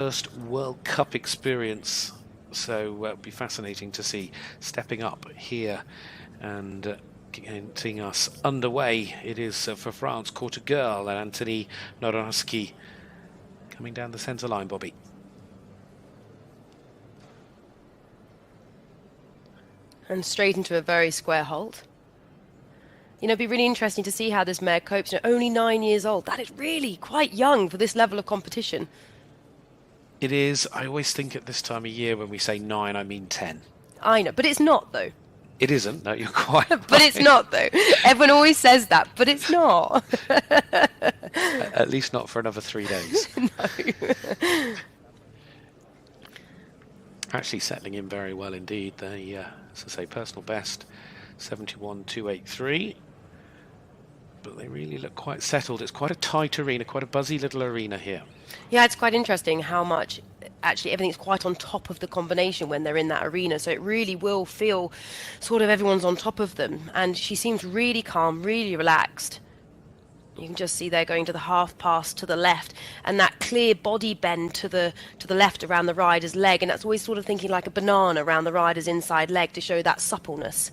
first World Cup experience. So it'll be fascinating to see stepping up here and getting us underway. It is for France, Quarter Girl, and Anthony Nowakowski coming down the centre line, Bobby. And straight into a very square halt. You know, it'd be really interesting to see how this mare copes. You know, only 9 years old. That is really quite young for this level of competition. It is. I always think at this time of year when we say 9, I mean 10. I know, but it's not, though. It isn't. No, you're quite But right. it's not, though. Everyone always says that, but it's not. At least not for another 3 days. No. Actually settling in very well indeed. They, as I say, personal best, 71.283. But they really look quite settled. It's quite a tight arena, quite a buzzy little arena here. Yeah, it's quite interesting how much actually everything's quite on top of the combination when they're in that arena. So it really will feel sort of everyone's on top of them. And she seems really calm, really relaxed. You can just see they're going to the half pass to the left, and that clear body bend to the left around the rider's leg. And that's always sort of thinking like a banana around the rider's inside leg to show that suppleness.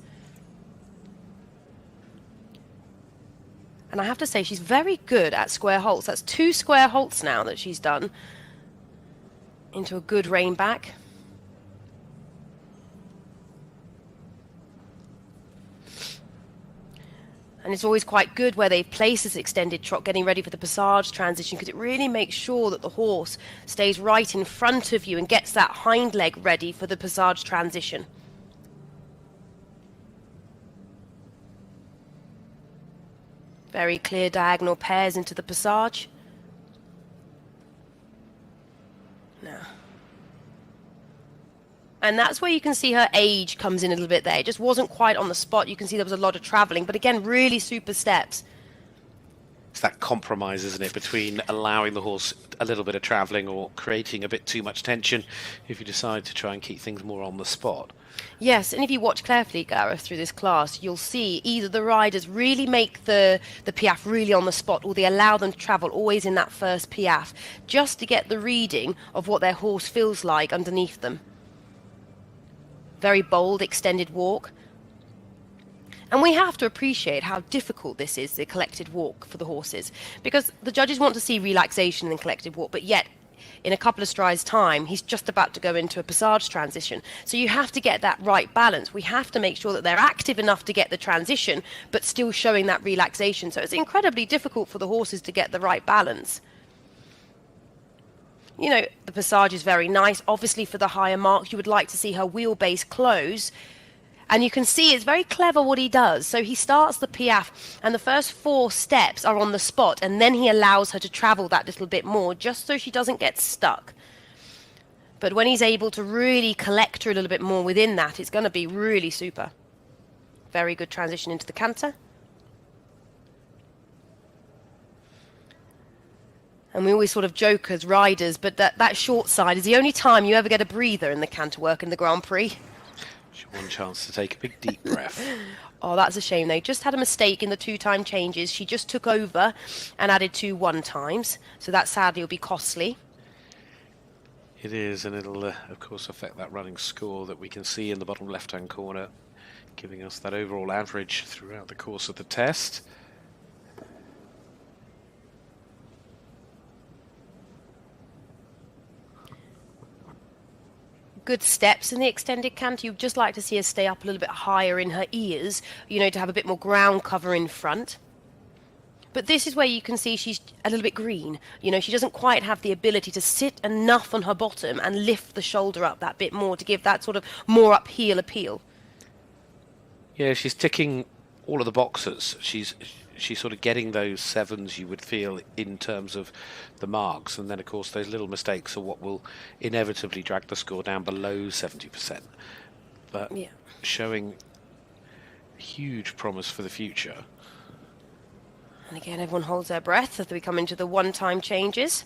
And I have to say, she's very good at square halts. That's 2 square halts now that she's done into a good rein back. And it's always quite good where they place this extended trot, getting ready for the passage transition, because it really makes sure that the horse stays right in front of you and gets that hind leg ready for the passage transition. Very clear diagonal pairs into the passage. Now. And that's where you can see her age comes in a little bit there. It just wasn't quite on the spot. You can see there was a lot of travelling, but again, really super steps. It's that compromise, isn't it, between allowing the horse a little bit of travelling or creating a bit too much tension if you decide to try and keep things more on the spot. Yes, and if you watch carefully, Gareth, through this class, you'll see either the riders really make the piaffe really on the spot, or they allow them to travel always in that first piaffe, just to get the reading of what their horse feels like underneath them. Very bold, extended walk. And we have to appreciate how difficult this is, the collected walk for the horses, because the judges want to see relaxation in the collected walk, but yet in a couple of strides time, he's just about to go into a passage transition. So you have to get that right balance. We have to make sure that they're active enough to get the transition, but still showing that relaxation. So it's incredibly difficult for the horses to get the right balance. You know, the passage is very nice. Obviously, for the higher marks, you would like to see her wheelbase close. And you can see it's very clever what he does. So he starts the piaffe, and the first 4 steps are on the spot, and then he allows her to travel that little bit more, just so she doesn't get stuck. But when he's able to really collect her a little bit more within that, it's going to be really super. Very good transition into the canter. And we always sort of joke as riders, but that short side is the only time you ever get a breather in the canter work in the Grand Prix. One chance to take a big deep breath. Oh, that's a shame. They just had a mistake in the 2-time changes. She just took over and added 2 1-times. So that sadly will be costly. It is, and it'll, of course, affect that running score that we can see in the bottom left-hand corner, giving us that overall average throughout the course of the test. Good steps in the extended canter. You'd just like to see her stay up a little bit higher in her ears, you know, to have a bit more ground cover in front. But this is where you can see she's a little bit green. You know, she doesn't quite have the ability to sit enough on her bottom and lift the shoulder up that bit more to give that sort of more up-heel appeal. Yeah, she's ticking all of the boxes. She's sort of getting those 7s, you would feel, in terms of the marks, and then of course those little mistakes are what will inevitably drag the score down below 70%, but yeah, showing huge promise for the future. And again, everyone holds their breath as we come into the 1-time changes.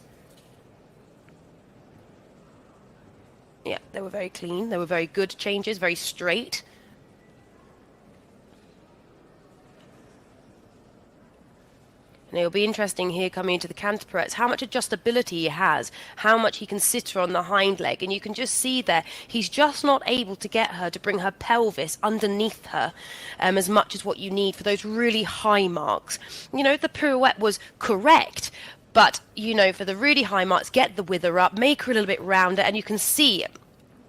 Yeah, they were very clean, they were very good changes, very straight. And it'll be interesting here coming into the canterburettes how much adjustability he has, how much he can sit her on the hind leg. And you can just see there, he's just not able to get her to bring her pelvis underneath her as much as what you need for those really high marks. You know, the pirouette was correct, but, you know, for the really high marks, get the wither up, make her a little bit rounder, and you can see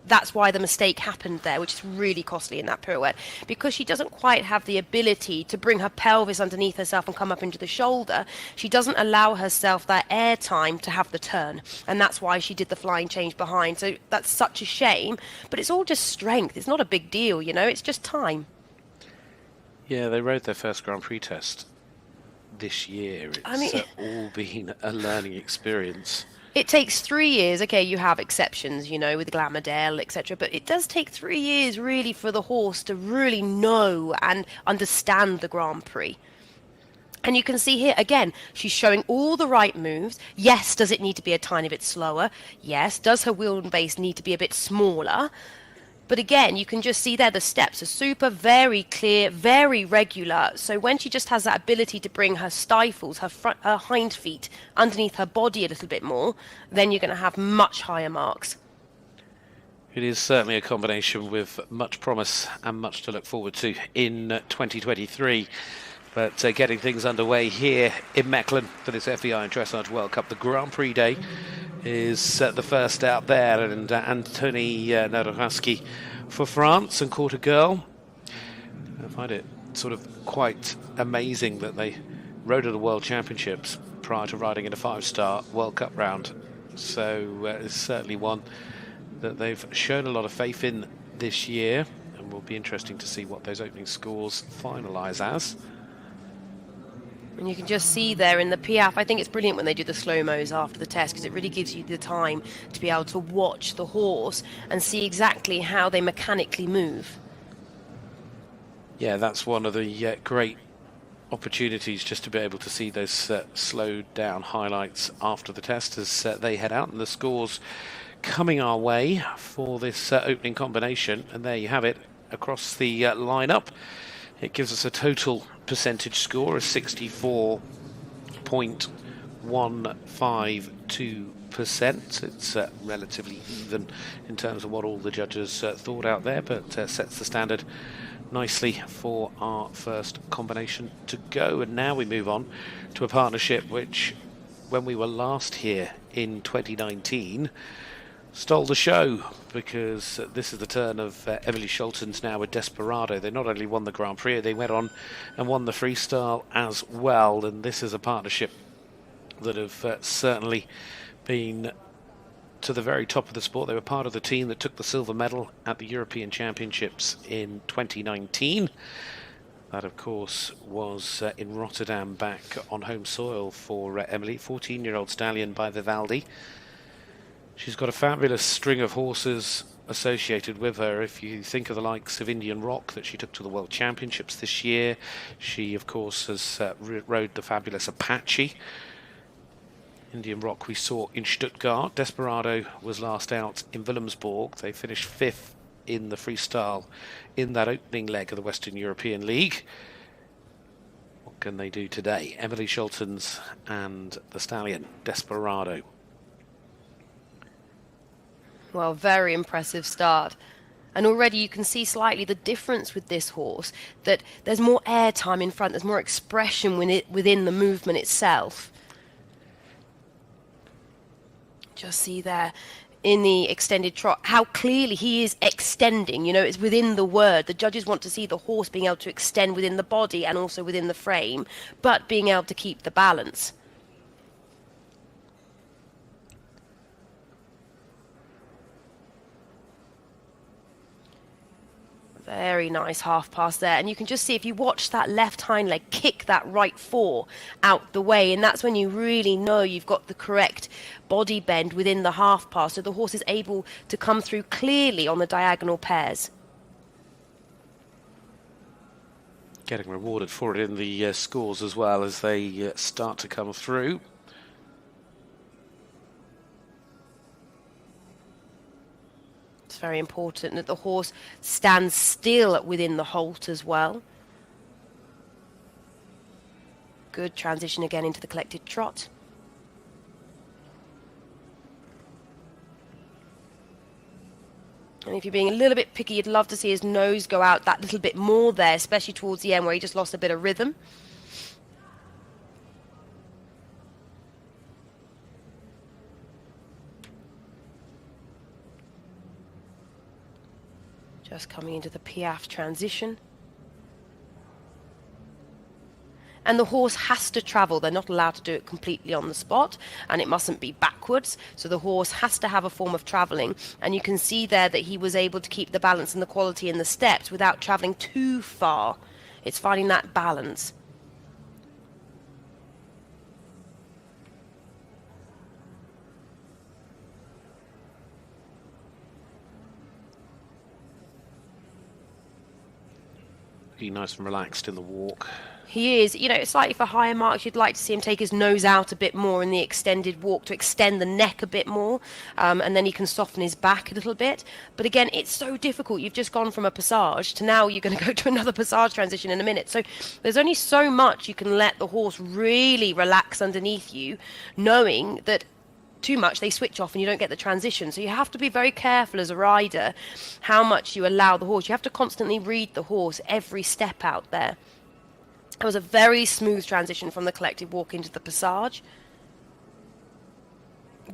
that's why the mistake happened there, which is really costly in that pirouette, because she doesn't quite have the ability to bring her pelvis underneath herself and come up into the shoulder. She doesn't allow herself that air time to have the turn, and that's why she did the flying change behind. So that's such a shame, but it's all just strength. It's not a big deal, you know, it's just time. Yeah, they rode their first Grand Prix test this year. It's all been a learning experience. It takes 3 years. Okay, you have exceptions, you know, with Glamourdale, etc. But it does take 3 years, really, for the horse to really know and understand the Grand Prix. And you can see here, again, she's showing all the right moves. Yes, does it need to be a tiny bit slower? Yes. Does her wheelbase need to be a bit smaller? But again, you can just see there the steps are super, very clear, very regular. So when she just has that ability to bring her stifles, her hind feet underneath her body a little bit more, then you're going to have much higher marks. It is certainly a combination with much promise and much to look forward to in 2023. But getting things underway here in Mechelen for this FEI Dressage World Cup. The Grand Prix day is the first out there, and Antoine Nowakowski for France and Quarter Girl. I find it sort of quite amazing that they rode at the World Championships prior to riding in a 5-star World Cup round. So it's certainly one that they've shown a lot of faith in this year, and will be interesting to see what those opening scores finalise as. And you can just see there in the Piaffe, I think it's brilliant when they do the slow-mos after the test, because it really gives you the time to be able to watch the horse and see exactly how they mechanically move. Yeah, that's one of the great opportunities, just to be able to see those slowed down highlights after the test as they head out, and the scores coming our way for this opening combination. And there you have it across the lineup. It gives us a total percentage score of 64.152%. It's relatively even in terms of what all the judges thought out there, but sets the standard nicely for our first combination to go. And now we move on to a partnership which, when we were last here in 2019, stole the show, because this is the turn of Emmelie Scholtens now with Desperado. They not only won the Grand Prix, they went on and won the freestyle as well. And this is a partnership that have certainly been to the very top of the sport. They were part of the team that took the silver medal at the European Championships in 2019. That, of course, was in Rotterdam, back on home soil for Emmelie, 14-year-old stallion by Vivaldi. She's got a fabulous string of horses associated with her. If you think of the likes of Indian Rock that she took to the World Championships this year, she, of course, has rode the fabulous Apache. Indian Rock we saw in Stuttgart. Desperado was last out in Wilhelmsburg. They finished 5th in the freestyle in that opening leg of the Western European League. What can they do today? Emmelie Scholtens and the stallion Desperado. Well, very impressive start. And already you can see slightly the difference with this horse, that there's more air time in front, there's more expression within the movement itself. Just see there in the extended trot how clearly he is extending. You know, it's within the word. The judges want to see the horse being able to extend within the body and also within the frame, but being able to keep the balance. Very nice half pass there, and you can just see, if you watch that left hind leg kick that right fore out the way, and that's when you really know you've got the correct body bend within the half pass, so the horse is able to come through clearly on the diagonal pairs. Getting rewarded for it in the scores as well as they start to come through. It's very important that the horse stands still within the halt as well. Good transition again into the collected trot. And if you're being a little bit picky, you'd love to see his nose go out that little bit more there, especially towards the end where he just lost a bit of rhythm. Just coming into the piaffe transition. And the horse has to travel. They're not allowed to do it completely on the spot, and it mustn't be backwards. So the horse has to have a form of travelling. And you can see there that he was able to keep the balance and the quality in the steps without travelling too far. It's finding that balance. Looking nice and relaxed in the walk. He is, slightly for higher marks, you'd like to see him take his nose out a bit more in the extended walk to extend the neck a bit more, and then he can soften his back a little bit. But again, it's so difficult. You've just gone from a passage to now you're going to go to another passage transition in a minute. So there's only so much you can let the horse really relax underneath you, knowing that too much they switch off and you don't get the transition. So you have to be very careful as a rider how much you allow the horse. You have to constantly read the horse every step out there. It was a very smooth transition from the collective walk into the passage.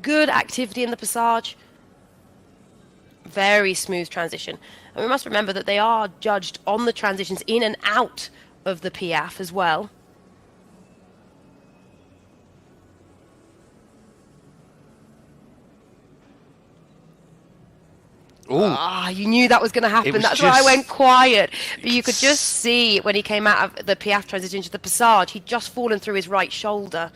Good activity in the passage. Very smooth transition. And we must remember that they are judged on the transitions in and out of the piaffe as well. You knew that was going to happen. That's why I went quiet. But you could just see when he came out of the piaffe transition to the passage, he'd just fallen through his right shoulder.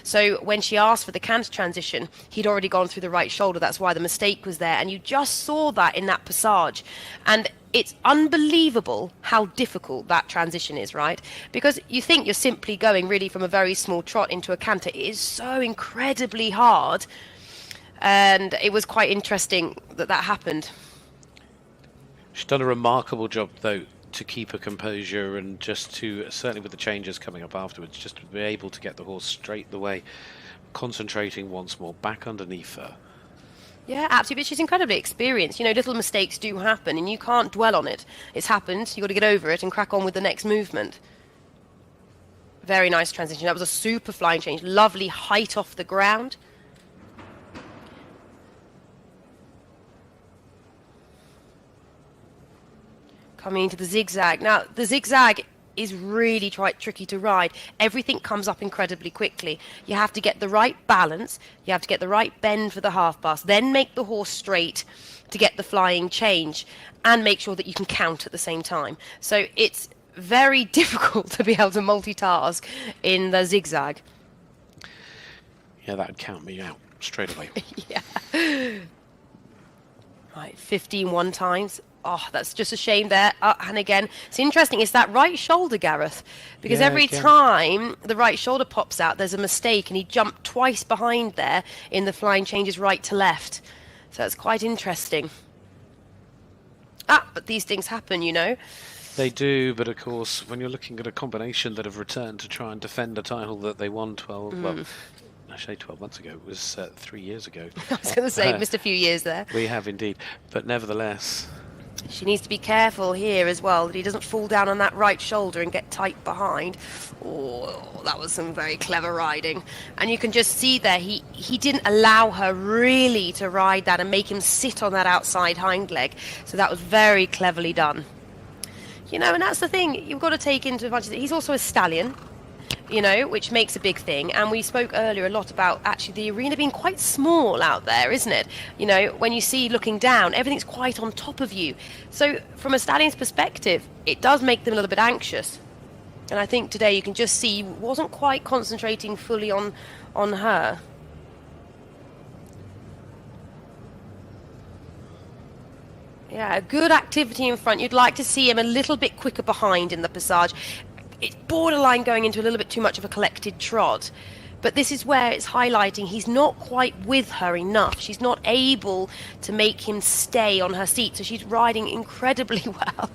So when she asked for the canter transition, he'd already gone through the right shoulder. That's why the mistake was there. And you just saw that in that passage. And it's unbelievable how difficult that transition is, right? Because you think you're simply going really from a very small trot into a canter. It is so incredibly hard. And it was quite interesting that happened. She's done a remarkable job, though, to keep her composure and just to, certainly with the changes coming up afterwards, just to be able to get the horse straight the way, concentrating once more back underneath her. Yeah, absolutely. But she's incredibly experienced. Little mistakes do happen and you can't dwell on it. It's happened. You've got to get over it and crack on with the next movement. Very nice transition. That was a super flying change. Lovely height off the ground. Coming into the zigzag. Now, the zigzag is really tricky to ride. Everything comes up incredibly quickly. You have to get the right balance. You have to get the right bend for the half pass. Then make the horse straight to get the flying change. And make sure that you can count at the same time. So it's very difficult to be able to multitask in the zigzag. Yeah, that would count me out straight away. Yeah. Right, 15 one times. Oh, that's just a shame there. And again, it's interesting. It's that right shoulder, Gareth. Because every time the right shoulder pops out, there's a mistake. And he jumped twice behind there in the flying changes right to left. So it's quite interesting. But these things happen, They do, but of course, when you're looking at a combination that have returned to try and defend a title that they won 12 months ago. It was 3 years ago. I was going to say, missed a few years there. We have indeed. But nevertheless... She needs to be careful here as well, that he doesn't fall down on that right shoulder and get tight behind. Oh, that was some very clever riding. And you can just see there, he didn't allow her really to ride that and make him sit on that outside hind leg. So that was very cleverly done. And that's the thing, you've got to take into advantage that he's also a stallion. Which makes a big thing. And we spoke earlier a lot about actually the arena being quite small out there, isn't it? When you see looking down, everything's quite on top of you. So from a stallion's perspective, it does make them a little bit anxious. And I think today you can just see he wasn't quite concentrating fully on her. Yeah, good activity in front. You'd like to see him a little bit quicker behind in the passage. It's borderline going into a little bit too much of a collected trot. But this is where it's highlighting he's not quite with her enough. She's not able to make him stay on her seat. So she's riding incredibly well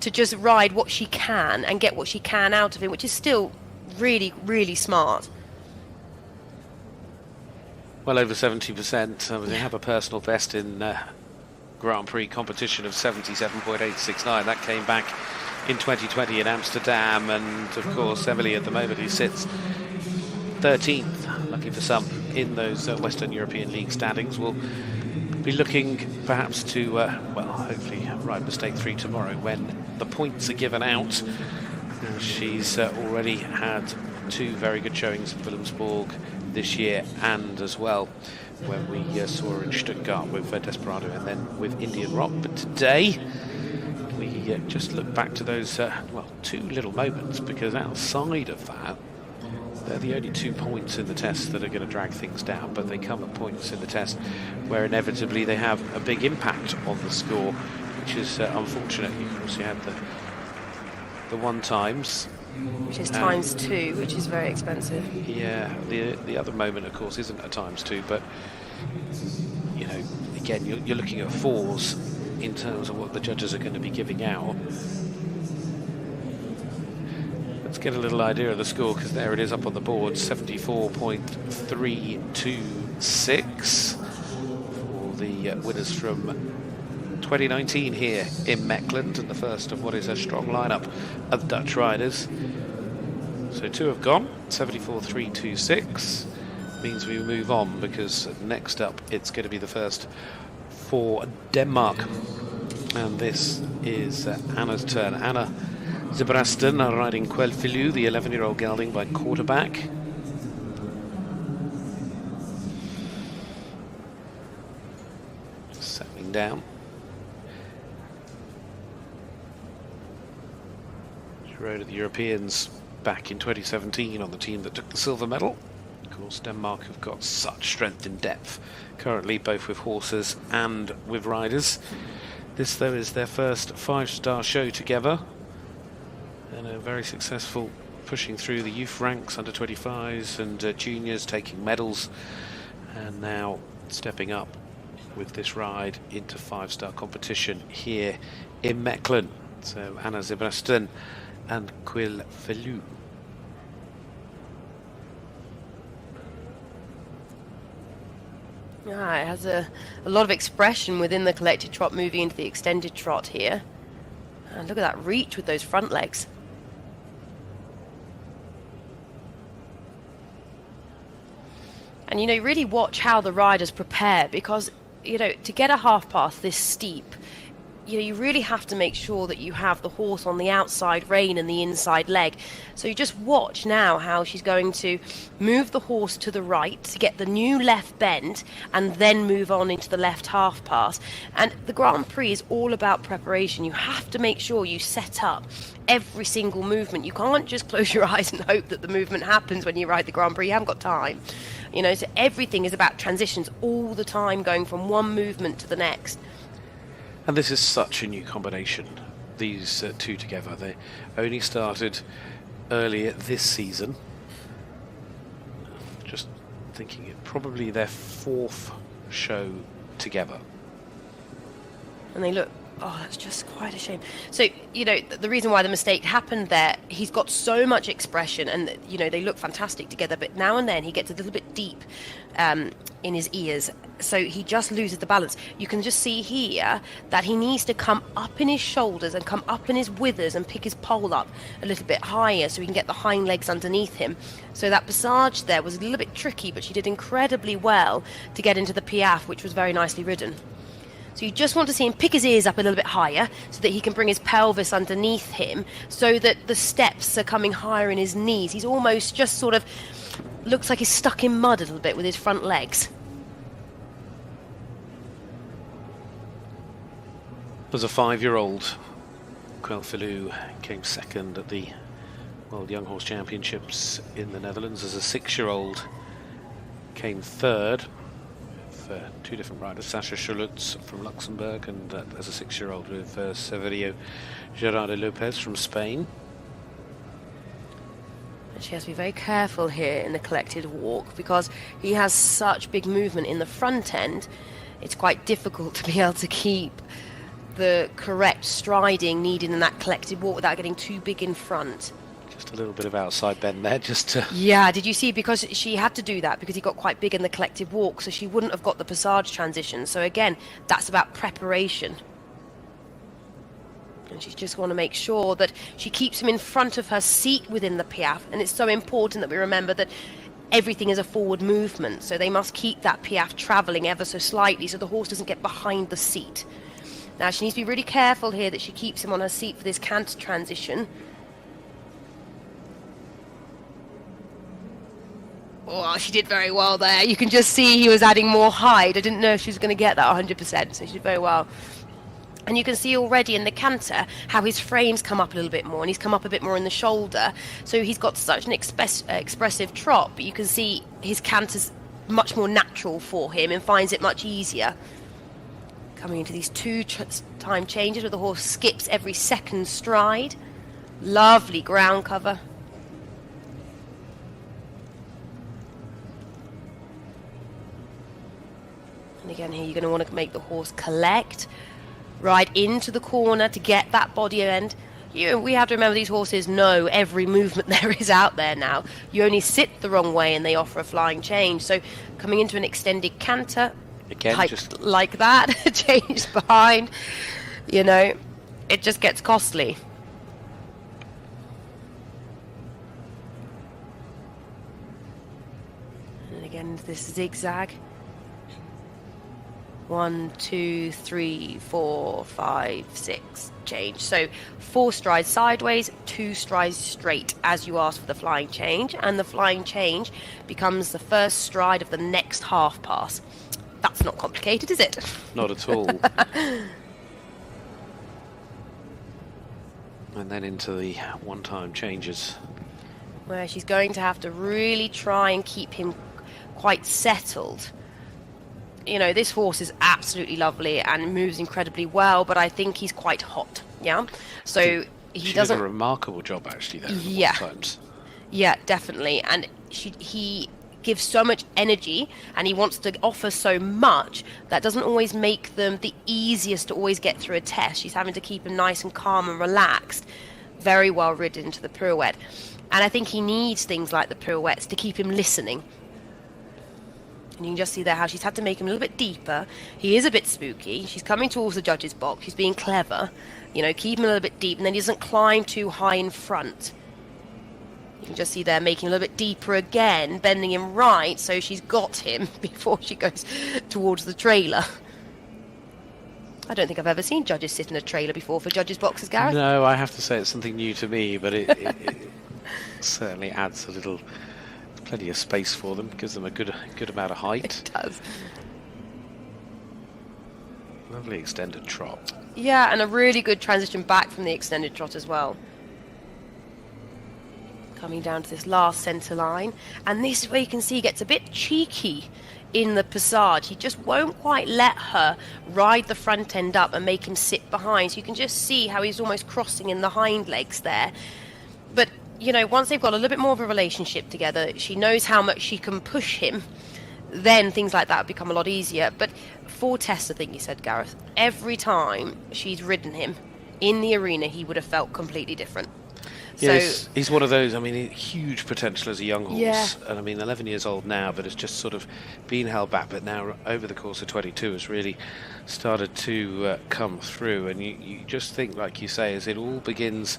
to just ride what she can and get what she can out of him, which is still really, really smart. Well over 70%. They have a personal best in Grand Prix competition of 77.869. That came back in 2020 in Amsterdam, and of course Emmelie at the moment, who sits 13th, lucky for some, in those Western European League standings, will be looking perhaps to, well, hopefully ride mistake 3 tomorrow when the points are given out. She's already had 2 very good showings in Wilhelmsburg this year, and as well when we saw her in Stuttgart with Desperado and then with Indian Rock. But today we just look back to those, well, 2 little moments, because outside of that, they're the only 2 points in the test that are going to drag things down, but they come at points in the test where inevitably they have a big impact on the score, which is unfortunate. Of course, you had the 1 times, which is times 2, which is very expensive. Yeah, the other moment, of course, isn't a times 2, but you know, again, you're looking at 4s in terms of what the judges are going to be giving out. Let's get a little idea of the score, because there it is up on the board, 74.326 for the winners from 2019 here in Mechelen, and the first of what is a strong lineup of Dutch riders. So 2 have gone, 74.326 means we move on, because next up it's going to be the first for Denmark, and this is Anna's turn. Anna Zibrandtsen riding Quelfilu, the 11-year-old gelding by quarterback. Settling down. She rode at the Europeans back in 2017 on the team that took the silver medal. Of course, Denmark have got such strength in depth currently, both with horses and with riders. This, though, is their first 5-star show together, and a very successful pushing through the youth ranks, under 25s and juniors, taking medals, and now stepping up with this ride into 5-star competition here in Mechelen. So Anna Zibrandtsen and Quelfilu. Yeah, it has a lot of expression within the collected trot, moving into the extended trot here. And look at that reach with those front legs. And, you know, really watch how the riders prepare, because, you know, to get a half path this steep, you know, you really have to make sure that you have the horse on the outside rein and the inside leg. So you just watch now how she's going to move the horse to the right to get the new left bend, and then move on into the left half pass. And the Grand Prix is all about preparation. You have to make sure you set up every single movement. You can't just close your eyes and hope that the movement happens when you ride the Grand Prix. You haven't got time. You know, so everything is about transitions all the time, going from one movement to the next. And this is such a new combination, these 2 together. They only started earlier this season. Just thinking it probably their 4th show together. And they look, oh, that's just quite a shame. So, you know, the reason why the mistake happened there, he's got so much expression, and, you know, they look fantastic together, but now and then he gets a little bit deep in his ears, so he just loses the balance. You can just see here that he needs to come up in his shoulders and come up in his withers and pick his pole up a little bit higher so he can get the hind legs underneath him. So that passage there was a little bit tricky, but she did incredibly well to get into the piaffe, which was very nicely ridden. So you just want to see him pick his ears up a little bit higher so that he can bring his pelvis underneath him, so that the steps are coming higher in his knees. He's almost just sort of looks like he's stuck in mud a little bit with his front legs. As a 5-year-old, Quelfilu came second at the World Young Horse Championships in the Netherlands. As a 6-year-old, came third for 2 different riders, Sasha Scholtens from Luxembourg, and as a 6-year-old with Severio Gerardo Lopez from Spain. And she has to be very careful here in the collected walk, because he has such big movement in the front end. It's quite difficult to be able to keep the correct striding needed in that collected walk without getting too big in front. Just a little bit of outside bend there, just to... Yeah, did you see? Because she had to do that because he got quite big in the collective walk, so she wouldn't have got the passage transition. So again, that's about preparation. And she just want to make sure that she keeps him in front of her seat within the piaffe. And it's so important that we remember that everything is a forward movement. So they must keep that piaffe travelling ever so slightly so the horse doesn't get behind the seat. Now she needs to be really careful here that she keeps him on her seat for this canter transition. Oh, she did very well there. You can just see he was adding more height. I didn't know if she was going to get that 100%, so she did very well. And you can see already in the canter how his frame's come up a little bit more, and he's come up a bit more in the shoulder. So he's got such an expressive trot, but you can see his canter's much more natural for him and finds it much easier. Coming into these two-time changes where the horse skips every second stride. Lovely ground cover. And again here you're going to want to make the horse collect, ride into the corner to get that body end. We have to remember these horses know every movement there is out there now. You only sit the wrong way and they offer a flying change. So coming into an extended canter, again, just like that, change behind, you know, it just gets costly. And again, this zigzag. 1, 2, 3, 4, 5, 6, change. So 4 strides sideways, 2 strides straight as you ask for the flying change, and the flying change becomes the first stride of the next half pass. That's not complicated, is it? Not at all. And then into the one-time changes, where she's going to have to really try and keep him quite settled. You know, this horse is absolutely lovely and moves incredibly well, but I think he's quite hot, yeah? So he doesn't... did a remarkable job, actually, there. Yeah. Times. Yeah, definitely. And he gives so much energy, and he wants to offer so much, that doesn't always make them the easiest to always get through a test. She's having to keep him nice and calm and relaxed. Very well ridden to the pirouette. And I think he needs things like the pirouettes to keep him listening. And you can just see there how she's had to make him a little bit deeper. He is a bit spooky. She's coming towards the judge's box. She's being clever. You know, keep him a little bit deep, and then he doesn't climb too high in front. You can just see there making him a little bit deeper again, bending him right, so she's got him before she goes towards the trailer. I don't think I've ever seen judges sit in a trailer before for judges' boxes, Gareth. No, I have to say it's something new to me, but it certainly adds a little... plenty of space for them, gives them a good amount of height. It does. Lovely extended trot. Yeah, and a really good transition back from the extended trot as well. Coming down to this last centre line, and this is where you can see he gets a bit cheeky in the passage. He just won't quite let her ride the front end up and make him sit behind. So you can just see how he's almost crossing in the hind legs there. But you know, once they've got a little bit more of a relationship together, she knows how much she can push him, then things like that become a lot easier. But 4 tests, I think you said, Gareth, every time she's ridden him in the arena, he would have felt completely different. Yes, so, he's one of those, I mean, huge potential as a young horse. Yeah. And I mean, 11 years old now, but it's just sort of been held back. But now, over the course of 22, has really started to come through. And you just think, like you say, as it all begins,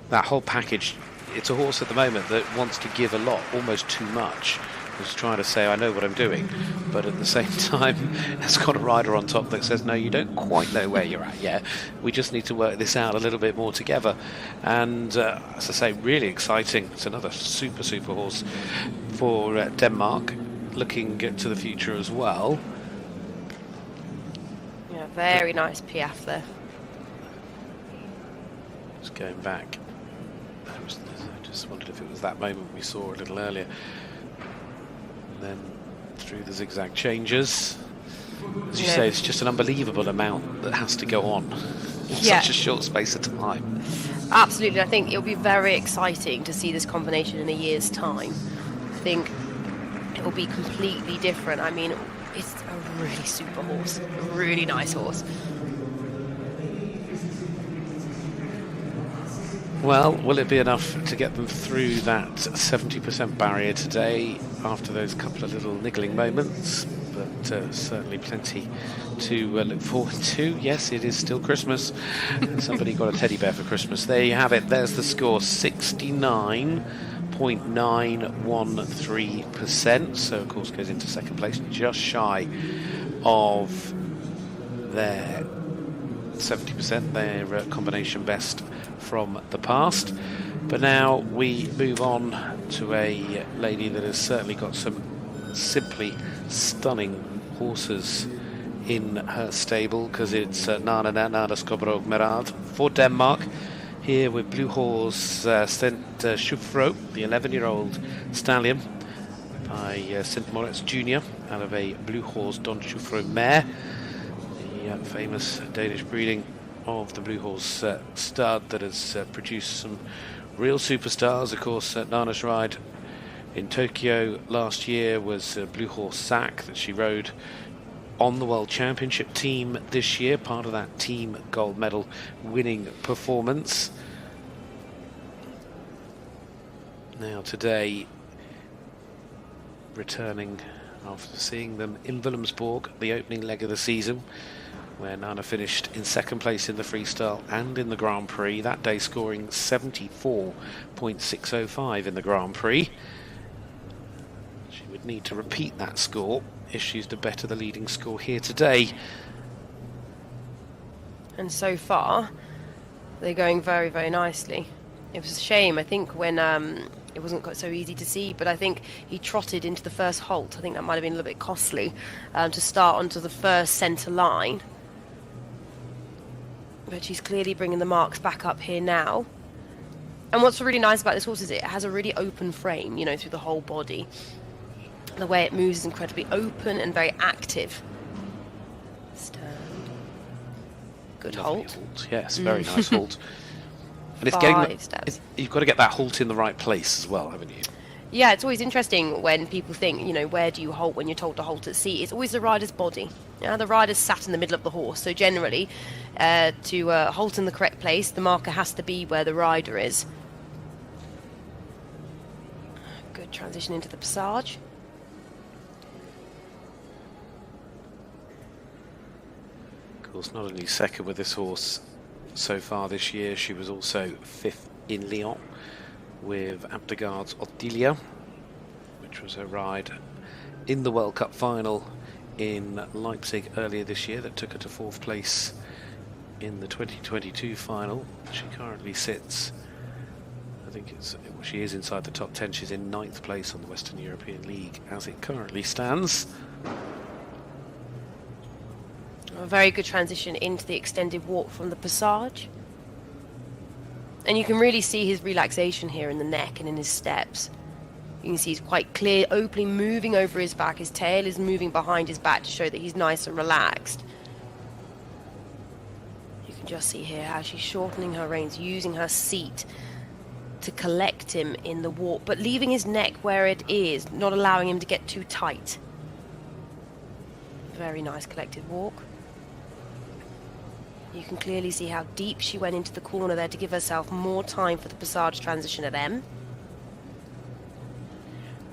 that whole package. It's a horse at the moment that wants to give a lot, almost too much. It's trying to say, I know what I'm doing, but at the same time, it's got a rider on top that says, no, you don't quite know where you're at yet. We just need to work this out a little bit more together. And as I say, really exciting. It's another super horse for Denmark, looking to the future as well. Yeah, very nice piaffe there. Just going back. I just wondered if it was that moment we saw a little earlier. And then through the zigzag changes. As you say, it's just an unbelievable amount that has to go on in such a short space of time. Absolutely. I think it'll be very exciting to see this combination in a year's time. I think it'll be completely different. I mean, it's a really super horse, a really nice horse. Well, will it be enough to get them through that 70% barrier today after those couple of little niggling moments? But certainly plenty to look forward to. Yes, it is still Christmas. Somebody got a teddy bear for Christmas. There you have it. There's the score, 69.913%. So, of course, goes into second place, just shy of their 70%, their combination best from the past. But now we move on to a lady that has certainly got some simply stunning horses in her stable, because it's Nanna Merrald for Denmark, here with Blue Horse St. Schufro, the 11-year-old stallion by St. Moritz Jr. out of a Blue Horse Don Schufro mare, the famous Danish breeding of the Blue Horse stud that has produced some real superstars. Of course, Nanna's ride in Tokyo last year was Blue Horse Sack that she rode on the World Championship team this year, part of that team gold medal winning performance. Now today, returning after seeing them in Willemsborg, the opening leg of the season, where Nanna finished in second place in the freestyle and in the Grand Prix, that day scoring 74.605 in the Grand Prix. She would need to repeat that score if she's to better the leading score here today. And so far, they're going very, very nicely. It was a shame, I think, when it wasn't quite so easy to see, but I think he trotted into the first halt. I think that might have been a little bit costly to start onto the first centre line. But she's clearly bringing the marks back up here now. And what's really nice about this horse is it has a really open frame, you know, through the whole body. The way it moves is incredibly open and very active. Stand. Good halt. Yes, very nice halt. And it's you've got to get that halt in the right place as well, haven't you? Yeah, it's always interesting when people think, you know, where do you halt when you're told to halt at sea? It's always the rider's body. Yeah, the rider's sat in the middle of the horse. So generally, to halt in the correct place, the marker has to be where the rider is. Good transition into the passage. Of course, not only second with this horse so far this year, she was also fifth in Lyon with Abdegaard's Ottilia, which was her ride in the World Cup final in Leipzig earlier this year that took her to fourth place in the 2022 final. She currently sits, I think she is inside the top 10. She's in 9th place on the Western European League as it currently stands. A very good transition into the extended walk from the passage. And you can really see his relaxation here in the neck and in his steps. You can see he's quite clear, openly moving over his back. His tail is moving behind his back to show that he's nice and relaxed. You can just see here how she's shortening her reins, using her seat to collect him in the walk, but leaving his neck where it is, not allowing him to get too tight. Very nice collected walk. You can clearly see how deep she went into the corner there to give herself more time for the passage transition at M.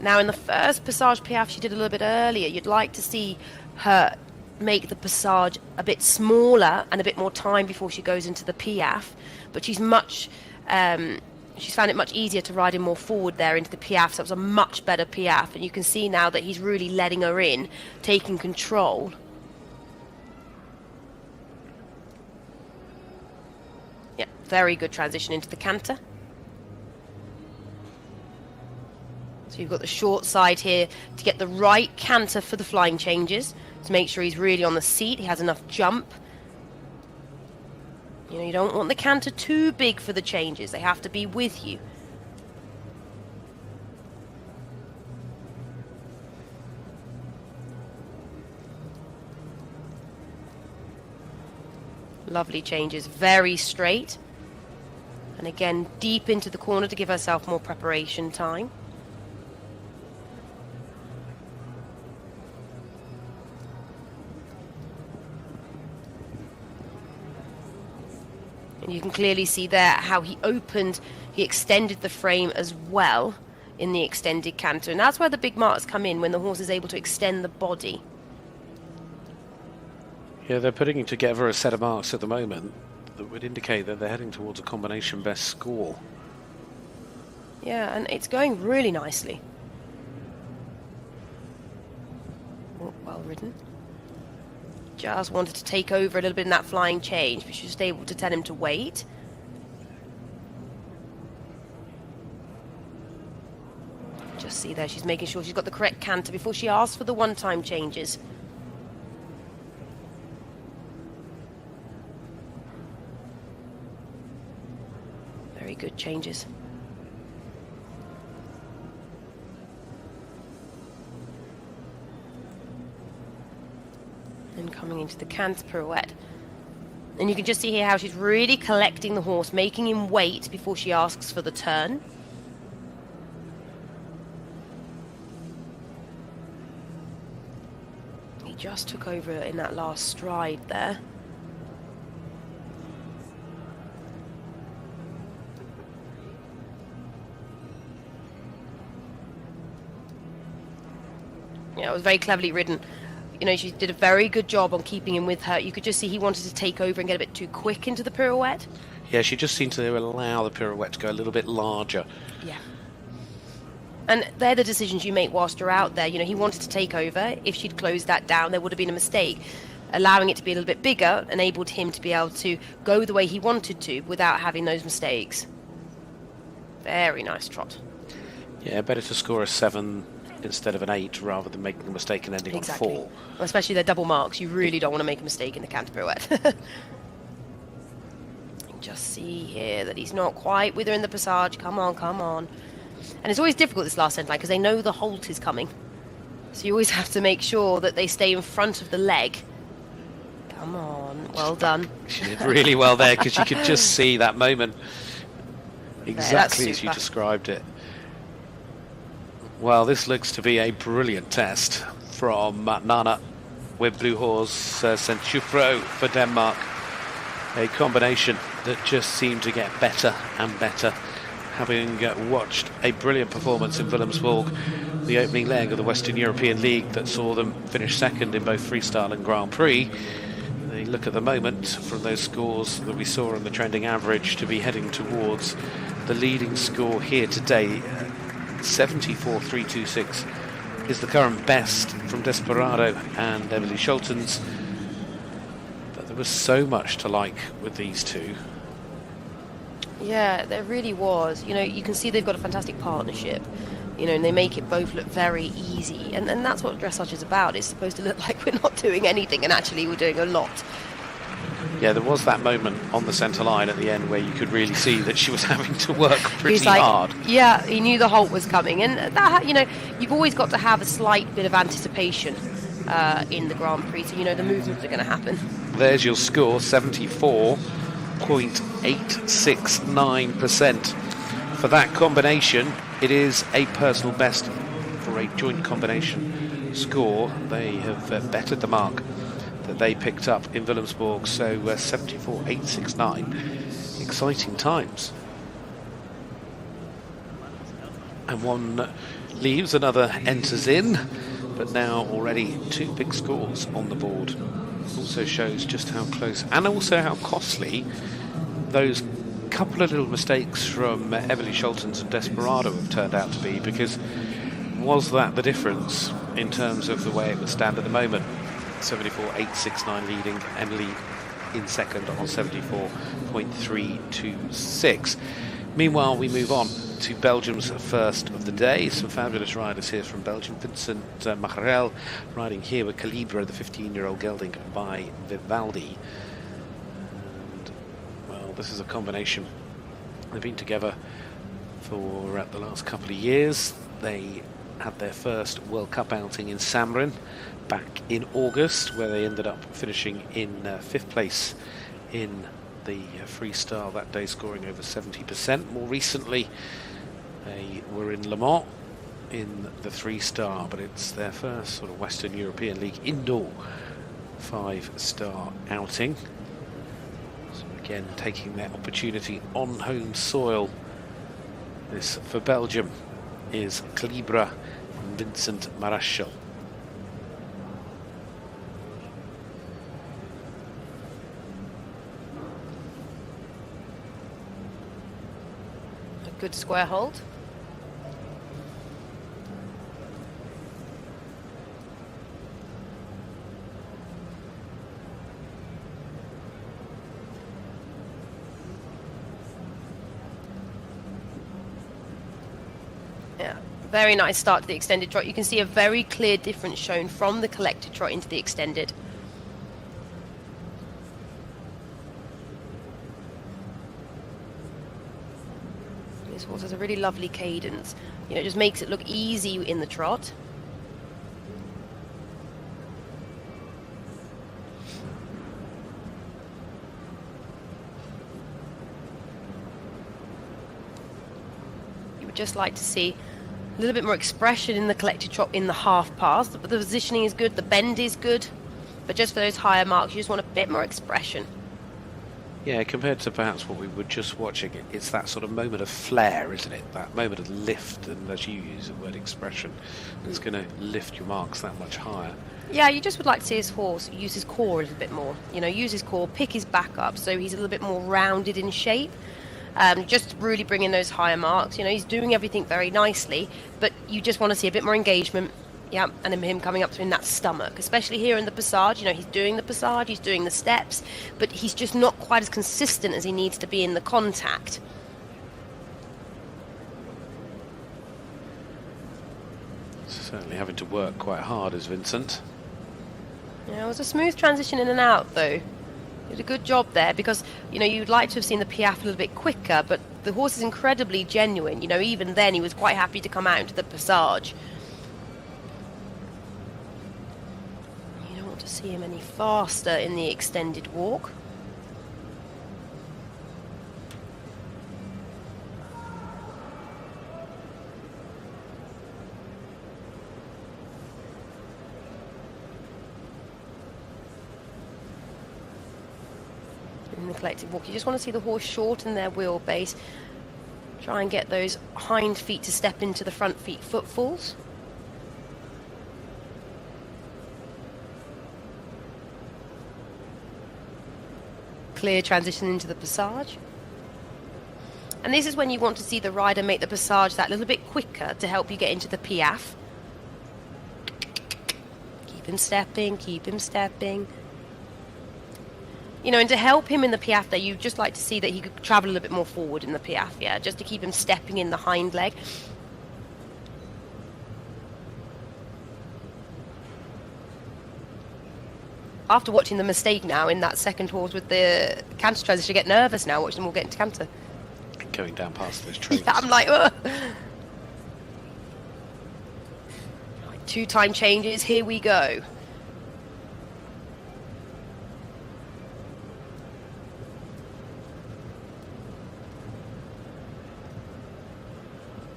Now in the first passage piaffe she did a little bit earlier, you'd like to see her make the passage a bit smaller and a bit more time before she goes into the piaffe, but she's found it much easier to ride him more forward there into the piaffe, so it was a much better piaffe, and you can see now that he's really letting her in, taking control. Yeah, very good transition into the canter. So you've got the short side here to get the right canter for the flying changes, to make sure he's really on the seat, he has enough jump. You know, you don't want the canter too big for the changes, they have to be with you. Lovely changes, very straight. And again, deep into the corner to give herself more preparation time. And you can clearly see there how he extended the frame as well in the extended canter. And that's where the big marks come in, when the horse is able to extend the body. Yeah, they're putting together a set of marks at the moment that would indicate that they're heading towards a combination best score. Yeah, and it's going really nicely. Oh, well ridden. Just wanted to take over a little bit in that flying change, but she was able to tell him to wait. Just see there, she's making sure she's got the correct canter before she asks for the one-time changes. Very good changes. And coming into the canter pirouette. And you can just see here how she's really collecting the horse, making him wait before she asks for the turn. He just took over in that last stride there. Yeah, it was very cleverly ridden. You know, she did a very good job on keeping him with her. You could just see he wanted to take over and get a bit too quick into the pirouette. Yeah, she just seemed to allow the pirouette to go a little bit larger. Yeah. And they're the decisions you make whilst you're out there. You know, he wanted to take over. If she'd closed that down, there would have been a mistake. Allowing it to be a little bit bigger enabled him to be able to go the way he wanted to without having those mistakes. Very nice trot. Yeah, better to score a 7 instead of an 8 rather than making a mistake and ending on 4. Well, especially their double marks. You really don't want to make a mistake in the canter pirouette. Just see here that he's not quite with her in the passage. Come on, come on. And it's always difficult this last end line because they know the halt is coming. So you always have to make sure that they stay in front of the leg. Come on, well done. She did really well there because you could just see that moment exactly as you described it. Well, this looks to be a brilliant test from Nanna with Blue Horse Centupro for Denmark. A combination that just seemed to get better and better, having watched a brilliant performance in Willemsborg, the opening leg of the Western European League that saw them finish second in both freestyle and Grand Prix. They look at the moment from those scores that we saw in the trending average to be heading towards the leading score here today. 74.326 is the current best from Desperado and Emmelie Scholtens. But there was so much to like with these two. Yeah, there really was. You know, you can see they've got a fantastic partnership. You know, and they make it both look very easy. And that's what dressage is about. It's supposed to look like we're not doing anything, and actually we're doing a lot. Yeah, there was that moment on the centre line at the end where you could really see that she was having to work pretty hard. Yeah, he knew the halt was coming. And that, you know, you've always got to have a slight bit of anticipation in the Grand Prix, so you know the movements are going to happen. There's your score, 74.869%. For that combination, it is a personal best for a joint combination score. They have bettered the mark that they picked up in Willemsborg, so 74.869. Exciting times. And one leaves, another enters in, but now already 2 big scores on the board. Also shows just how close and also how costly those couple of little mistakes from Emmelie Scholtens and Desperado have turned out to be, because was that the difference in terms of the way it would stand at the moment? 74.869 leading, Emmelie in second on 74.326. Meanwhile, we move on to Belgium's first of the day. Some fabulous riders here from Belgium. Vincent Marechal riding here with Calibre, the 15-year-old gelding by Vivaldi. And, well, this is a combination. They've been together for the last couple of years. They had their first World Cup outing in Samarin back in August, where they ended up finishing in 5th place in the freestyle that day, scoring over 70%. More recently, they were in Le Mans in the 3-star, but it's their first sort of Western European League indoor 5-star outing. So we Again, taking their opportunity on home soil. This, for Belgium, is Liere and Vincent Marechal. A good square hold. Very nice start to the extended trot. You can see a very clear difference shown from the collected trot into the extended. This horse has a really lovely cadence. You know, it just makes it look easy in the trot. You would just like to see a little bit more expression in the collected trot in the half pass. The positioning is good, the bend is good, but just for those higher marks, you just want a bit more expression. Yeah, compared to perhaps what we were just watching, it's that sort of moment of flair, isn't it? That moment of lift, and as you use the word expression, it's going to lift your marks that much higher. Yeah, you just would like to see his horse use his core a little bit more. You know, use his core, pick his back up so he's a little bit more rounded in shape. Just really bring in those higher marks. You know, he's doing everything very nicely, but you just want to see a bit more engagement. Yeah, and him coming up to in that stomach, especially here in the passage. You know, he's doing the passage, he's doing the steps, but he's just not quite as consistent as he needs to be in the contact. Certainly having to work quite hard as Vincent. Yeah, it was a smooth transition in and out, though. Did a good job there because, you know, you'd like to have seen the piaffe a little bit quicker, but the horse is incredibly genuine. You know, even then he was quite happy to come out into the passage. You don't want to see him any faster in the extended walk. In the collective walk, you just want to see the horse shorten their wheelbase, try and get those hind feet to step into the front feet footfalls. Clear transition into the passage. And this is when you want to see the rider make the passage that little bit quicker to help you get into the piaffe. Keep him stepping, keep him stepping. You know, and to help him in the piaffe there, you'd just like to see that he could travel a little bit more forward in the piaffe, yeah, just to keep him stepping in the hind leg. After watching the mistake now in that second horse with the canter transition, I get nervous now watching them all get into canter. Going down past those trains. Yeah, I'm like, ugh. Right, 2 time changes, here we go.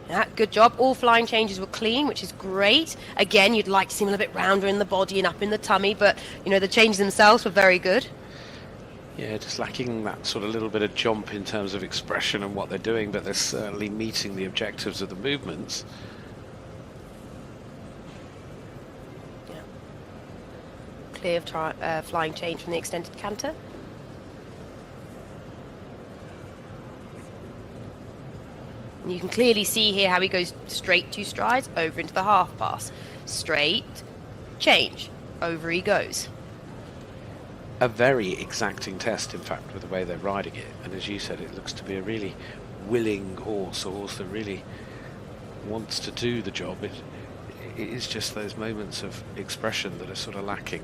Yeah, good job. All flying changes were clean, which is great. Again, you'd like to see him a little bit rounder in the body and up in the tummy, but, you know, the changes themselves were very good. Yeah, just lacking that sort of little bit of jump in terms of expression and what they're doing, but they're certainly meeting the objectives of the movements. Yeah. Clear of flying change from the extended canter. And you can clearly see here how he goes straight 2 strides, over into the half pass. Straight, change, over he goes. A very exacting test, in fact, with the way they're riding it. And as you said, it looks to be a really willing horse, a horse that really wants to do the job. It is just those moments of expression that are sort of lacking.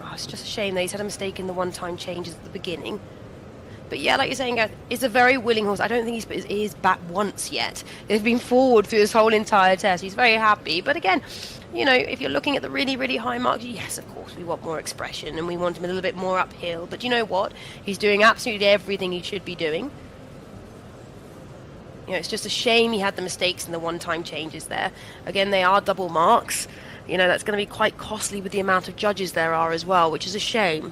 Oh, it's just a shame that he's had a mistake in the one-time changes at the beginning. But yeah, like you're saying, Gareth, it's a very willing horse. I don't think he's put his ears back once yet. They've been forward through this whole entire test. He's very happy. But again, you know, if you're looking at the really, really high marks, yes, of course, we want more expression and we want him a little bit more uphill. But you know what? He's doing absolutely everything he should be doing. You know, it's just a shame he had the mistakes and the one-time changes there. Again, they are double marks. You know, that's going to be quite costly with the amount of judges there are as well, which is a shame.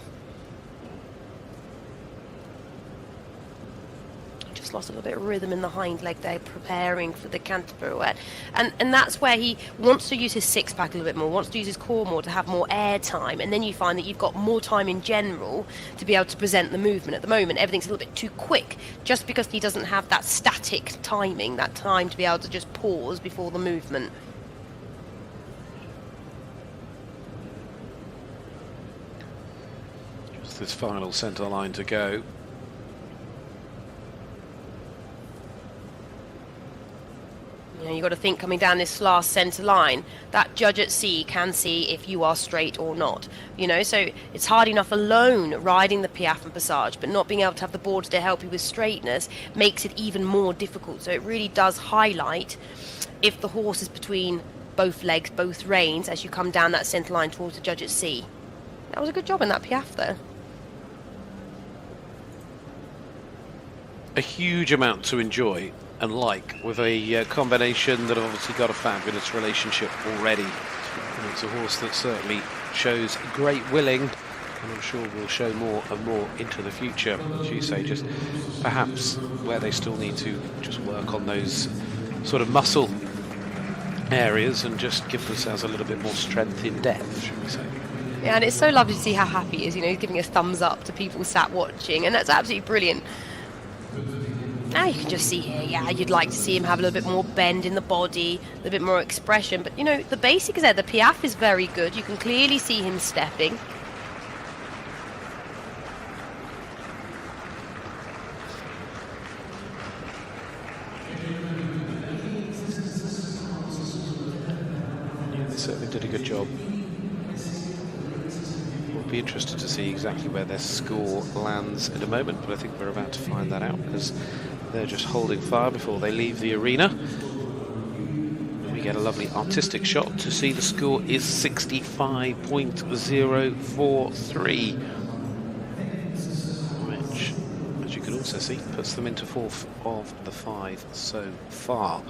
just lost a little bit of rhythm in the hind leg there, preparing for the canter pirouette. And that's where he wants to use his six-pack a little bit more, wants to use his core more to have more air time, and then you find that you've got more time in general to be able to present the movement. At the moment, everything's a little bit too quick, just because he doesn't have that static timing, that time to be able to just pause before the movement. Just this final centre line to go. You know, you've got to think coming down this last centre line, that judge at sea can see if you are straight or not. You know, so it's hard enough alone riding the Piaffe and Passage, but not being able to have the boards to help you with straightness makes it even more difficult. So it really does highlight if the horse is between both legs, both reins, as you come down that centre line towards the judge at sea. That was a good job in that Piaffe though. A huge amount to enjoy and like, with a combination that have obviously got a fabulous relationship already. And it's a horse that certainly shows great willing, and I'm sure will show more and more into the future. As you say, just perhaps where they still need to just work on those sort of muscle areas and just give themselves a little bit more strength in depth, should we say. Yeah, and it's so lovely to see how happy he is. You know, he's giving a thumbs up to people sat watching, and that's absolutely brilliant. Now you can just see here, yeah, you'd like to see him have a little bit more bend in the body, a little bit more expression. But, you know, the basic is there. The Piaffe is very good. You can clearly see him stepping. Yeah, they certainly did a good job. We'll be interested to see exactly where their score lands in a moment, but I think we're about to find that out because they're just holding fire before they leave the arena. We get a lovely artistic shot to see the score is 65.043, which, as you can also see, puts them into fourth of the five so far.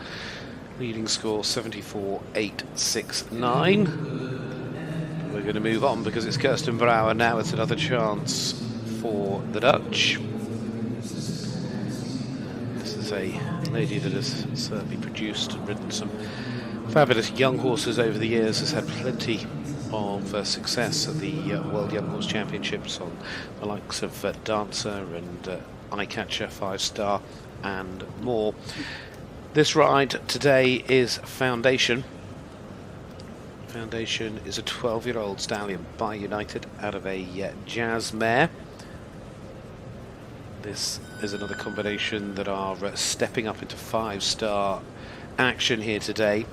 Leading score 74.869. We're going to move on because it's Kirsten Brouwer now. It's another chance for the Dutch. A lady that has certainly produced and ridden some fabulous young horses over the years, has had plenty of success at the World Young Horse Championships on the likes of Dancer and Eyecatcher, 5-star and more. This ride today is Foundation. Foundation is a 12-year-old stallion by United out of a Jazz mare. This is another combination that are stepping up into 5-star action here today.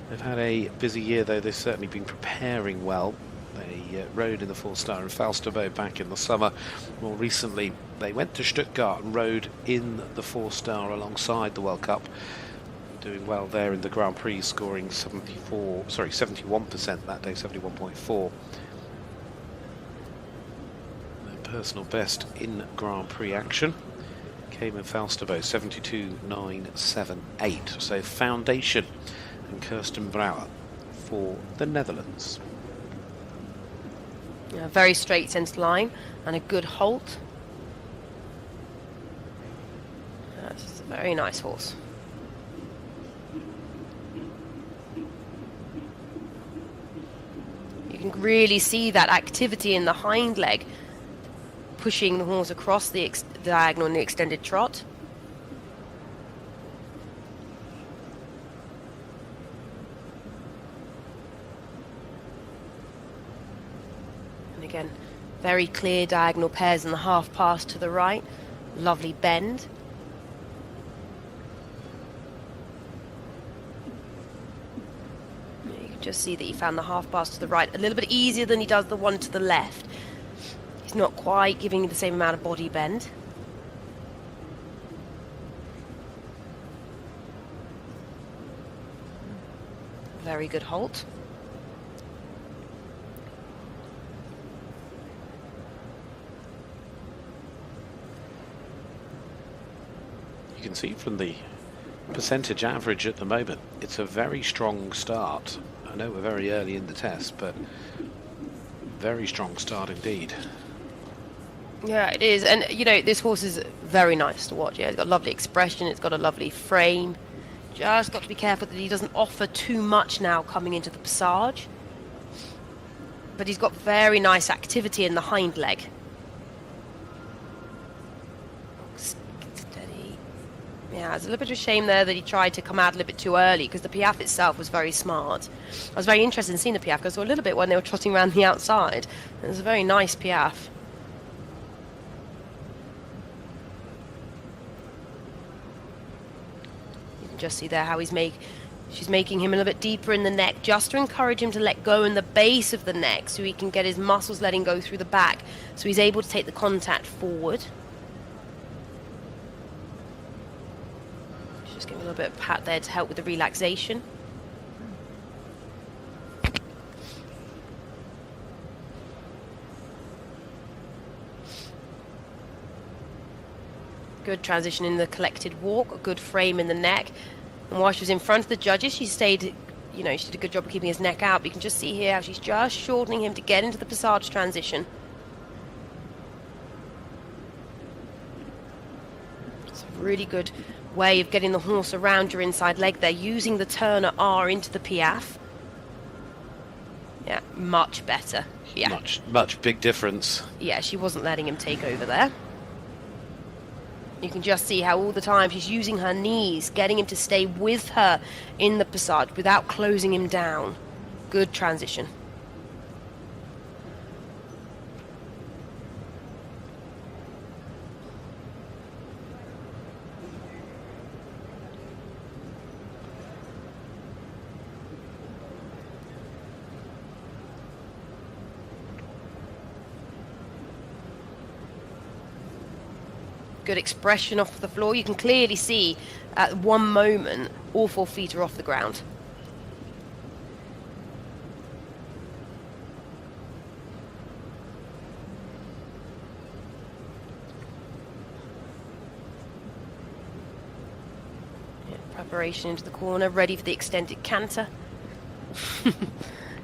They've had a busy year, though. They've certainly been preparing well. They rode in the 4-star in Falsterbo back in the summer. More recently, they went to Stuttgart and rode in the 4-star alongside the World Cup. Doing well there in the Grand Prix, scoring 71% that day, 71.4. Personal best in Grand Prix action came in Falsterbo, 72.978. So Foundation and Kirsten Brouwer for the Netherlands. Yeah, very straight centre line and a good halt. That's a very nice horse. You can really see that activity in the hind leg, pushing the horse across the diagonal in the extended trot. And again, very clear diagonal pairs in the half pass to the right. Lovely bend. You can just see that he found the half pass to the right a little bit easier than he does the one to the left. He's not quite giving you the same amount of body bend. Very good halt. You can see from the percentage average at the moment, it's a very strong start. I know we're very early in the test, but very strong start indeed. Yeah, it is. And, you know, this horse is very nice to watch. Yeah, it's got a lovely expression. It's got a lovely frame. Just got to be careful that he doesn't offer too much now coming into the passage. But he's got very nice activity in the hind leg. Steady. Yeah, it's a little bit of a shame there that he tried to come out a little bit too early because the piaffe itself was very smart. I was very interested in seeing the piaffe because I saw a little bit when they were trotting around the outside. It was a very nice piaffe. Just see there how she's making him a little bit deeper in the neck just to encourage him to let go in the base of the neck so he can get his muscles letting go through the back so he's able to take the contact forward. Just giving a little bit of pat there to help with the relaxation. Good transition in the collected walk, a good frame in the neck. And while she was in front of the judges, she stayed, you know, she did a good job of keeping his neck out. But you can just see here how she's just shortening him to get into the passage transition. It's a really good way of getting the horse around your inside leg there, using the turner R into the piaffe. Yeah, much better. Yeah. Much big difference. Yeah, she wasn't letting him take over there. You can just see how all the time she's using her knees, getting him to stay with her in the passage without closing him down. Good transition. Good expression off the floor. You can clearly see at one moment all 4 feet are off the ground. Yeah, preparation into the corner, ready for the extended canter.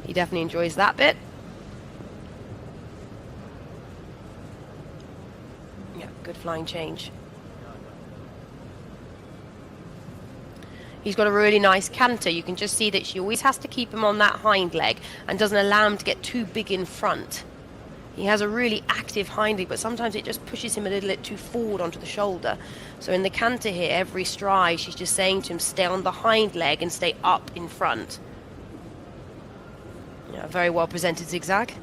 He definitely enjoys that bit. Good flying change. He's got a really nice canter. You can just see that she always has to keep him on that hind leg and doesn't allow him to get too big in front. He has a really active hind leg, but sometimes it just pushes him a little bit too forward onto the shoulder. So in the canter here, every stride, she's just saying to him, stay on the hind leg and stay up in front. Yeah, very well presented zigzag.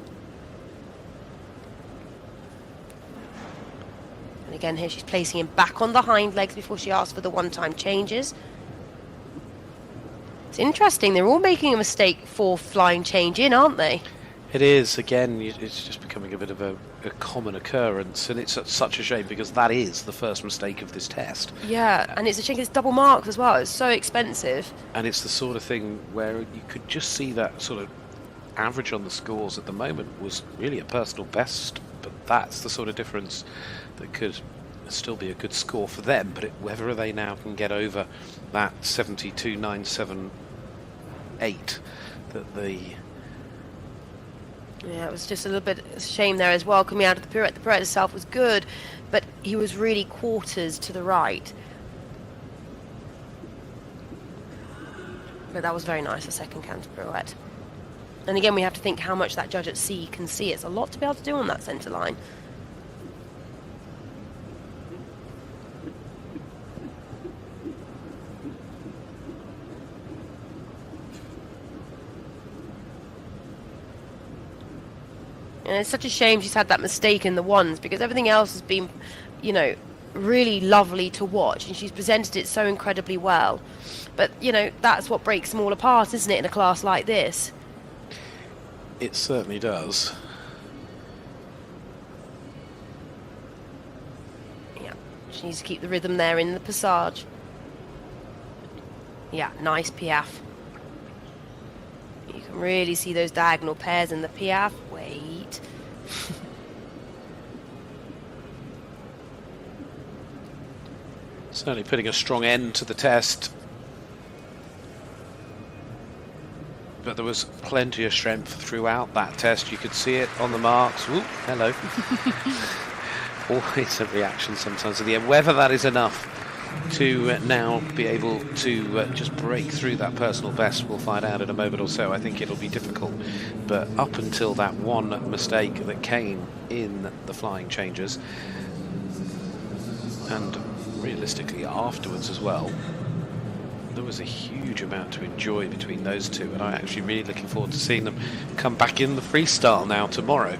And again here she's placing him back on the hind legs before she asks for the one-time changes. It's interesting, they're all making a mistake for flying change in, aren't they? It is, again, it's just becoming a bit of a common occurrence, and it's such a shame because that is the first mistake of this test. Yeah, and it's a shame it's double marks as well, it's so expensive. And it's the sort of thing where you could just see that sort of average on the scores at the moment was really a personal best, but that's the sort of difference that could still be a good score for them, but whether they now can get over that 72.978 that the... Yeah, it was just a little bit of a shame there as well coming out of the pirouette. The pirouette itself was good, but he was really quarters to the right. But that was very nice, the second canter pirouette. And again, we have to think how much that judge at sea can see. It's a lot to be able to do on that centre line. And it's such a shame she's had that mistake in the ones because everything else has been, you know, really lovely to watch and she's presented it so incredibly well. But, you know, that's what breaks them all apart, isn't it, in a class like this? It certainly does. Yeah, she needs to keep the rhythm there in the passage. Yeah, nice piaffe. You can really see those diagonal pairs in the piaffe. Wait. Certainly putting a strong end to the test. But there was plenty of strength throughout that test. You could see it on the marks. Ooh, hello. always a reaction sometimes at the end. Whether that is enough to now be able to just break through that personal best, we'll find out in a moment or so. I think it'll be difficult, but up until that one mistake that came in the flying changes, and realistically afterwards as well, there was a huge amount to enjoy between those two, and I'm actually really looking forward to seeing them come back in the freestyle now tomorrow.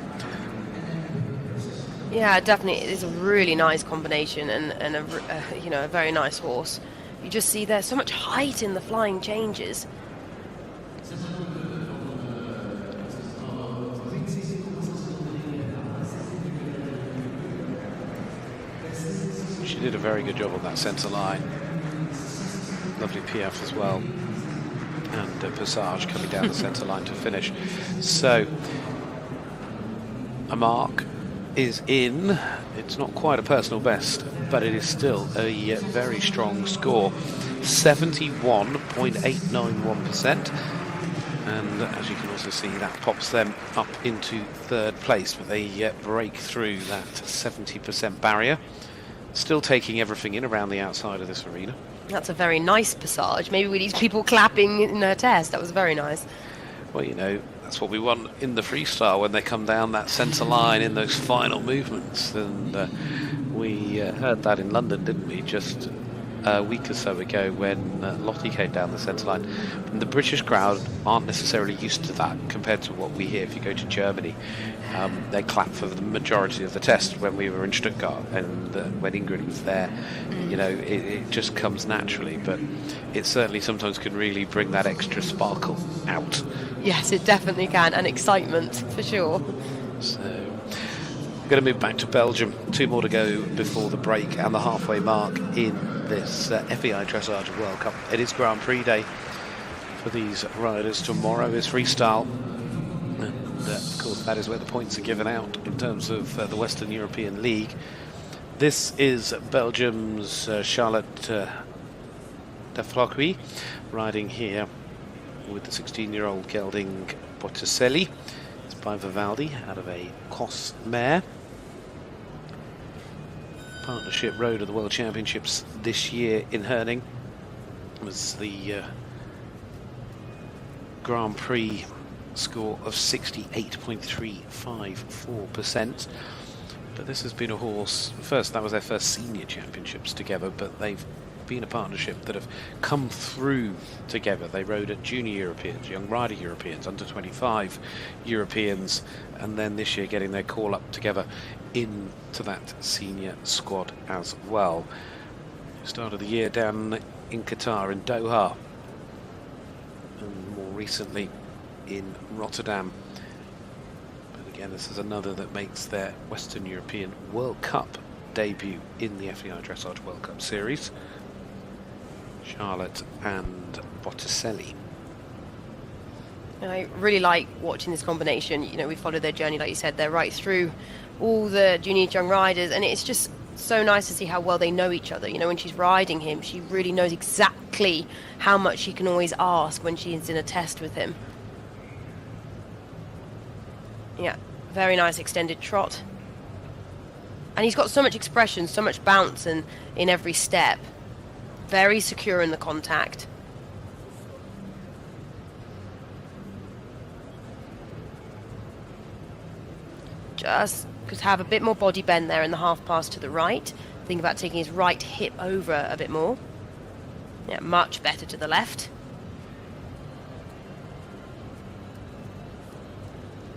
Yeah, definitely. It's a really nice combination, and a very nice horse. You just see there's so much height in the flying changes. She did a very good job on that centre line. Lovely PF as well, and Passage coming down the centre line to finish. So a mark is in. It's not quite a personal best, but it is still a very strong score, 71.891%. And as you can also see, that pops them up into third place, but they break through that 70% barrier. Still taking everything in around the outside of this arena. That's a very nice Passage. Maybe we need people clapping in her test. That was very nice. Well, you know, that's what we want in the freestyle when they come down that centre line in those final movements. And we heard that in London, didn't we, just a week or so ago when Lottie came down the centre line. And the British crowd aren't necessarily used to that compared to what we hear if you go to Germany. They clap for the majority of the test when we were in Stuttgart, and when Ingrid was there, you know, it just comes naturally, but it certainly sometimes can really bring that extra sparkle out. Yes, it definitely can, and excitement for sure. So we're going to move back to Belgium. 2 more to go before the break and the halfway mark in this FEI Dressage World Cup. It is Grand Prix day for these riders. Tomorrow is freestyle. And of course, that is where the points are given out in terms of the Western European League. This is Belgium's Charlotte Defalque riding here with the 16-year-old gelding Botticelli. It's by Vivaldi out of a Kos mare. Partnership rode at the World Championships this year in Herning. It was the Grand Prix score of 68.354%. But this has been a horse, that was their first senior championships together, but they've been a partnership that have come through together. They rode at Junior Europeans, Young Rider Europeans, Under 25 Europeans, and then this year getting their call up together into that senior squad as well. Start of the year down in Qatar, in Doha, and more recently in Rotterdam. But again, this is another that makes their Western European World Cup debut in the FEI Dressage World Cup Series. Charlotte and Botticelli. I really like watching this combination. You know, we followed their journey, like you said, they're right through all the junior young riders, and it's just so nice to see how well they know each other. You know, when she's riding him, she really knows exactly how much she can always ask when she's in a test with him. Yeah, very nice extended trot. And he's got so much expression, so much bounce in every step. Very secure in the contact. Just could have a bit more body bend there in the half pass to the right. Think about taking his right hip over a bit more. Yeah, much better to the left.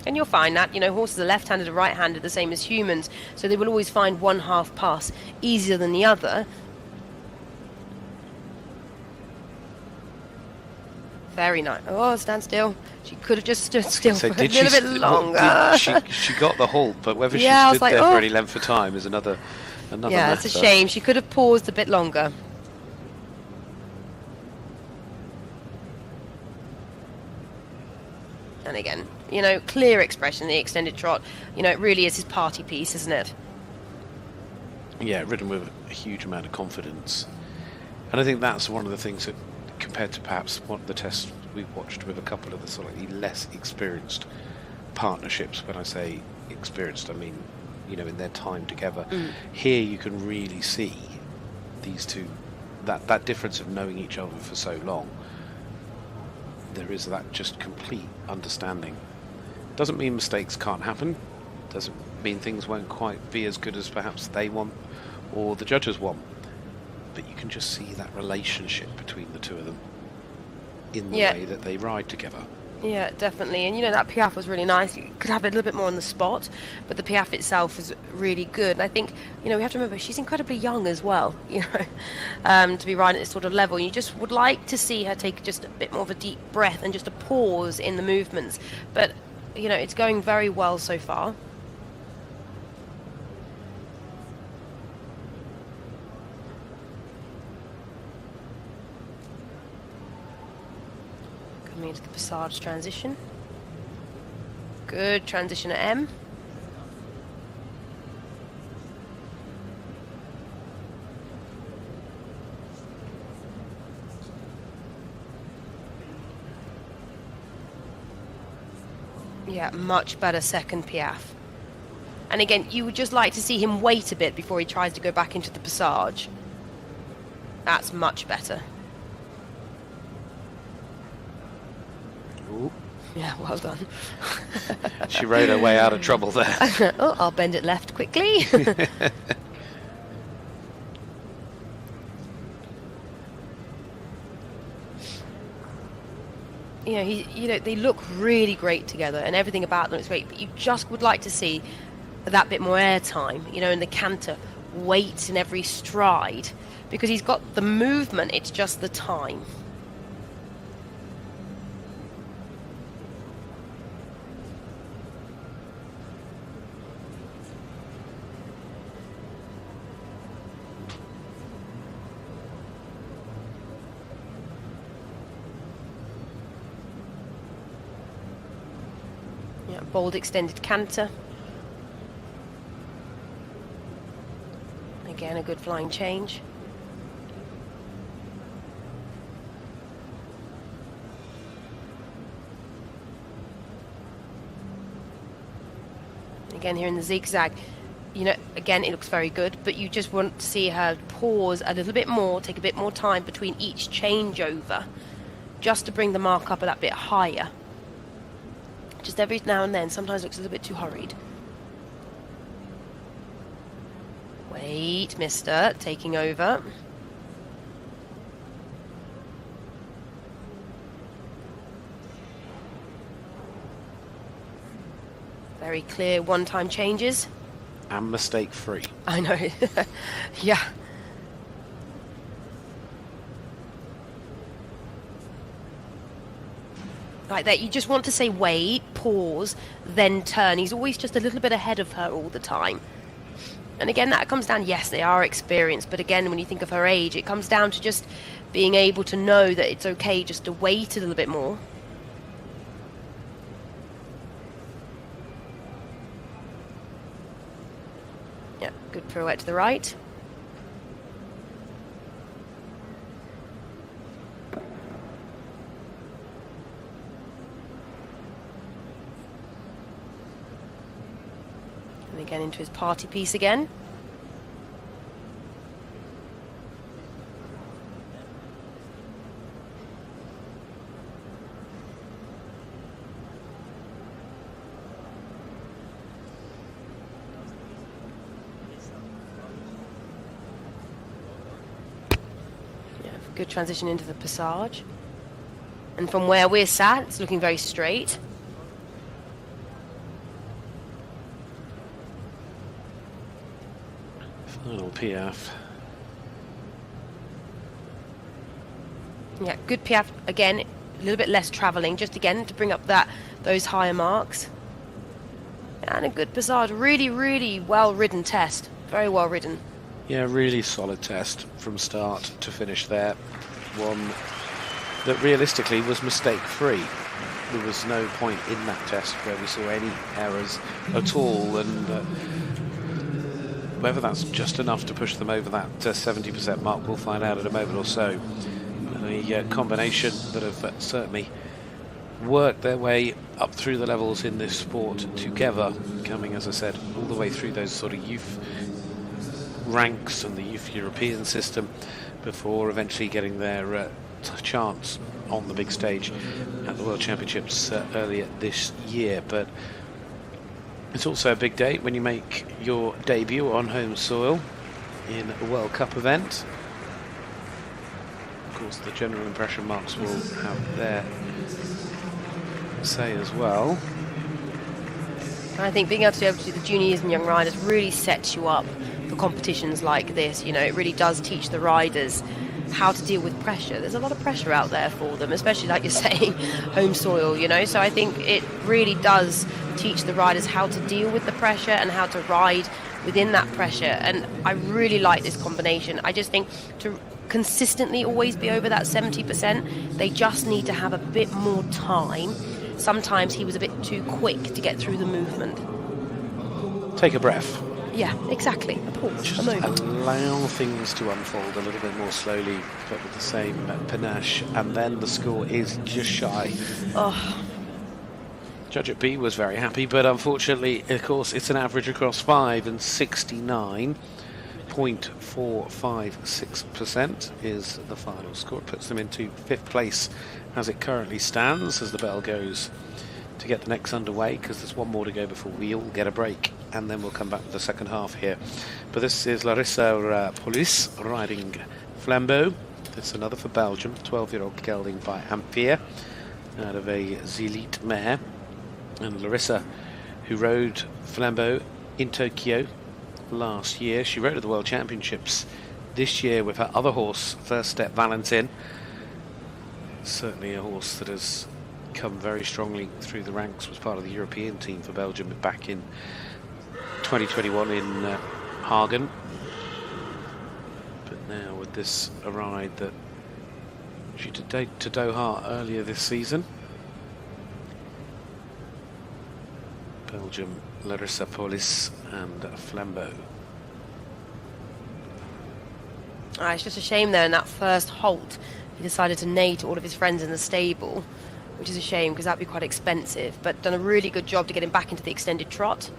And you'll find that, you know, horses are left-handed or right-handed, the same as humans, so they will always find one half pass easier than the other. Very nice. Oh, stand still. She could have just stood still for a little bit longer. She got the halt, but whether she stood there for any length of time is another yeah, matter. It's a shame. She could have paused a bit longer. And again, you know, clear expression, the extended trot. You know, it really is his party piece, isn't it? Yeah, ridden with a huge amount of confidence. And I think that's one of the things that, compared to perhaps one of the tests we've watched with a couple of the slightly less experienced partnerships, when I say experienced, I mean you know, in their time together. Here you can really see these two, that difference of knowing each other for so long. There is that just complete understanding. Doesn't mean mistakes can't happen. Doesn't mean things won't quite be as good as perhaps they want or the judges want. But you can just see that relationship between the two of them in the way that they ride together. Yeah, definitely. And, you know, that piaffe was really nice. You could have it a little bit more on the spot, but the piaffe itself is really good. And I think, you know, we have to remember she's incredibly young as well, you know, to be riding at this sort of level. You just would like to see her take just a bit more of a deep breath and just a pause in the movements. But, you know, it's going very well so far. Into the passage transition. Good transition at M. Yeah, much better second piaffe. And again, you would just like to see him wait a bit before he tries to go back into the passage. That's much better. Ooh. Yeah, well done. She rode her way out of trouble there. Oh, I'll bend it left quickly. You know, they look really great together, and everything about them is great. But you just would like to see that bit more airtime, you know, in the canter, weight in every stride, because he's got the movement. It's just the time. Bold extended canter. Again, a good flying change. Again, here in the zigzag, you know, again, it looks very good, but you just want to see her pause a little bit more, take a bit more time between each changeover, just to bring the mark up a that bit higher. Just every now and then, sometimes it looks a little bit too hurried. Wait, mister, taking over. Very clear one-time changes. And mistake-free. I know. Yeah. Like that, you just want to say wait, pause, then turn. He's always just a little bit ahead of her all the time. And again, that comes down, yes, they are experienced, but again, when you think of her age, it comes down to just being able to know that it's okay just to wait a little bit more. Yeah, good pirouette to the right. And again into his party piece again. Yeah, good transition into the passage. And from where we're sat, it's looking very straight. Final piaffe. Yeah, good piaffe. Again, a little bit less travelling, just again to bring up those higher marks. And a good passage. Really, really well-ridden test. Very well ridden. Yeah, really solid test from start to finish there. One that realistically was mistake-free. There was no point in that test where we saw any errors at all, and whether that's just enough to push them over that 70% mark, we'll find out in a moment or so. A combination that have certainly worked their way up through the levels in this sport together, coming, as I said, all the way through those sort of youth ranks and the youth European system before eventually getting their chance on the big stage at the World Championships earlier this year. But it's also a big day when you make your debut on home soil in a World Cup event. Of course, the general impression marks will have their say as well. I think being able to do the juniors and young riders really sets you up for competitions like this. You know, it really does teach the riders how to deal with pressure. There's a lot of pressure out there for them, especially, like you're saying, home soil, you know. So I think it really does teach the riders how to deal with the pressure and how to ride within that pressure. And I really like this combination. I just think to consistently always be over that 70%, they just need to have a bit more time. Sometimes he was a bit too quick to get through the movement. Take a breath. Yeah, exactly. A pause, just a moment. Allow things to unfold a little bit more slowly, but with the same panache, and then the score is just shy. Oh. Judge at B was very happy, but unfortunately, of course, it's an average across 5, and 69.456% is the final score. It puts them into 5th place as it currently stands, as the bell goes to get the next underway, because there's one more to go before we all get a break, and then we'll come back with the second half here. But this is Larissa Pauluis riding Flambeau. It's another for Belgium, 12-year-old gelding by Ampere, out of a Zélite mare. And Larissa, who rode Flambeau in Tokyo last year, she rode at the World Championships this year with her other horse, First Step Valentin. Certainly a horse that has come very strongly through the ranks, was part of the European team for Belgium back in 2021 in Hagen. But now with this a ride that she did take to Doha earlier this season. Belgium, Larissa Pauluis and Flambeau. It's just a shame there in that first halt he decided to neigh to all of his friends in the stable, which is a shame because that'd be quite expensive, but done a really good job to get him back into the extended trot.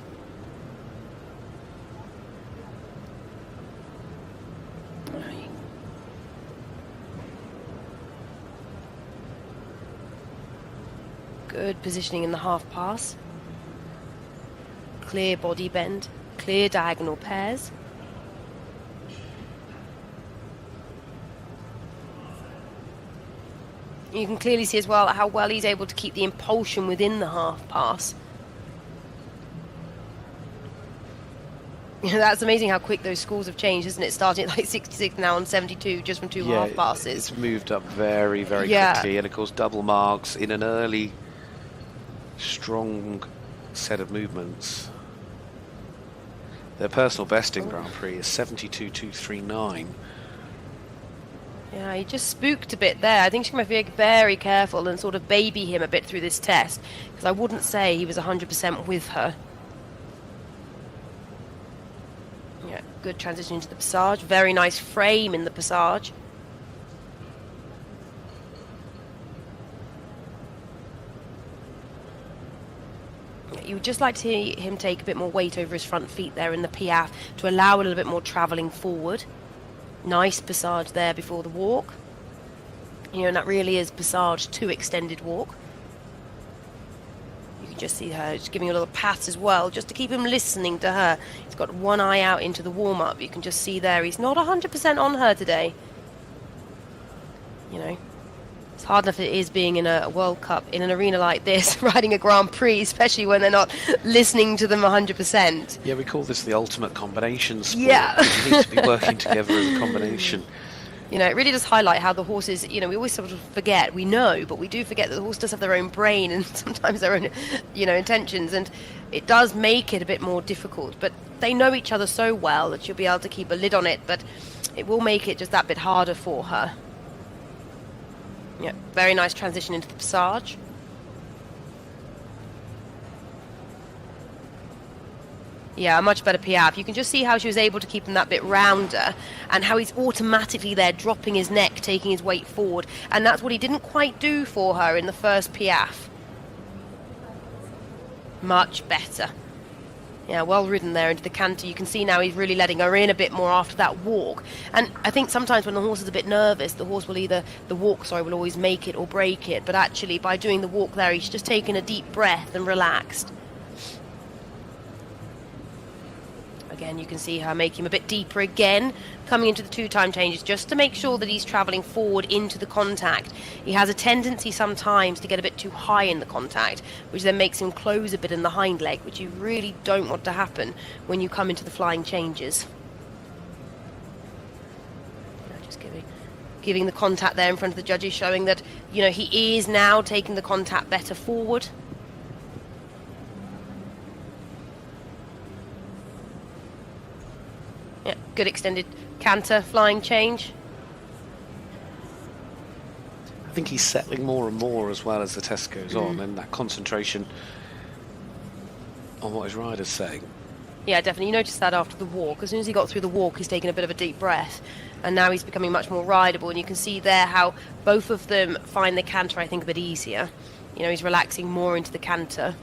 Good positioning in the half pass. Clear body bend, clear diagonal pairs. You can clearly see as well how well he's able to keep the impulsion within the half pass. You know, that's amazing how quick those scores have changed, isn't it? Starting at like 66 now on 72 just from 2 half passes. It's moved up very, very quickly, and of course double marks in an early, strong set of movements. Their personal best in Grand Prix is 72.239. Yeah, he just spooked a bit there. I think she's going to be very careful and sort of baby him a bit through this test, because I wouldn't say he was 100% with her. Yeah, good transition into the passage. Very nice frame in the passage. You would just like to see him take a bit more weight over his front feet there in the piaffe to allow a little bit more travelling forward. Nice passage there before the walk. You know, and that really is passage to extended walk. You can just see her just giving a little pat as well, just to keep him listening to her. He's got one eye out into the warm-up. You can just see there he's not 100% on her today. You know, it's hard enough it is being in a World Cup, in an arena like this, riding a Grand Prix, especially when they're not listening to them 100%. Yeah, we call this the ultimate combination sport. Yeah. You need to be working together as a combination. You know, it really does highlight how the horses, you know, we always sort of forget, we know, but we do forget that the horse does have their own brain and sometimes their own, you know, intentions, and it does make it a bit more difficult. But they know each other so well that you'll be able to keep a lid on it, but it will make it just that bit harder for her. Yeah, very nice transition into the passage. Yeah, a much better piaffe. You can just see how she was able to keep him that bit rounder, and how he's automatically there dropping his neck, taking his weight forward, and that's what he didn't quite do for her in the first piaffe. Much better. Yeah, well ridden there into the canter. You can see now he's really letting her in a bit more after that walk. And I think sometimes when the horse is a bit nervous, the walk will always make it or break it. But actually, by doing the walk there, he's just taken a deep breath and relaxed. Again, you can see her make him a bit deeper again, coming into the 2-time changes, just to make sure that he's travelling forward into the contact. He has a tendency sometimes to get a bit too high in the contact, which then makes him close a bit in the hind leg, which you really don't want to happen when you come into the flying changes. Just giving the contact there in front of the judges, showing that, you know, he is now taking the contact better forward. Yeah, good extended canter, flying change. I think he's settling more and more as well as the test goes on, and that concentration on what his rider's saying. Yeah, definitely. You noticed that after the walk. As soon as he got through the walk, he's taken a bit of a deep breath, and now he's becoming much more rideable. And you can see there how both of them find the canter, I think, a bit easier. You know, he's relaxing more into the canter.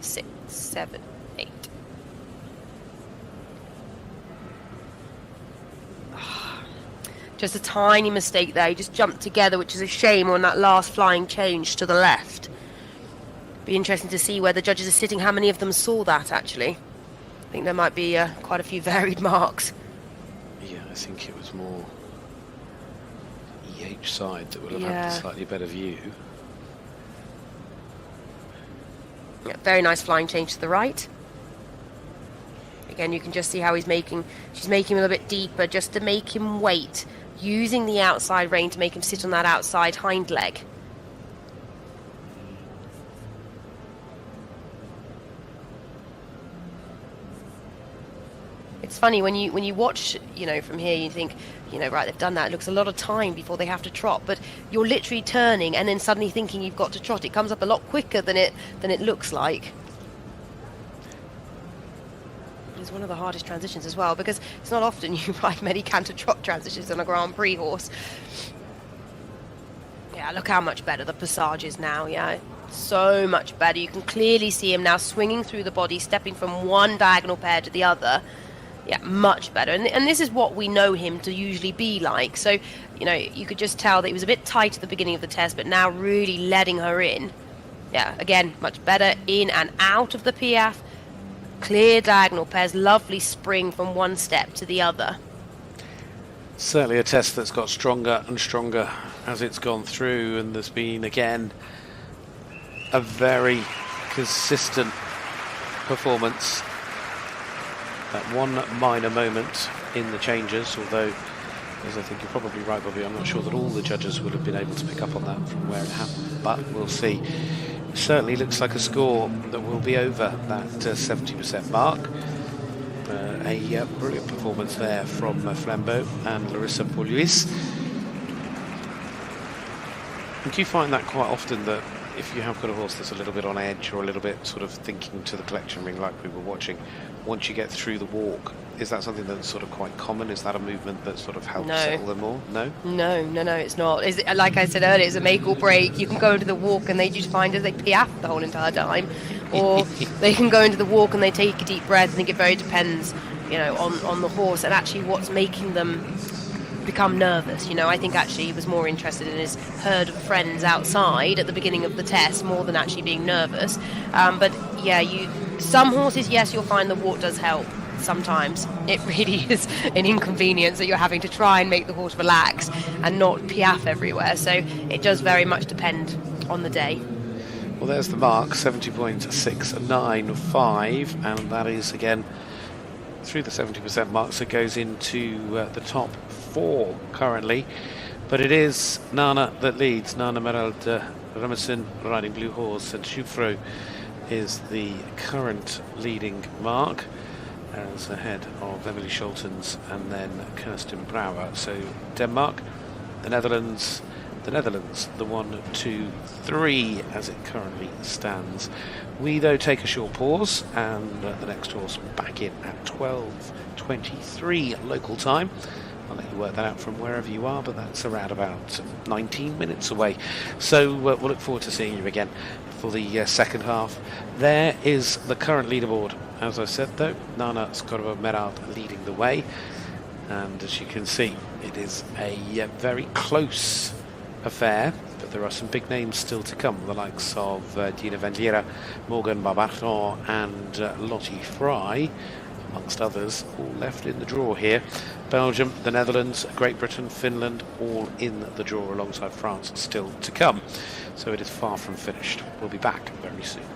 Six, 7, 8. Just a tiny mistake there. He just jumped together, which is a shame on that last flying change to the left. Be interesting to see where the judges are sitting, how many of them saw that actually. I think there might be quite a few varied marks. Yeah, I think it was more EH side that will have had a slightly better view. Yeah, very nice flying change to the right. Again, you can just see how she's making him a little bit deeper just to make him wait, using the outside rein to make him sit on that outside hind leg. It's funny when you watch, you know, from here, you think, you know, right, they've done that. It looks a lot of time before they have to trot, but you're literally turning and then suddenly thinking you've got to trot. It comes up a lot quicker than it looks like. It's one of the hardest transitions as well, because it's not often you ride many canter trot transitions on a Grand Prix horse. Yeah, look how much better the passage is now. Yeah, so much better. You can clearly see him now swinging through the body, stepping from one diagonal pair to the other. Yeah, much better. And this is what we know him to usually be like. So, you know, you could just tell that he was a bit tight at the beginning of the test, but now really letting her in. Yeah, again, much better in and out of the Piaffe. Clear diagonal pairs, lovely spring from one step to the other. Certainly a test that's got stronger and stronger as it's gone through, and there's been, again, a very consistent performance. That one minor moment in the changes, although, as I think you're probably right, Bobby, I'm not sure that all the judges would have been able to pick up on that from where it happened, but we'll see. It certainly looks like a score that will be over that 70% mark. A brilliant performance there from Flambeau and Larissa Pauluis. And do you find that quite often, that if you have got a horse that's a little bit on edge or a little bit sort of thinking to the collection ring like we were watching, once you get through the walk, is that something that's sort of quite common? Is that a movement that sort of helps settle them more? No? No, it's not. Like I said earlier, it's a make or break. You can go into the walk and they just find that they piaffe the whole entire time, or they can go into the walk and they take a deep breath. I think it very depends, you know, on the horse and actually what's making them become nervous. You know, I think actually he was more interested in his herd of friends outside at the beginning of the test more than actually being nervous. But yeah, some horses, yes, you'll find the walk does help. Sometimes it really is an inconvenience that you're having to try and make the horse relax and not piaffe everywhere. So it does very much depend on the day. Well, there's the mark, 70.695, and that is again through the 70% mark, so it goes into the top 4 currently. But it is Nanna that leads. Nanna, Merrald, Ramazan riding Blue Horse, and Schufro is the current leading mark, as ahead of Emmelie Scholtens and then Kirsten Brouwer. So Denmark, the Netherlands, the Netherlands, the 1, 2, 3 as it currently stands. We, though, take a short pause, and the next horse back in at 12:23 local time. I'll let you work that out from wherever you are, but that's around about 19 minutes away. So we'll look forward to seeing you again for the second half. There is the current leaderboard. As I said, though, Nanna, Scholtens, Merrald leading the way. And as you can see, it is a very close affair, but there are some big names still to come, the likes of Dina van Liere, Morgan Barbançon and Lottie Fry, amongst others, all left in the draw here. Belgium, the Netherlands, Great Britain, Finland, all in the draw alongside France still to come. So it is far from finished. We'll be back very soon.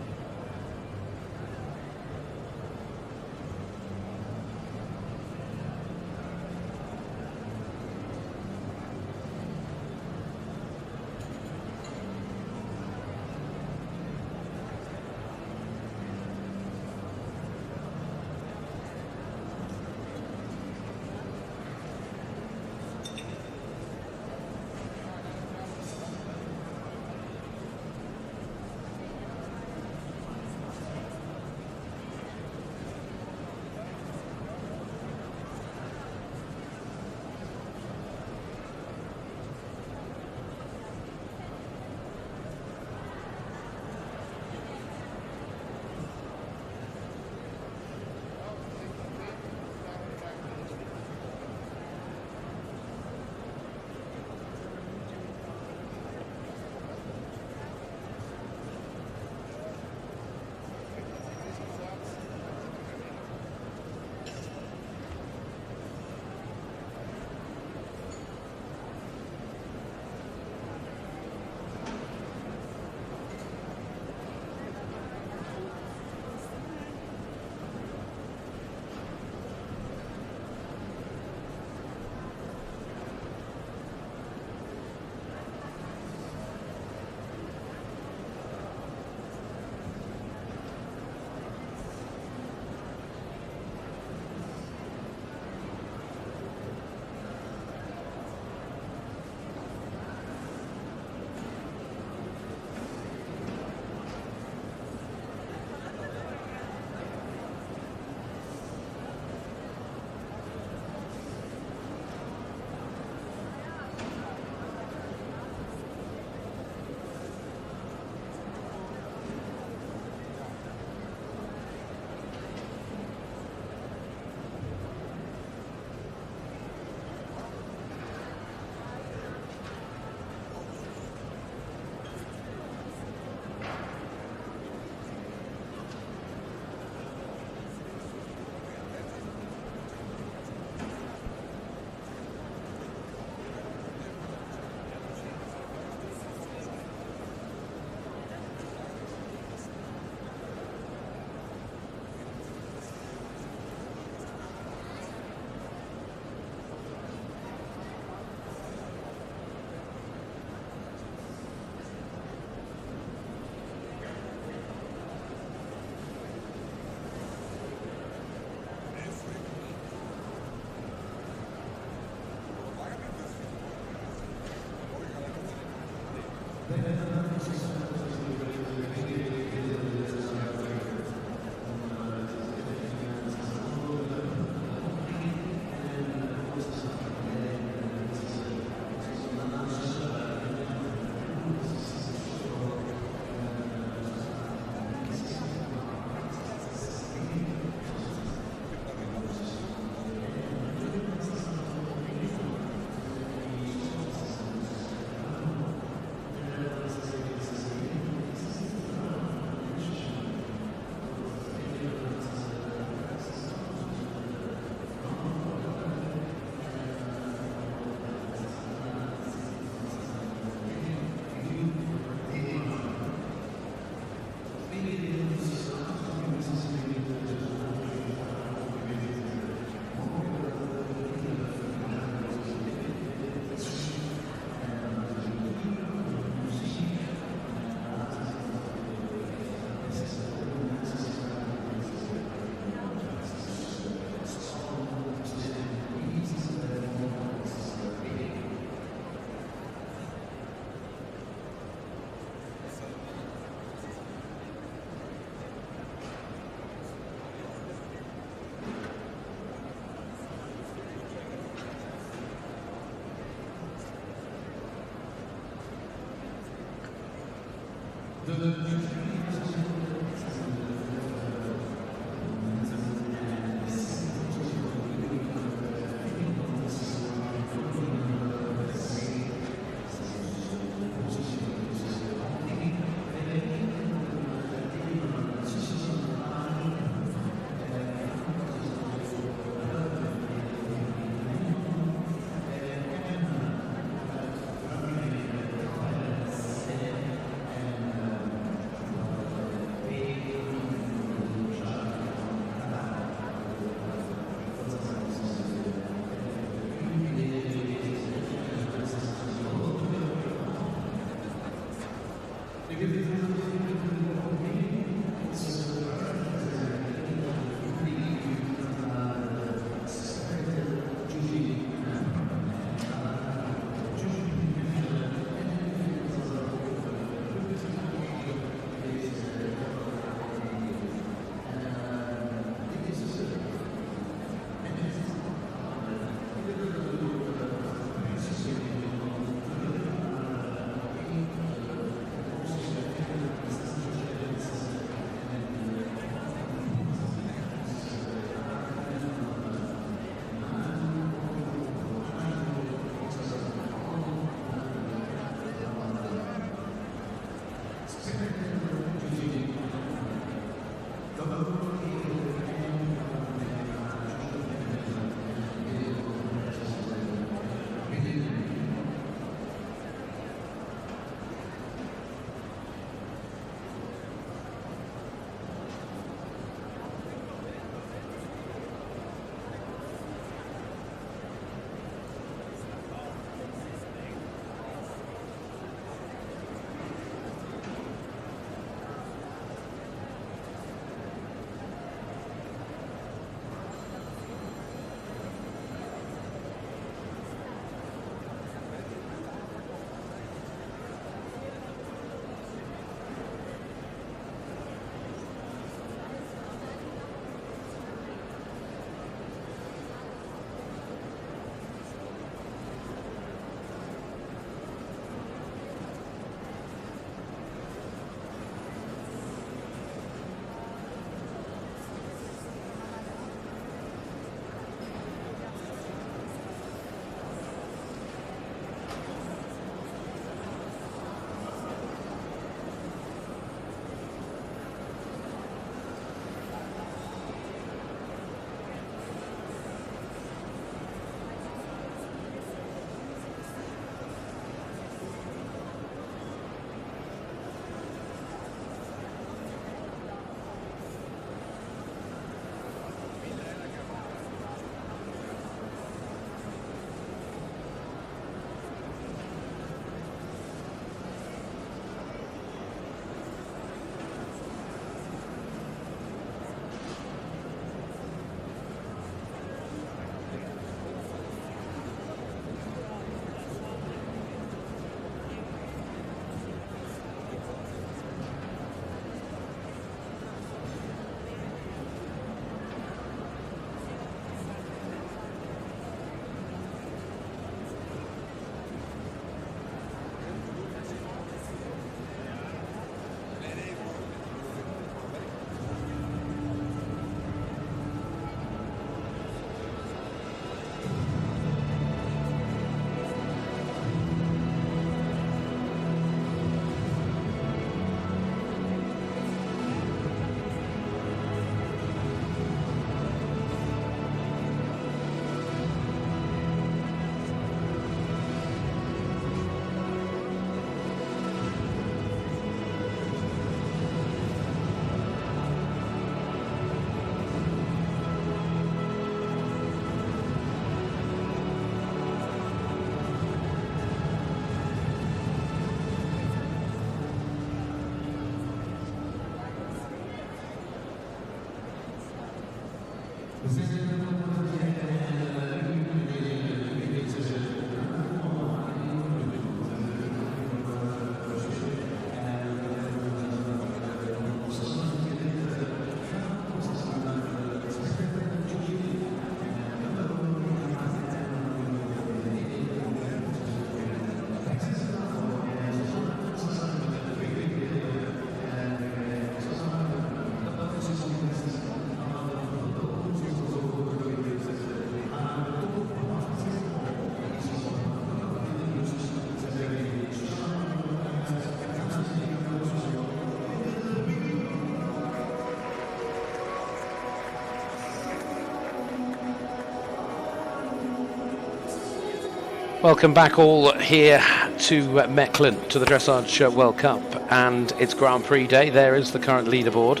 Welcome back all here to Mechelen, to the Dressage World Cup, and it's Grand Prix day. There is the current leaderboard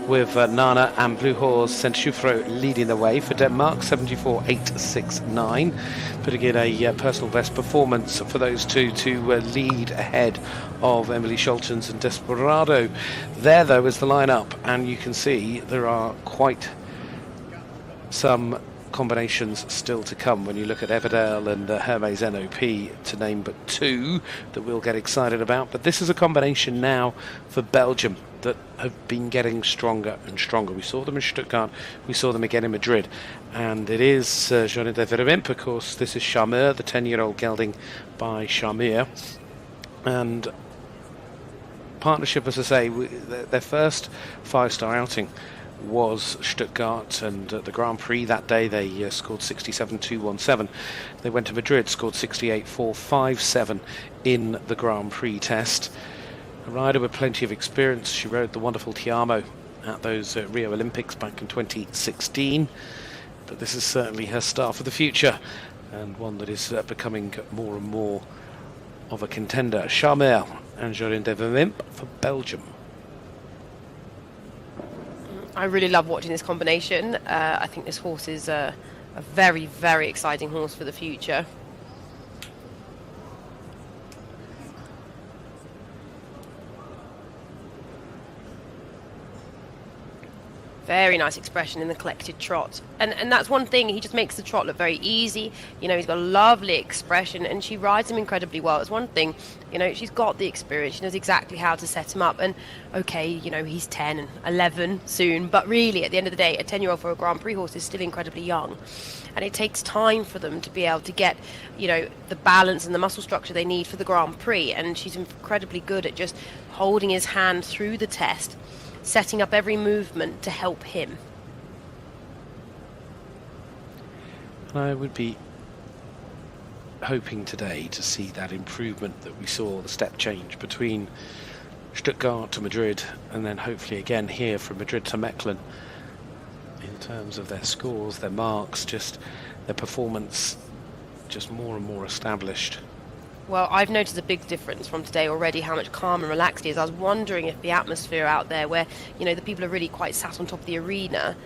with Nanna and Blue Horse Saint-Choufreau leading the way for Denmark, 74.869, putting in a personal best performance for those two to lead ahead of Emmelie, Scholtens and Desperado. There, though, is the lineup, and you can see there are quite some combinations still to come when you look at Everdale and Hermes NOP, to name but two that we'll get excited about. But this is a combination now for Belgium that have been getting stronger and stronger. We saw them in Stuttgart, we saw them again in Madrid, and it is Jorinde Verwimp, of course. This is Charmeur, the 10-year-old gelding by Charmeur, and partnership, as I say, their first 5-star outing was Stuttgart, and at the Grand Prix that day they scored 67.217. They went to Madrid, scored 68.457 in the Grand Prix test. A rider with plenty of experience. She rode the wonderful Tiamo at those Rio Olympics back in 2016, but this is certainly her star for the future, and one that is becoming more and more of a contender. Charmeur and Jorinde Verwimp for Belgium. I really love watching this combination. I think this horse is a very, very exciting horse for the future. Very nice expression in the collected trot. And that's one thing, he just makes the trot look very easy. You know, he's got a lovely expression, and she rides him incredibly well. It's one thing, you know, she's got the experience, she knows exactly how to set him up. And okay, you know, he's 10 and 11 soon, but really at the end of the day, a 10-year-old for a Grand Prix horse is still incredibly young. And it takes time for them to be able to get, you know, the balance and the muscle structure they need for the Grand Prix. And she's incredibly good at just holding his hand through the test, setting up every movement to help him. I would be hoping today to see that improvement that we saw, the step change between Stuttgart to Madrid, and then hopefully again here from Madrid to Mechelen, in terms of their scores, their marks, just their performance, just more and more established. Well, I've noticed a big difference from today already, how much calm and relaxed he is. I was wondering if the atmosphere out there where, you know, the people are really quite sat on top of the arena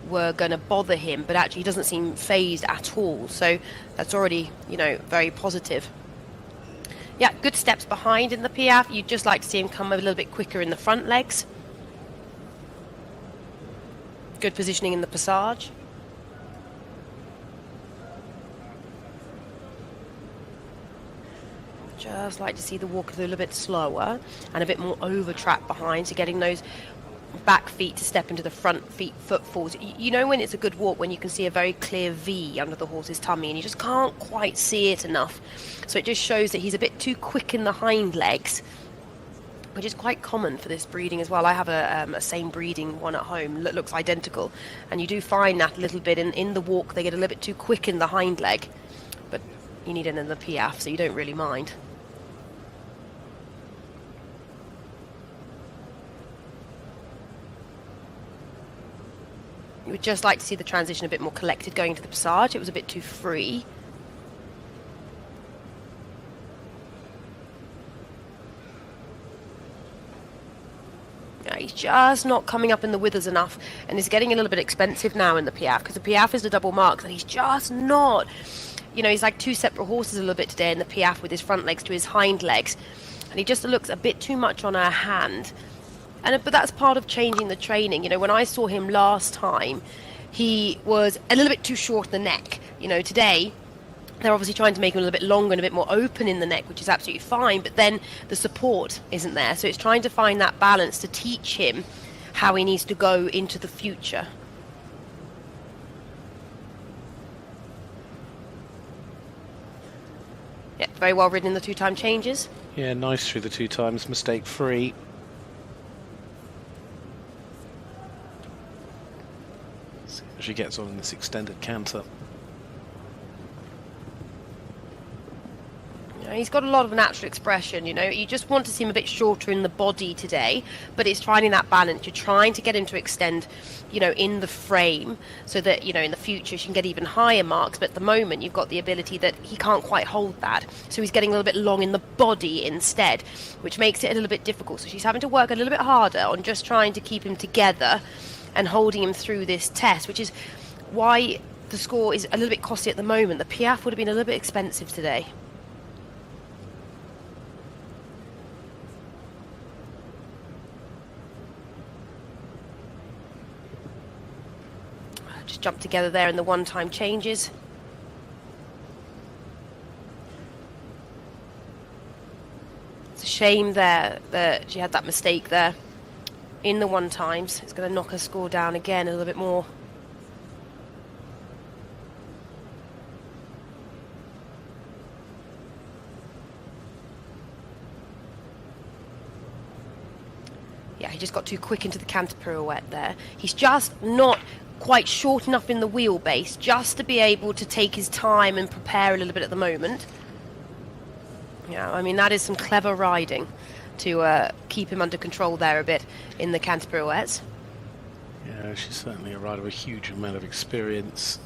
were going to bother him, but actually he doesn't seem phased at all. So that's already, you know, very positive. Yeah, good steps behind in the Piaffe. You'd just like to see him come a little bit quicker in the front legs. Good positioning in the passage. Just like to see the walk a little bit slower and a bit more over track behind, so getting those back feet to step into the front feet footfalls. You know when it's a good walk when you can see a very clear V under the horse's tummy and you just can't quite see it enough. So it just shows that he's a bit too quick in the hind legs, which is quite common for this breeding as well. I have a same breeding one at home that looks identical, and you do find that a little bit in the walk. They get a little bit too quick in the hind leg, but you need it in the Piaffe, so you don't really mind. You would just like to see the transition a bit more collected going into the passage. It was a bit too free. Yeah, he's just not coming up in the withers enough, and it's getting a little bit expensive now in the Piaffe, because the Piaffe is the double mark, and he's just not. You know, he's like two separate horses a little bit today in the Piaffe, with his front legs to his hind legs, and he just looks a bit too much on her hand. But that's part of changing the training. You know, when I saw him last time, he was a little bit too short in the neck. You know, today, they're obviously trying to make him a little bit longer and a bit more open in the neck, which is absolutely fine, but then the support isn't there. So it's trying to find that balance to teach him how he needs to go into the future. Yeah, very well ridden in the two-time changes. Yeah, nice through the two times, mistake-free. She gets on in this extended canter. He's got a lot of natural expression, You just want to see him a bit shorter in the body today, but it's finding that balance. You're trying to get him to extend, in the frame so that, in the future she can get even higher marks. But at the moment, you've got the ability that he can't quite hold that. So he's getting a little bit long in the body instead, which makes it a little bit difficult. So she's having to work a little bit harder on just trying to keep him together and holding him through this test, which is why the score is a little bit costly at the moment. The Piaffe would have been a little bit expensive today. Just jump together there in the one-time changes. It's a shame there that she had that mistake there in the one-times. It's going to knock her score down again a little bit more. Yeah, he just got too quick into the canter pirouette there. He's just not quite short enough in the wheelbase just to be able to take his time and prepare a little bit at the moment. Yeah, I mean, that is some clever riding to keep him under control there a bit in the canter pirouettes. Yeah, she's certainly a rider with a huge amount of experience.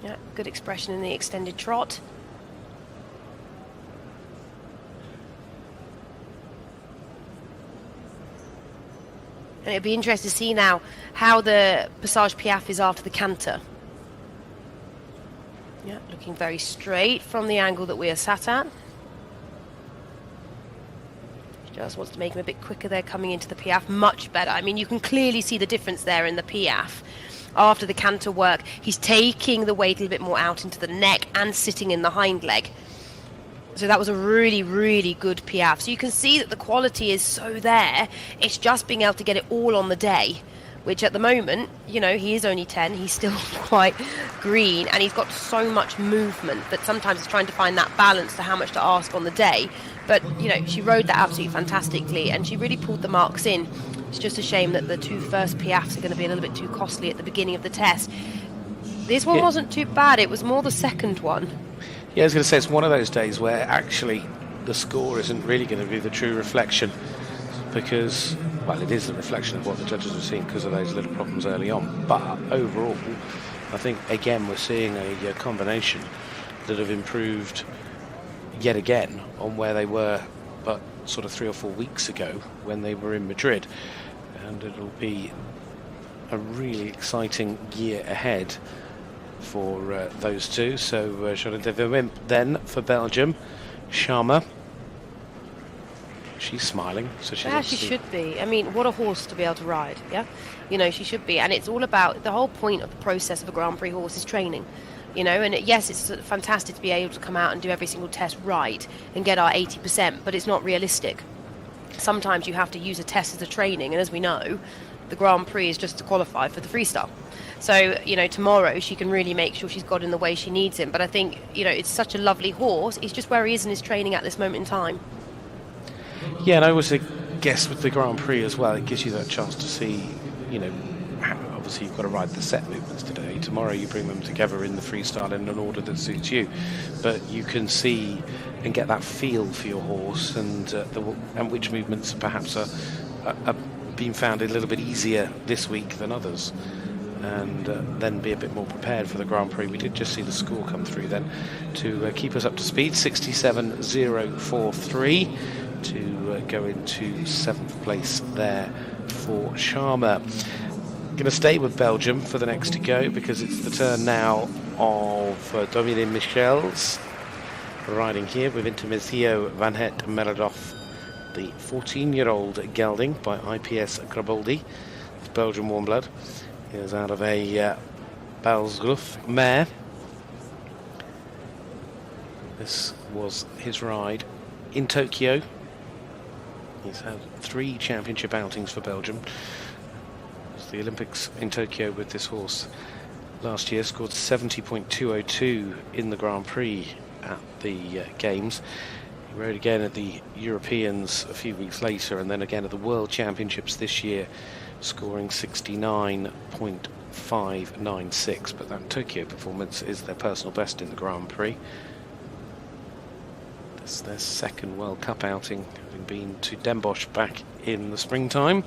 Yeah, good expression in the extended trot. And it'll be interesting to see now how the Passage Piaffe is after the canter. Yeah, looking very straight from the angle that we are sat at. She just wants to make him a bit quicker there coming into the Piaffe. Much better. I mean, you can clearly see the difference there in the Piaffe. After the canter work, he's taking the weight a little bit more out into the neck and sitting in the hind leg. So that was a really, really good Piaffe. So you can see that the quality is so there. It's just being able to get it all on the day, which at the moment, he is only 10. He's still quite green, and he's got so much movement that sometimes it's trying to find that balance to how much to ask on the day. But, she rode that absolutely fantastically, and she really pulled the marks in. It's just a shame that the two first Piaffes are going to be a little bit too costly at the beginning of the test. This one wasn't too bad. It was more the second one. Yeah, I was going to say, it's one of those days where actually the score isn't really going to be the true reflection because, well, it is the reflection of what the judges have seen because of those little problems early on. But overall, I think, again, we're seeing a combination that have improved yet again on where they were but sort of 3 or 4 weeks ago when they were in Madrid. And it'll be a really exciting year ahead for those two. So Jorinde Verwimp then for Belgium. Sharma, she's smiling, so she's she should be. I mean, what a horse to be able to ride. Yeah, she should be. And it's all about the whole point of the process of a Grand Prix horse is training. And yes, it's fantastic to be able to come out and do every single test right and get our 80%, but it's not realistic. Sometimes you have to use a test as a training, and as we know, the Grand Prix is just to qualify for the freestyle. So, tomorrow she can really make sure she's got in the way she needs him. But I think, it's such a lovely horse. It's just where he is in his training at this moment in time. Yeah, and I always guess with the Grand Prix as well, it gives you that chance to see, obviously you've got to ride the set movements today. Tomorrow you bring them together in the freestyle in an order that suits you. But you can see and get that feel for your horse and which movements perhaps are being found a little bit easier this week than others. And then be a bit more prepared for the Grand Prix. We did just see the score come through then to keep us up to speed. 67.043 to go into 7th place there for Sharma. Going to stay with Belgium for the next to go because it's the turn now of Domien and Michiels riding here with Intermezzo Van Het Merrald, the 14-year-old gelding by IPS Graboldi. It's Belgian warm blood. He is out of a Balsgluf mare. This was his ride in Tokyo. He's had 3 championship outings for Belgium. It was the Olympics in Tokyo with this horse last year. Scored 70.202 in the Grand Prix at the Games. He rode again at the Europeans a few weeks later and then again at the World Championships this year, scoring 69.4 5.96, but that Tokyo performance is their personal best in the Grand Prix. This is their second World Cup outing, having been to Den Bosch back in the springtime.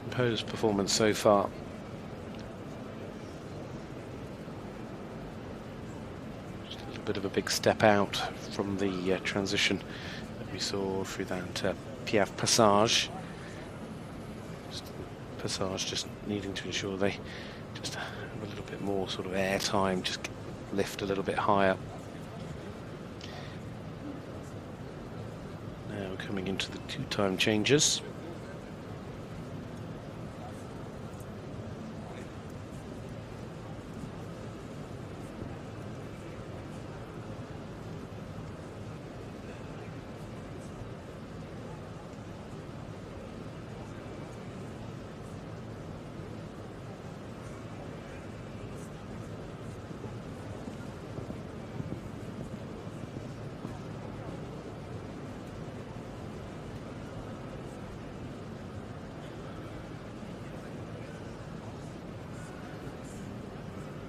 Composed performance so far. Just a little bit of a big step out from the transition that we saw through that Piaf passage. Passage just needing to ensure they just have a little bit more sort of air time, just lift a little bit higher. Now we're coming into the two-time changes.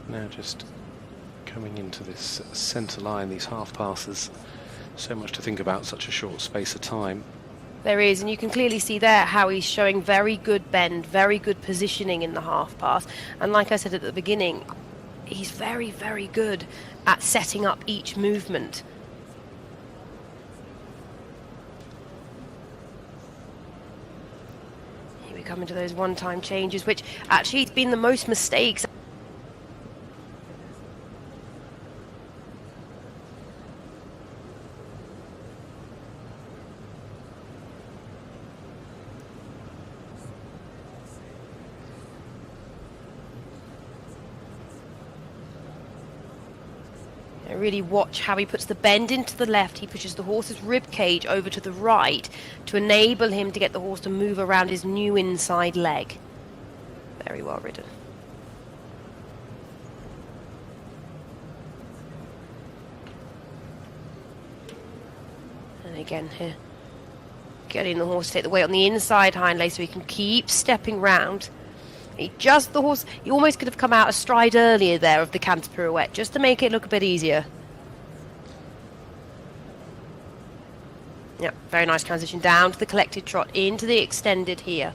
Now just coming into this centre line, these half passes, so much to think about, such a short space of time. There is, and you can clearly see there how he's showing very good bend, very good positioning in the half pass. And like I said at the beginning, he's very, very good at setting up each movement. Here we come into those one-time changes, which actually has been the most mistakes. Really watch how he puts the bend into the left. He pushes the horse's rib cage over to the right to enable him to get the horse to move around his new inside leg. Very well ridden. And again here, getting the horse to take the weight on the inside hind leg so he can keep stepping round. The horse, he almost could have come out a stride earlier there of the canter pirouette, just to make it look a bit easier. Yep, very nice transition down to the collected trot, into the extended here.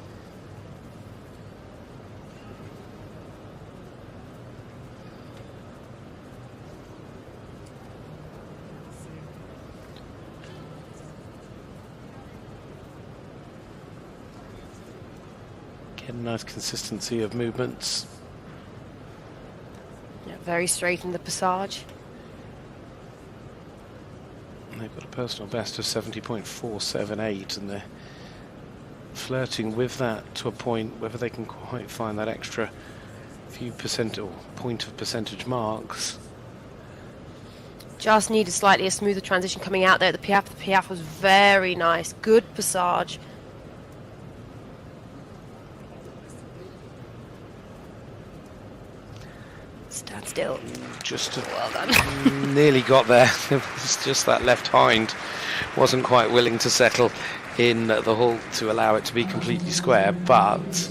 Getting nice consistency of movements. Yeah, very straight in the passage. They've got a personal best of 70.478, and they're flirting with that to a point. Whether they can quite find that extra few percent or point of percentage marks. Just needed slightly a smoother transition coming out there. The Piaffe was very nice, good passage. Stand still. Just well done. Nearly got there. It was just that left hind wasn't quite willing to settle in the halt to allow it to be completely square, but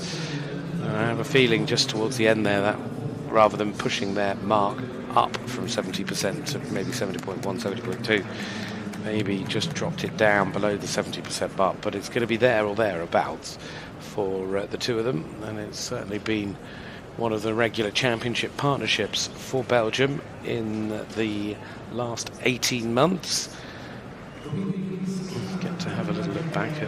I have a feeling just towards the end there that rather than pushing their mark up from 70% to maybe 70.1, 70.2, maybe just dropped it down below the 70% mark, but it's going to be there or thereabouts for the two of them, and it's certainly been one of the regular championship partnerships for Belgium in the last 18 months. Get to have a little look back at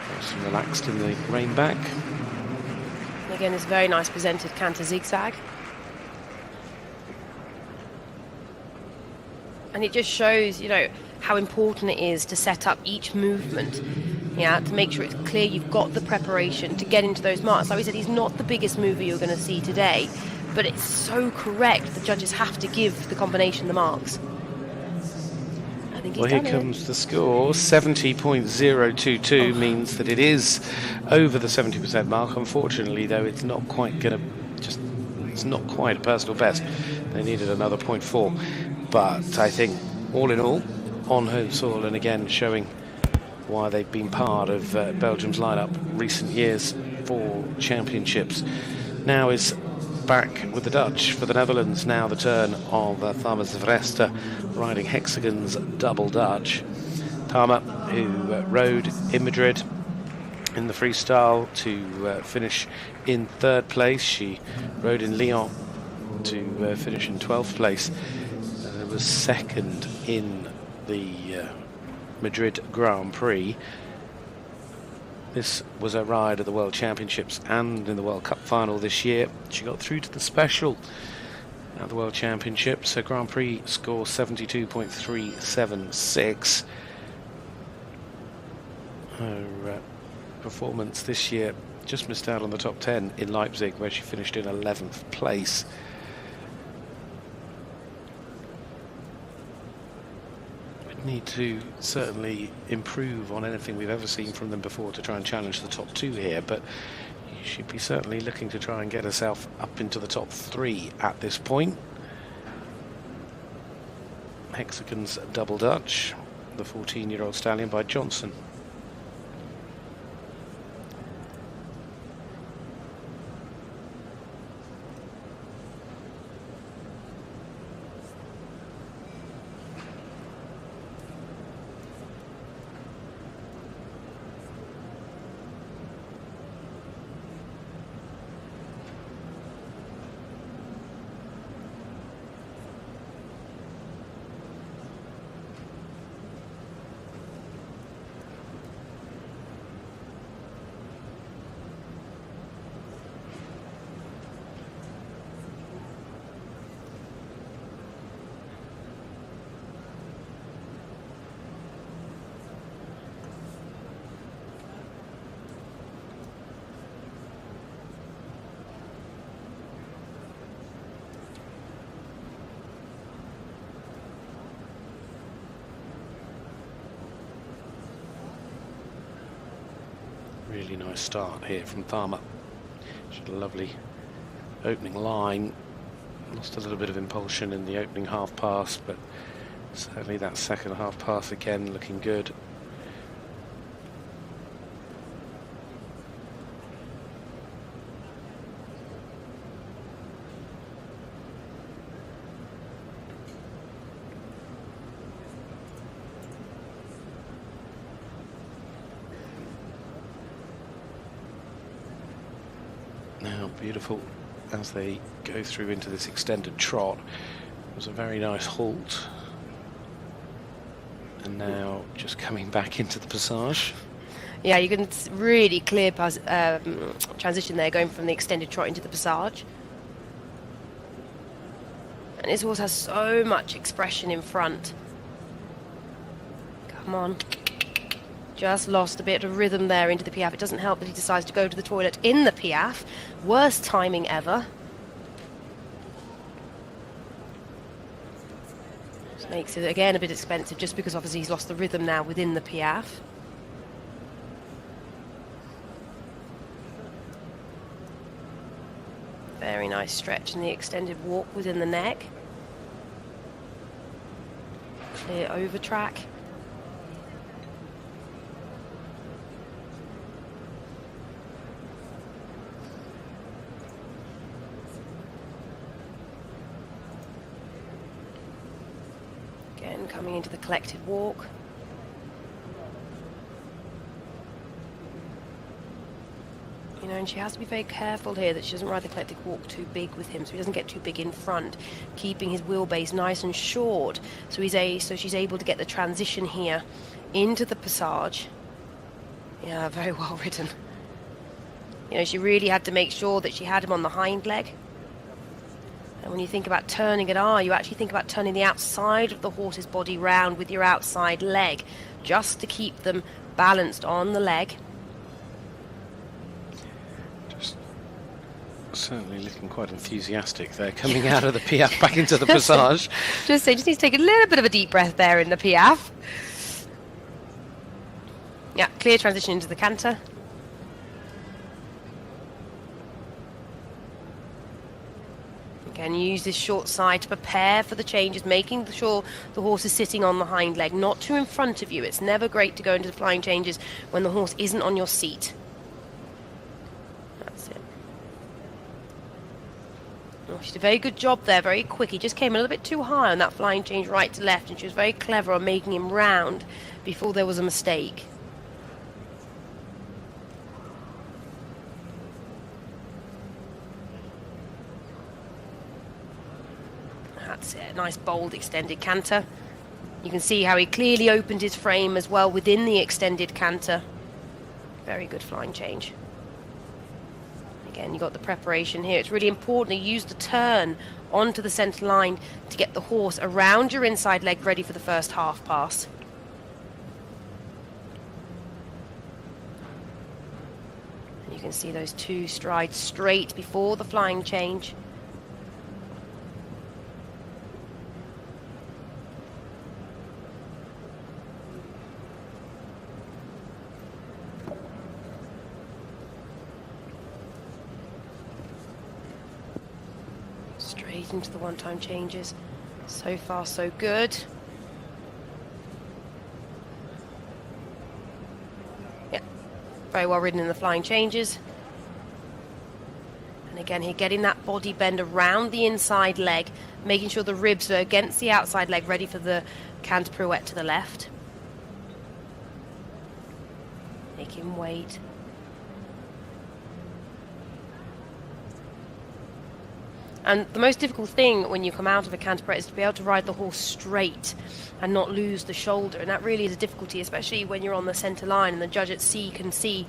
nice and relaxed in the rein back. Again, it's very nice presented canter zigzag. And it just shows, you know, how important it is to set up each movement, yeah, to make sure it's clear you've got the preparation to get into those marks. Like we said, he's not the biggest mover you're going to see today, but it's so correct. The judges have to give the combination the marks. I think he's well, here comes the score. 70.022 means that it is over the 70% mark. Unfortunately, though, it's not quite going to it's not quite a personal best. They needed another 0.4. But I think, all in all, on home soil, and again showing why they've been part of Belgium's lineup recent years for championships. Now is back with the Dutch for the Netherlands. Now the turn of Thamar Zweistra riding Hexagon's double Dutch. Thamar, who rode in Madrid in the freestyle to finish in 3rd place. She rode in Lyon to finish in 12th place. Was 2nd in the Madrid Grand Prix. This was a ride at the World Championships and in the World Cup final this year. She got through to the special at the World Championships. Her Grand Prix score 72.376. Her performance this year just missed out on the top 10 in Leipzig, where she finished in 11th place. Need to certainly improve on anything we've ever seen from them before to try and challenge the top 2 here, but you should be certainly looking to try and get herself up into the top 3 at this point. Hexagon's double Dutch, the 14-year-old stallion by Johnson. Really nice start here from Thamar. She had a lovely opening line. Lost a little bit of impulsion in the opening half pass, but Certainly that second half pass again looking good. Now beautiful as they go through into this extended trot. It was a very nice halt. And now just coming back into the passage. Yeah, you can really clear transition there, going from the extended trot into the passage. And this horse has so much expression in front. Come on. Just lost a bit of rhythm there into the piaffe. It doesn't help that he decides to go to the toilet in the piaffe. Worst timing ever. This makes it again a bit expensive just because obviously he's lost the rhythm now within the piaffe. Very nice stretch in the extended walk within the neck. Clear over track. Again, coming into the collected walk. You know, and she has to be very careful here that she doesn't ride the collected walk too big with him, so he doesn't get too big in front, keeping his wheelbase nice and short, so she's able to get the transition here into the passage. Yeah, very well ridden. You know, she really had to make sure that she had him on the hind leg. And when you think about turning an you actually think about turning the outside of the horse's body round with your outside leg, just to keep them balanced on the leg. Certainly looking quite enthusiastic there, coming out of the piaffe back into the passage. Just needs to take a little bit of a deep breath there in the piaffe. Yeah, clear transition into the canter. Again, use this short side to prepare for the changes, making sure the horse is sitting on the hind leg, not too in front of you. It's never great to go into the flying changes when the horse isn't on your seat. That's it. Oh, she did a very good job there, very quick. He just came a little bit too high on that flying change right to left, and she was very clever on making him round before there was a mistake. That's it, nice bold extended canter. You can see how he clearly opened his frame as well within the extended canter. Very good flying change. Again, you've got the preparation here. It's really important to use the turn onto the centre line to get the horse around your inside leg ready for the first half pass. And you can see those two strides straight before the flying change. Into the one-time changes. So far, so good. Yeah, very well ridden in the flying changes. And again, here getting that body bend around the inside leg, making sure the ribs are against the outside leg, ready for the canter pirouette to the left. Make him wait. And the most difficult thing when you come out of a canter pirouette is to be able to ride the horse straight and not lose the shoulder. And that really is a difficulty, especially when you're on the centre line and the judge at sea can see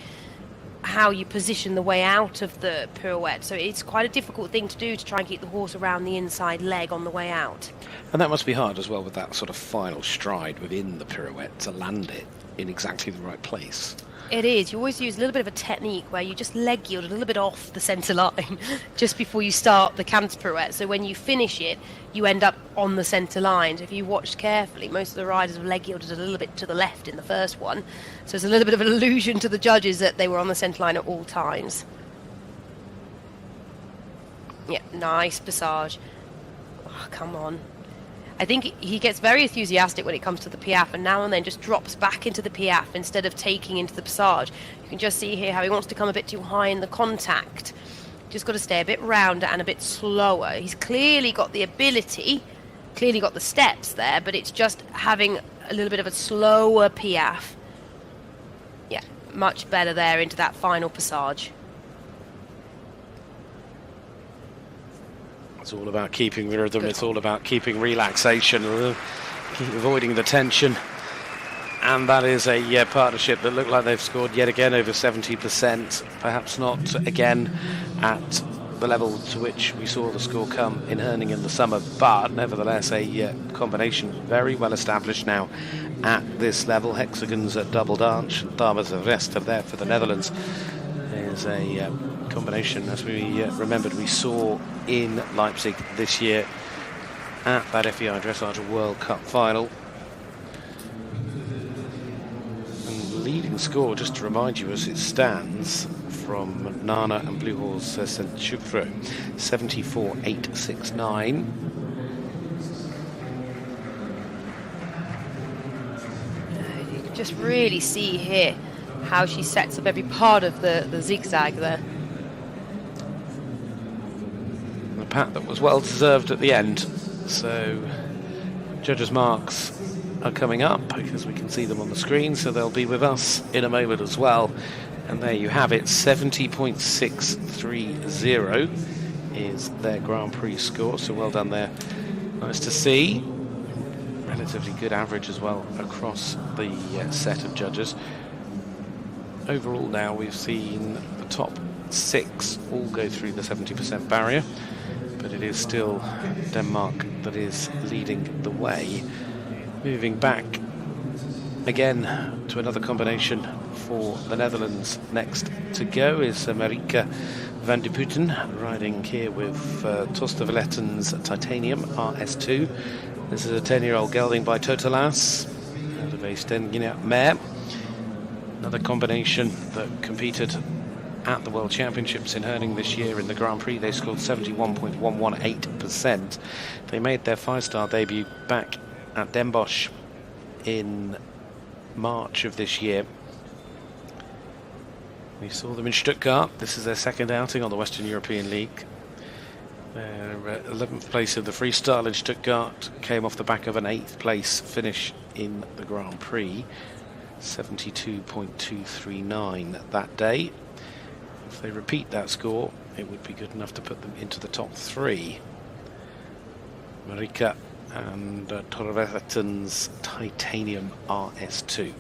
how you position the way out of the pirouette. So it's quite a difficult thing to do, to try and keep the horse around the inside leg on the way out. And that must be hard as well, with that sort of final stride within the pirouette, to land it in exactly the right place. It is. You always use a little bit of a technique where you just leg yield a little bit off the centre line just before you start the canter pirouette. So when you finish it, you end up on the centre line. So if you watched carefully, most of the riders have leg yielded a little bit to the left in the first one. So it's a little bit of an illusion to the judges that they were on the centre line at all times. Yeah, nice passage. Oh, come on. I think he gets very enthusiastic when it comes to the piaffe, and now and then just drops back into the piaffe instead of taking into the passage. You can just see here how he wants to come a bit too high in the contact. Just got to stay a bit rounder and a bit slower. He's clearly got the ability, clearly got the steps there, but it's just having a little bit of a slower piaffe. Yeah, much better there into that final passage. It's all about keeping the rhythm. It's all about keeping relaxation, keep avoiding the tension. And that is a partnership that look like they've scored yet again over 70%. Perhaps not again at the level to which we saw the score come in Herning in the summer, but nevertheless a combination very well established now at this level. Hexagons at double dance, Thamar the rest of there for the Netherlands. There's a combination, as we remembered, we saw in Leipzig this year at that FEI Dressage World Cup final. And leading score, just to remind you as it stands, from Nanna and Blue Horse Saint-Chufre, 74.869. You can just really see here how she sets up every part of the zigzag there. A pat that was well deserved at the end. So judges' marks are coming up because we can see them on the screen, so they'll be with us in a moment as well. And there you have it, 70.630 is their Grand Prix score, so well done there. Nice to see. Relatively good average as well across the set of judges. Overall now we've seen the top 6 all go through the 70% barrier, but it is still Denmark that is leading the way. Moving back again to another combination for the Netherlands. Next to go is Marika van de Putten, riding here with Tosterveletten's Titanium RS2. This is a 10-year-old gelding by Totalas, out of a Stenginet mare. Another combination that competed at the World Championships in Herning this year in the Grand Prix. They scored 71.118%. They made their 5-star debut back at Den Bosch in March of this year. We saw them in Stuttgart. This is their second outing on the Western European League. Their 11th place in the freestyle in Stuttgart came off the back of an 8th place finish in the Grand Prix. 72.239 that day. If they repeat that score, it would be good enough to put them into the top 3. Marika and Tosterveletten's Titanium RS2.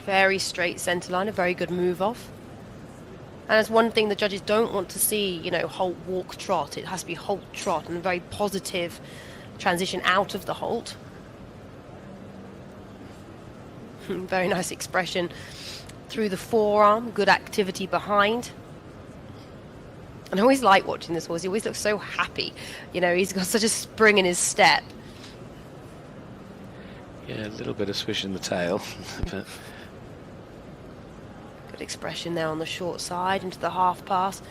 Very straight centre line, a very good move off. And that's one thing the judges don't want to see, you know, halt, walk, trot. It has to be halt, trot, and a very positive transition out of the halt. Very nice expression through the forearm, good activity behind. And I always like watching this horse. He always looks so happy. You know, he's got such a spring in his step. Yeah, a little bit of swish in the tail. But good expression there on the short side into the half pass.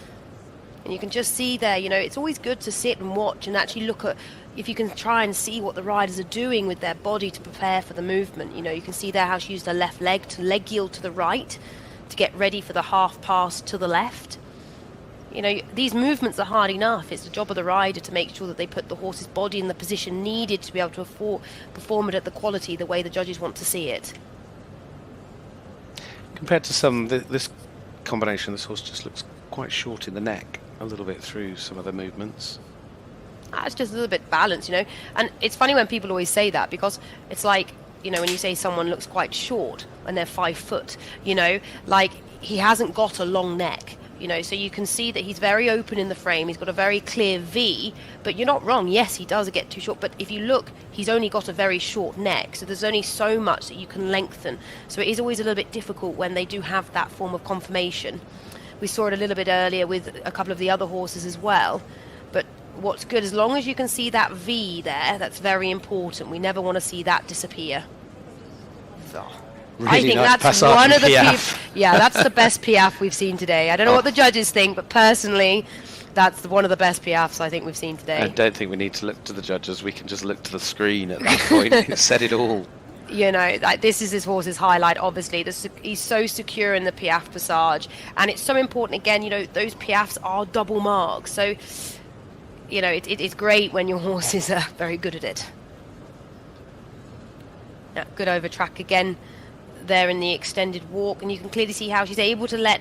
And you can just see there, you know, it's always good to sit and watch and actually look at, if you can try and see what the riders are doing with their body to prepare for the movement. You know, you can see there how she used her left leg to leg yield to the right to get ready for the half pass to the left. You know, these movements are hard enough. It's the job of the rider to make sure that they put the horse's body in the position needed to be able to perform it at the quality, the way the judges want to see it. compared to some, this combination, this horse just looks quite short in the neck a little bit through some of the movements. It's just a little bit balanced, you know. And it's funny when people always say that, because it's like, you know, when you say someone looks quite short when they're 5 foot, you know, like he hasn't got a long neck, you know, so you can see that he's very open in the frame. He's got a very clear V, but you're not wrong. Yes, he does get too short, but if you look, he's only got a very short neck, so there's only so much that you can lengthen. So it is always a little bit difficult when they do have that form of conformation. We saw it a little bit earlier with a couple of the other horses as well. But what's good, as long as you can see that V there, that's very important. We never want to see that disappear. So, Really I think nice that's passage one of the piaffe. yeah, that's the best piaffe we've seen today. I don't know what the judges think, but personally, that's one of the best piaffes I think we've seen today. I don't think we need to look to the judges. We can just look to the screen at that point. It said it all. You know, like, this is his horse's highlight, obviously. He's so secure in the piaffe passage. And it's so important, again, you know, those piaffes are double marks. So, you know, it's great when your horses are very good at it. Yeah, good over track again there in the extended walk. And you can clearly see how she's able to let,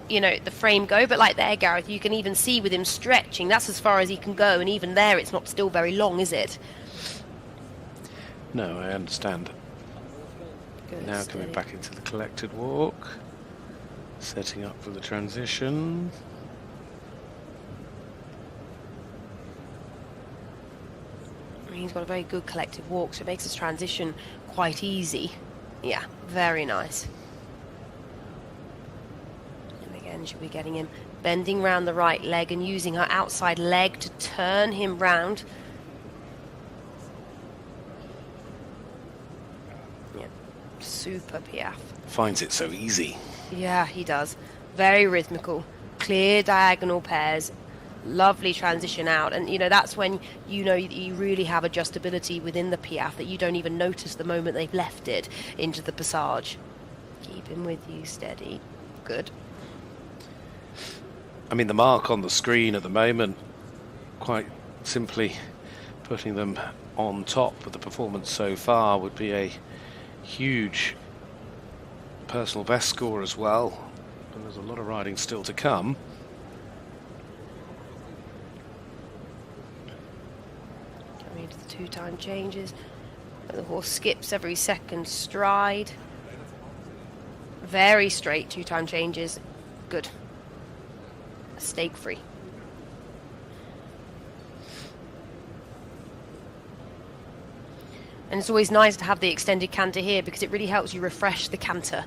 you know, the frame go. But like there, Gareth, you can even see with him stretching, that's as far as he can go. And even there, it's not still very long, is it? No, I understand. Good, Now steady. coming back into the collected walk, setting up for the transition. He's got a very good collected walk, so it makes his transition quite easy. Yeah, very nice. And again, she'll be getting him bending round the right leg and using her outside leg to turn him round. Yeah, super piaffe. Finds it so easy. Yeah, he does. Very rhythmical, clear diagonal pairs, lovely transition out. And, you know, that's when you know you really have adjustability within the piaffe, that you don't even notice the moment they've left it into the passage. Keep him with you, steady. Good. I mean, the mark on the screen at the moment, quite simply putting them on top of the performance so far, would be a huge personal best score as well. And there's a lot of riding still to come. Coming into the two-time changes. The horse skips every second stride. Very straight two-time changes. Good. Stake free. And it's always nice to have the extended canter here, because it really helps you refresh the canter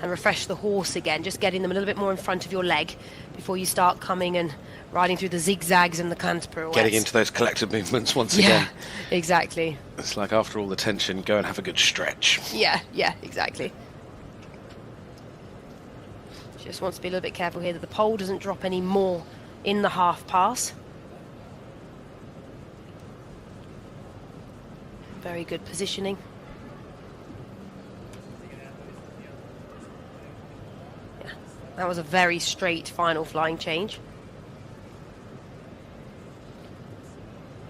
and refresh the horse again, just getting them a little bit more in front of your leg before you start coming and riding through the zigzags and the canter pirouettes. Getting into those collective movements once again. Yeah, exactly. It's like after all the tension, go and have a good stretch. Yeah, exactly. Just wants to be a little bit careful here that the pole doesn't drop any more in the half pass. Very good positioning. Yeah, that was a very straight final flying change.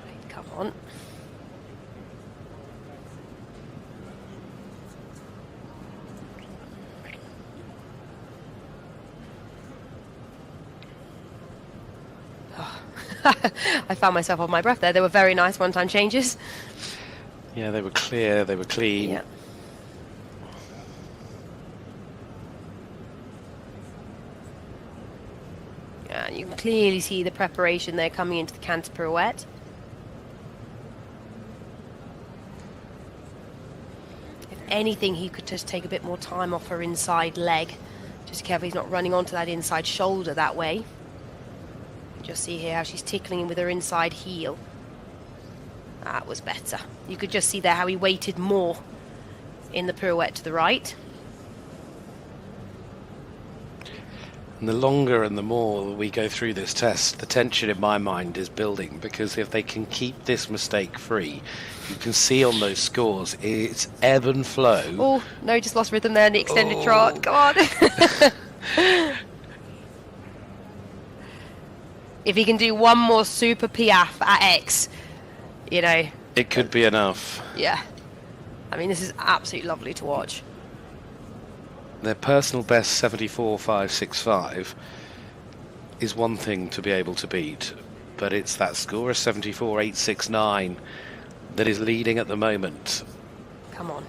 Right, come on. I found myself on my breath there. They were very nice one-time changes. Yeah, they were clear, they were clean. Yeah. Yeah, you can clearly see the preparation there coming into the canter pirouette. If anything, he could just take a bit more time off her inside leg. Just careful he's not running onto that inside shoulder that way. Just see here how she's tickling him with her inside heel. That was better. You could just see there how he weighted more in the pirouette to the right. And the longer and the more we go through this test, the tension in my mind is building, because if they can keep this mistake free, you can see on those scores it's ebb and flow. Oh, no, just lost rhythm there in the extended trot. Come on. If he can do one more super piaffe at X, you know. It could be enough. Yeah. I mean, this is absolutely lovely to watch. Their personal best 74.565 is one thing to be able to beat, but it's that score of 74.869 that is leading at the moment. Come on.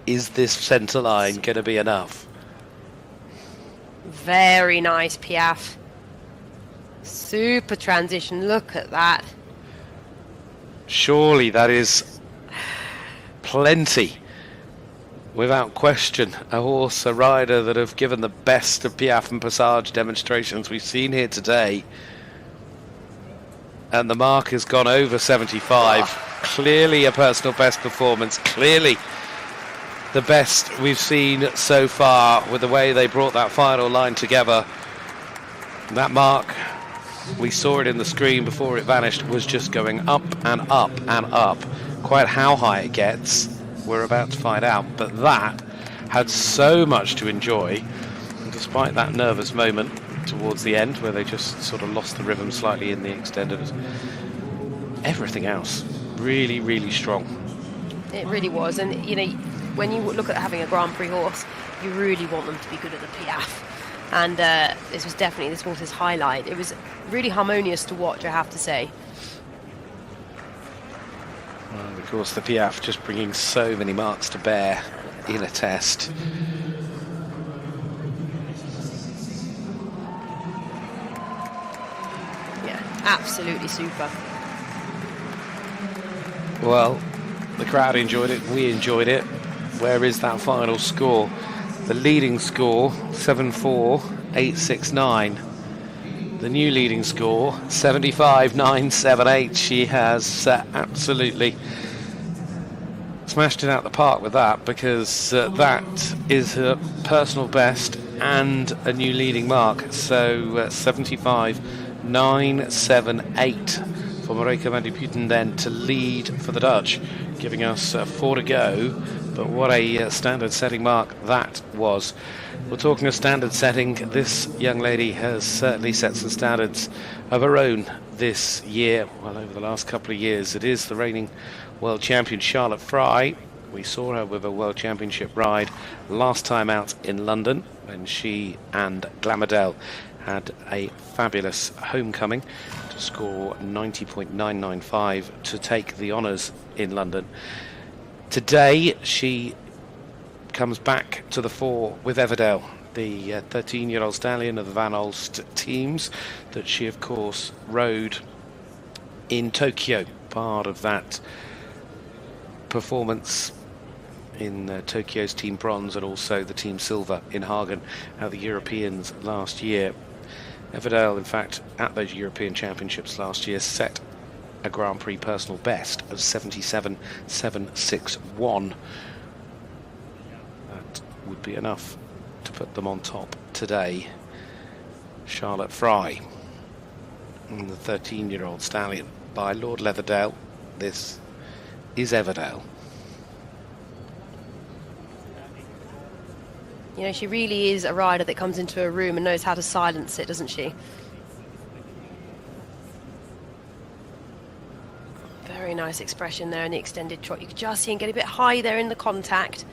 Is this centre line going to be enough? Very nice piaffe. Super transition. Look at that. Surely that is plenty without question, a horse, a rider that have given the best of Piaffe and Passage demonstrations we've seen here today. And the mark has gone over 75. Clearly a personal best performance. Clearly the best we've seen so far with the way they brought that final line together. That mark, we saw it in the screen before it vanished, was just going up and up and up. Quite how high it gets, we're about to find out. But that had so much to enjoy. And despite that nervous moment towards the end, where they just sort of lost the rhythm slightly in the extended, everything else really, really strong. It really was. And, you know, when you look at having a Grand Prix horse, you really want them to be good at the Piaffe. And this was definitely this horse's highlight. It was really harmonious to watch, I have to say. Well, of course, the Piaffe just bringing so many marks to bear in a test. Yeah, absolutely super. Well, the crowd enjoyed it, we enjoyed it. Where is that final score? The leading score, 74869. The new leading score, 75978. She has absolutely smashed it out the park with that, because that is her personal best and a new leading mark. So 75978 for Marika van der Putten then to lead for the Dutch, giving us 4 to go. But what a standard setting mark that was. We're talking a standard setting. This young lady has certainly set some standards of her own this year. Well, over the last couple of years, it is the reigning world champion Charlotte Fry. We saw her with a world championship ride last time out in London when she and Glamourdell had a fabulous homecoming to score 90.995 to take the honours in London. Today she comes back to the fore with Everdell, the 13-year-old stallion of the Van Olst teams that she of course rode in Tokyo, part of that performance in Tokyo's Team Bronze and also the Team Silver in Hagen at the Europeans last year. Everdell, in fact, at those European Championships last year, set a Grand Prix personal best of 77.761. That would be enough to put them on top today. Charlotte Fry, and the 13-year-old stallion by Lord Leatherdale. This is Everdell. You know, she really is a rider that comes into a room and knows how to silence it, doesn't she? Very nice expression there in the extended trot. You can just see and get a bit high there in the contact.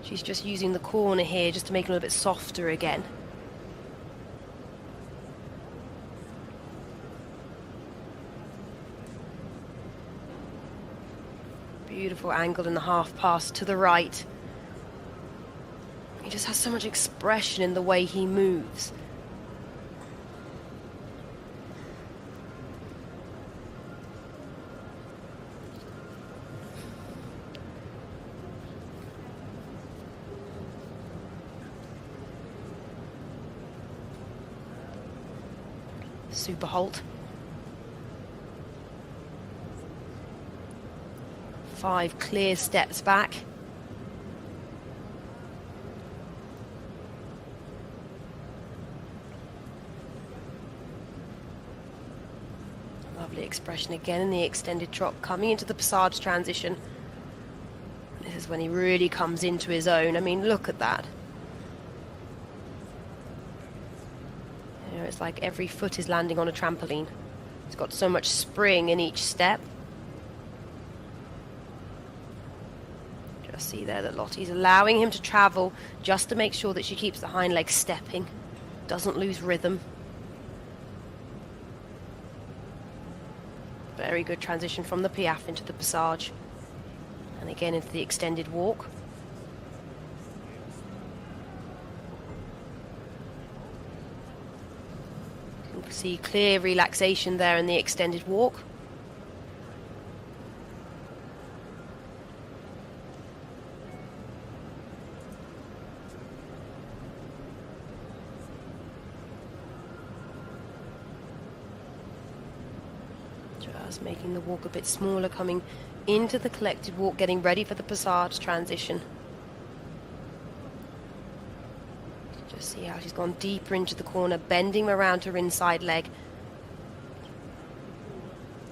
She's just using the corner here just to make it a little bit softer again. Beautiful angle in the half pass to the right. He just has so much expression in the way he moves. Super halt. 5 clear steps back. Lovely expression again in the extended trot, coming into the Passage transition. This is when he really comes into his own. I mean, look at that. You know, it's like every foot is landing on a trampoline. It's got so much spring in each step. Just see there that Lottie's allowing him to travel just to make sure that she keeps the hind leg stepping, doesn't lose rhythm. Very good transition from the Piaffe into the Passage. And again into the extended walk. You can see clear relaxation there in the extended walk. Just making the walk a bit smaller, coming into the collected walk, getting ready for the passage transition. Just see how she's gone deeper into the corner, bending around her inside leg.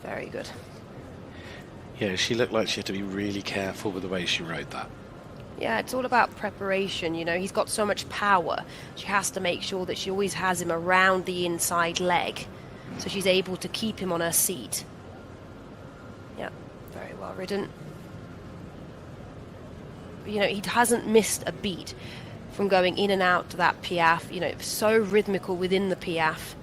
Very good. Yeah, she looked like she had to be really careful with the way she rode that. Yeah, it's all about preparation, you know. He's got so much power. She has to make sure that she always has him around the inside leg, so she's able to keep him on her seat. Yeah, very well ridden. But, you know, he hasn't missed a beat from going in and out to that piaffe. You know, so rhythmical within the piaffe.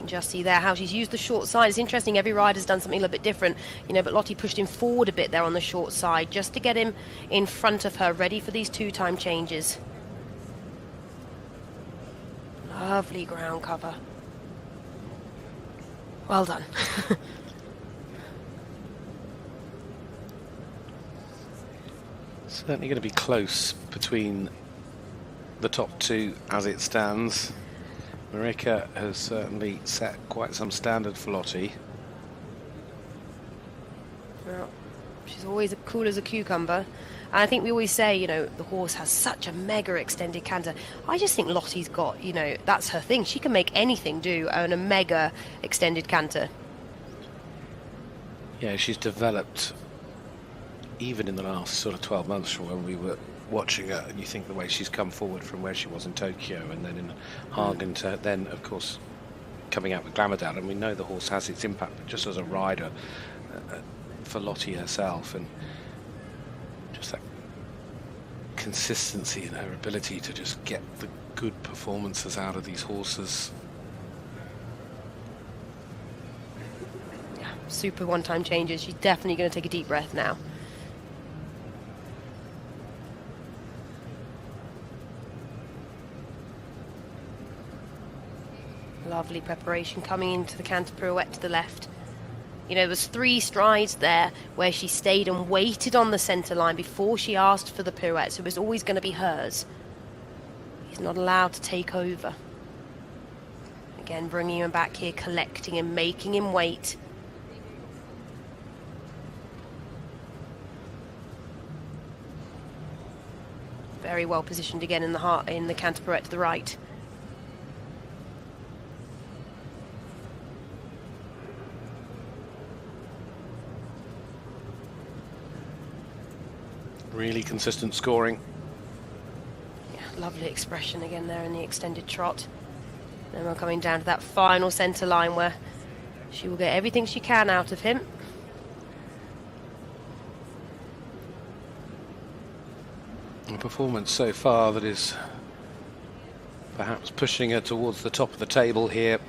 Just see there how she's used the short side. It's interesting, every rider's done something a little bit different, you know, but Lottie pushed him forward a bit there on the short side just to get him in front of her, ready for these 2-time changes. Lovely ground cover. Well done. Certainly going to be close between the top two as it stands. Marika has certainly set quite some standard for Lottie. Well, she's always cool as a cucumber. And I think we always say, you know, the horse has such a mega extended canter. I just think Lottie's got, you know, that's her thing. She can make anything do on a mega extended canter. Yeah, she's developed, even in the last sort of 12 months from when we were watching her, and you think the way she's come forward from where she was in Tokyo and then in Hagen to then, of course, coming out with Glamourdale, and we know the horse has its impact, but just as a rider for Lottie herself, and just that consistency in her ability to just get the good performances out of these horses. Yeah, super one-time changes. She's definitely going to take a deep breath now. Lovely preparation coming into the canter pirouette to the left. You know, there was 3 strides there where she stayed and waited on the centre line before she asked for the pirouette, so it was always going to be hers. He's not allowed to take over. Again, bringing him back here, collecting him, making him wait. Very well positioned again in the canter pirouette to the right. Really consistent scoring. Yeah, lovely expression again there in the extended trot. Then we're coming down to that final centre line where she will get everything she can out of him. A performance so far that is perhaps pushing her towards the top of the table here.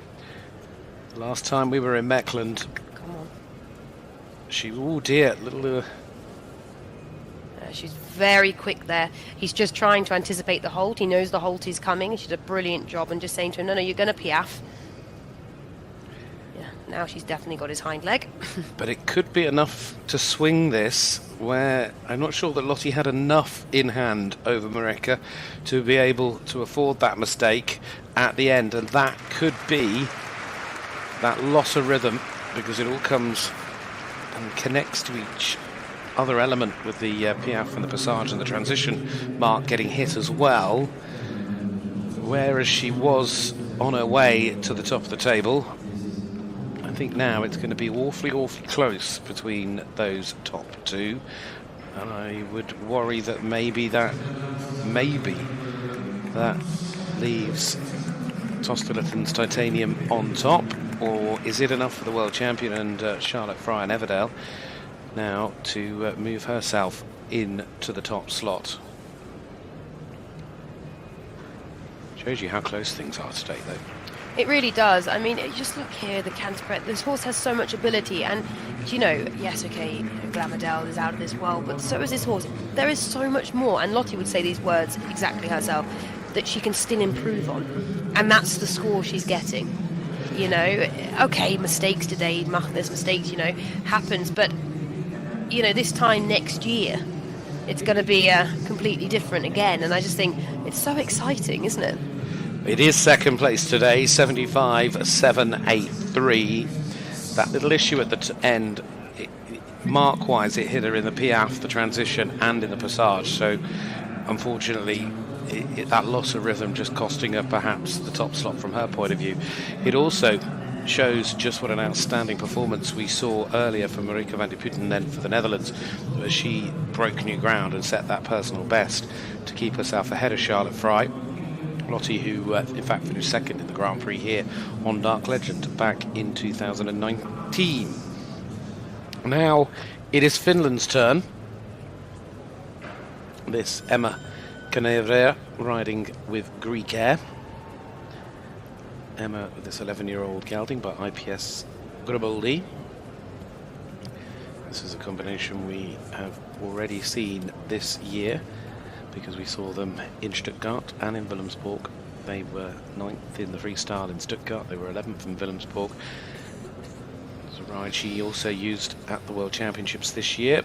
Last time we were in Mechelen, Come on. she, oh dear, little... She's very quick there. He's just trying to anticipate the halt. He knows the halt is coming. She did a brilliant job and just saying to him, no, you're going to piaffe. Yeah, now she's definitely got his hind leg. But it could be enough to swing this, where I'm not sure that Lottie had enough in hand over Marika to be able to afford that mistake at the end. And that could be that loss of rhythm, because it all comes and connects to each other element with the piaffe and the passage and the transition mark getting hit as well, whereas she was on her way to the top of the table. I think now it's going to be awfully close between those top two, and I would worry that maybe that leaves Tostolaton's Titanium on top, or is it enough for the world champion and Charlotte Fryer Neverdale now to move herself into the top slot? Shows you how close things are today, though. It really does. I mean, just look here, the canter pirouette. This horse has so much ability, and you know, yes, okay, Glamourdale is out of this world, but so is this horse. There is so much more, and Lottie would say these words exactly herself, that she can still improve on, and that's the score she's getting. You know, okay, mistakes today, there's mistakes, you know, happens, but you know, this time next year, it's going to be completely different again. And I just think it's so exciting, isn't it? It is second place today, 75.783. That little issue at the end, mark-wise, it hit her in the Piaffe, the transition, and in the Passage. So, unfortunately, that loss of rhythm just costing her perhaps the top slot from her point of view. It also shows just what an outstanding performance we saw earlier from Marika van der Putten then for the Netherlands, where she broke new ground and set that personal best to keep herself ahead of Charlotte Frey. Lottie, who in fact finished second in the Grand Prix here on Dark Legend back in 2019. Now it is Finland's turn. This Emma Kanerva riding with Greek Air. Emma with this 11-year-old gelding by IPS Griboldi. This is a combination we have already seen this year, because we saw them in Stuttgart and in Wilhelmsburg. They were 9th in the freestyle in Stuttgart, they were 11th in Wilhelmsburg. It's a ride she also used at the World Championships this year,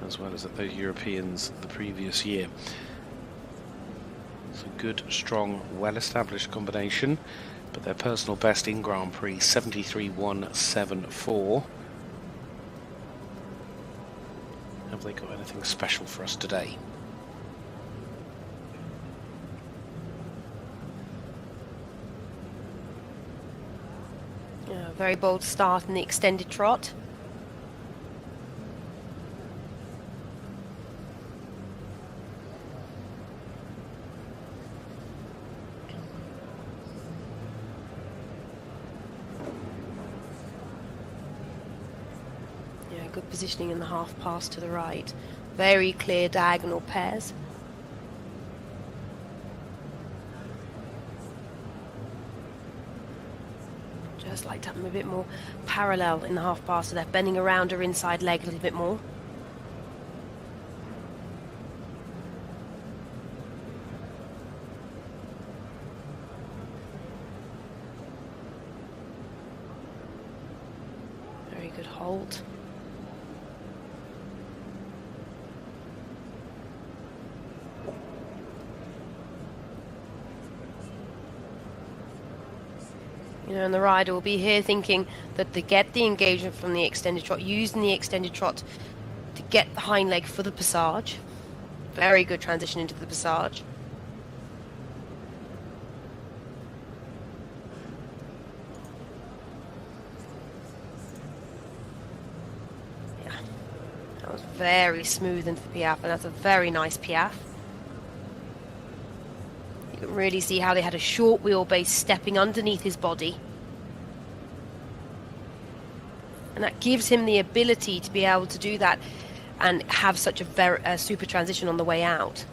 as well as at those Europeans the previous year. It's a good, strong, well-established combination, but their personal best in Grand Prix, 73.174. Have they got anything special for us today? Yeah, very bold start in the extended trot. Good positioning in the half pass to the right. Very clear diagonal pairs. Just like to have them a bit more parallel in the half pass, so they're bending around her inside leg a little bit more. Very good hold. You know, and the rider will be here thinking that they get the engagement from the extended trot, using the extended trot to get the hind leg for the passage. Very good transition into the passage. Yeah, that was very smooth into the Piaffe, and that's a very nice Piaffe. You can really see how they had a short wheelbase stepping underneath his body. And that gives him the ability to be able to do that and have such a super transition on the way out.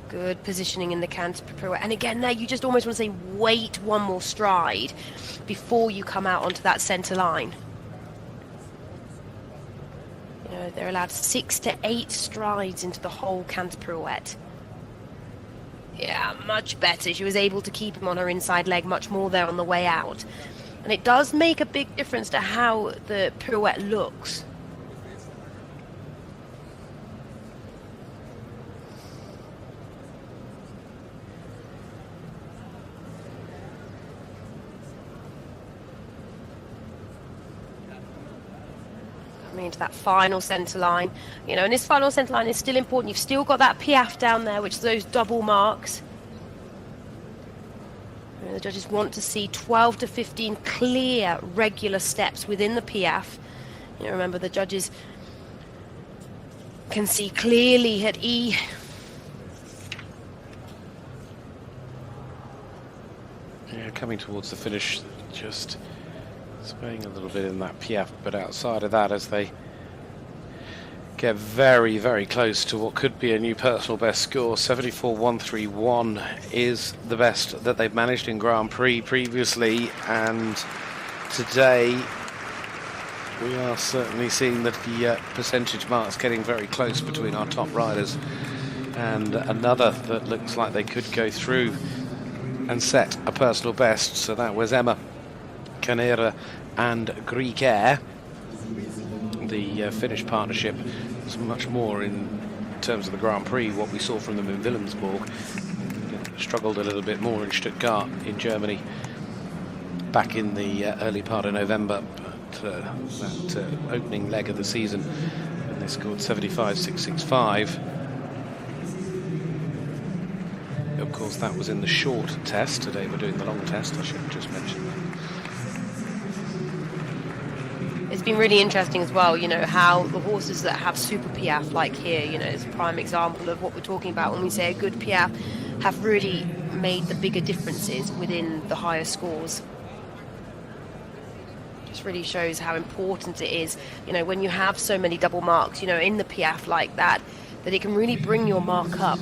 Good positioning in the canter pirouette. And again, there you just almost want to say, wait one more stride before you come out onto that centre line. You know, they're allowed 6 to 8 strides into the whole canter pirouette. Yeah, much better. She was able to keep him on her inside leg much more there on the way out. And it does make a big difference to how the pirouette looks. Into that final centre line, you know, and this final centre line is still important. You've still got that piaffe down there, which is those double marks. You know, the judges want to see 12 to 15 clear, regular steps within the piaffe. You know, remember, the judges can see clearly at E. Yeah, coming towards the finish, just swaying a little bit in that piaffe, but outside of that, as they get very, very close to what could be a new personal best score, 74.131 is the best that they've managed in Grand Prix previously, and today we are certainly seeing that the percentage marks getting very close between our top riders, and another that looks like they could go through and set a personal best. So that was Emma, Kanerva and Greek Air. The Finnish partnership was much more in terms of the Grand Prix what we saw from them in Wilhelmsburg. Struggled a little bit more in Stuttgart in Germany back in the early part of November, but that opening leg of the season, and they scored 75.665. Of course, that was in the short test. Today we're doing the long test. I should have just mentioned that. It's been really interesting as well, you know, how the horses that have super piaffe, like here, you know, is a prime example of what we're talking about when we say a good piaffe, have really made the bigger differences within the higher scores. Just really shows how important it is, you know, when you have so many double marks, you know, in the piaffe like that, that it can really bring your mark up.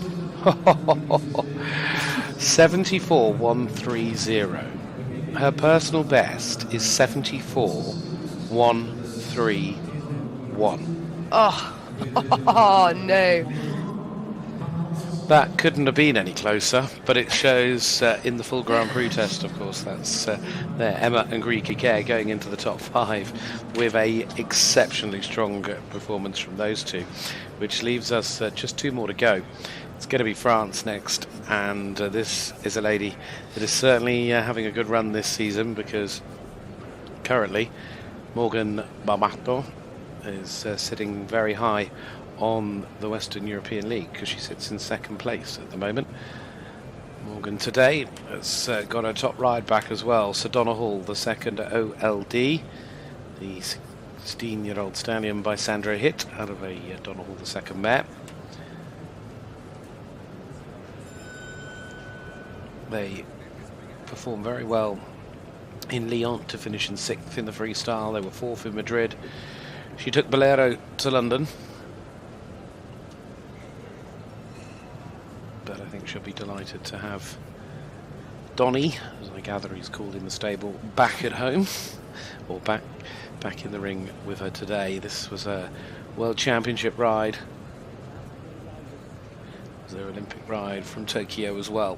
74.130. Her personal best is 74.131. Oh no. That couldn't have been any closer, but it shows in the full Grand Prix test, of course, that's there, Emma and Greek Air going into the top 5 with a exceptionally strong performance from those two, which leaves us just 2 more to go. It's going to be France next, and this is a lady that is certainly having a good run this season, because currently Morgan Barbançon is sitting very high on the Western European League, because she sits in 2nd place at the moment. Morgan today has got her top ride back as well. So Hall, the second OLD, the 16-year-old stallion by Sandra Hitt out of a Hall, the second mare. They performed very well in Lyon to finish in 6th in the freestyle. They were 4th in Madrid. She took Bolero to London, but I think she'll be delighted to have Donny, as I gather he's called in the stable, back at home, or back in the ring with her today. This was a World Championship ride. It was their Olympic ride from Tokyo as well.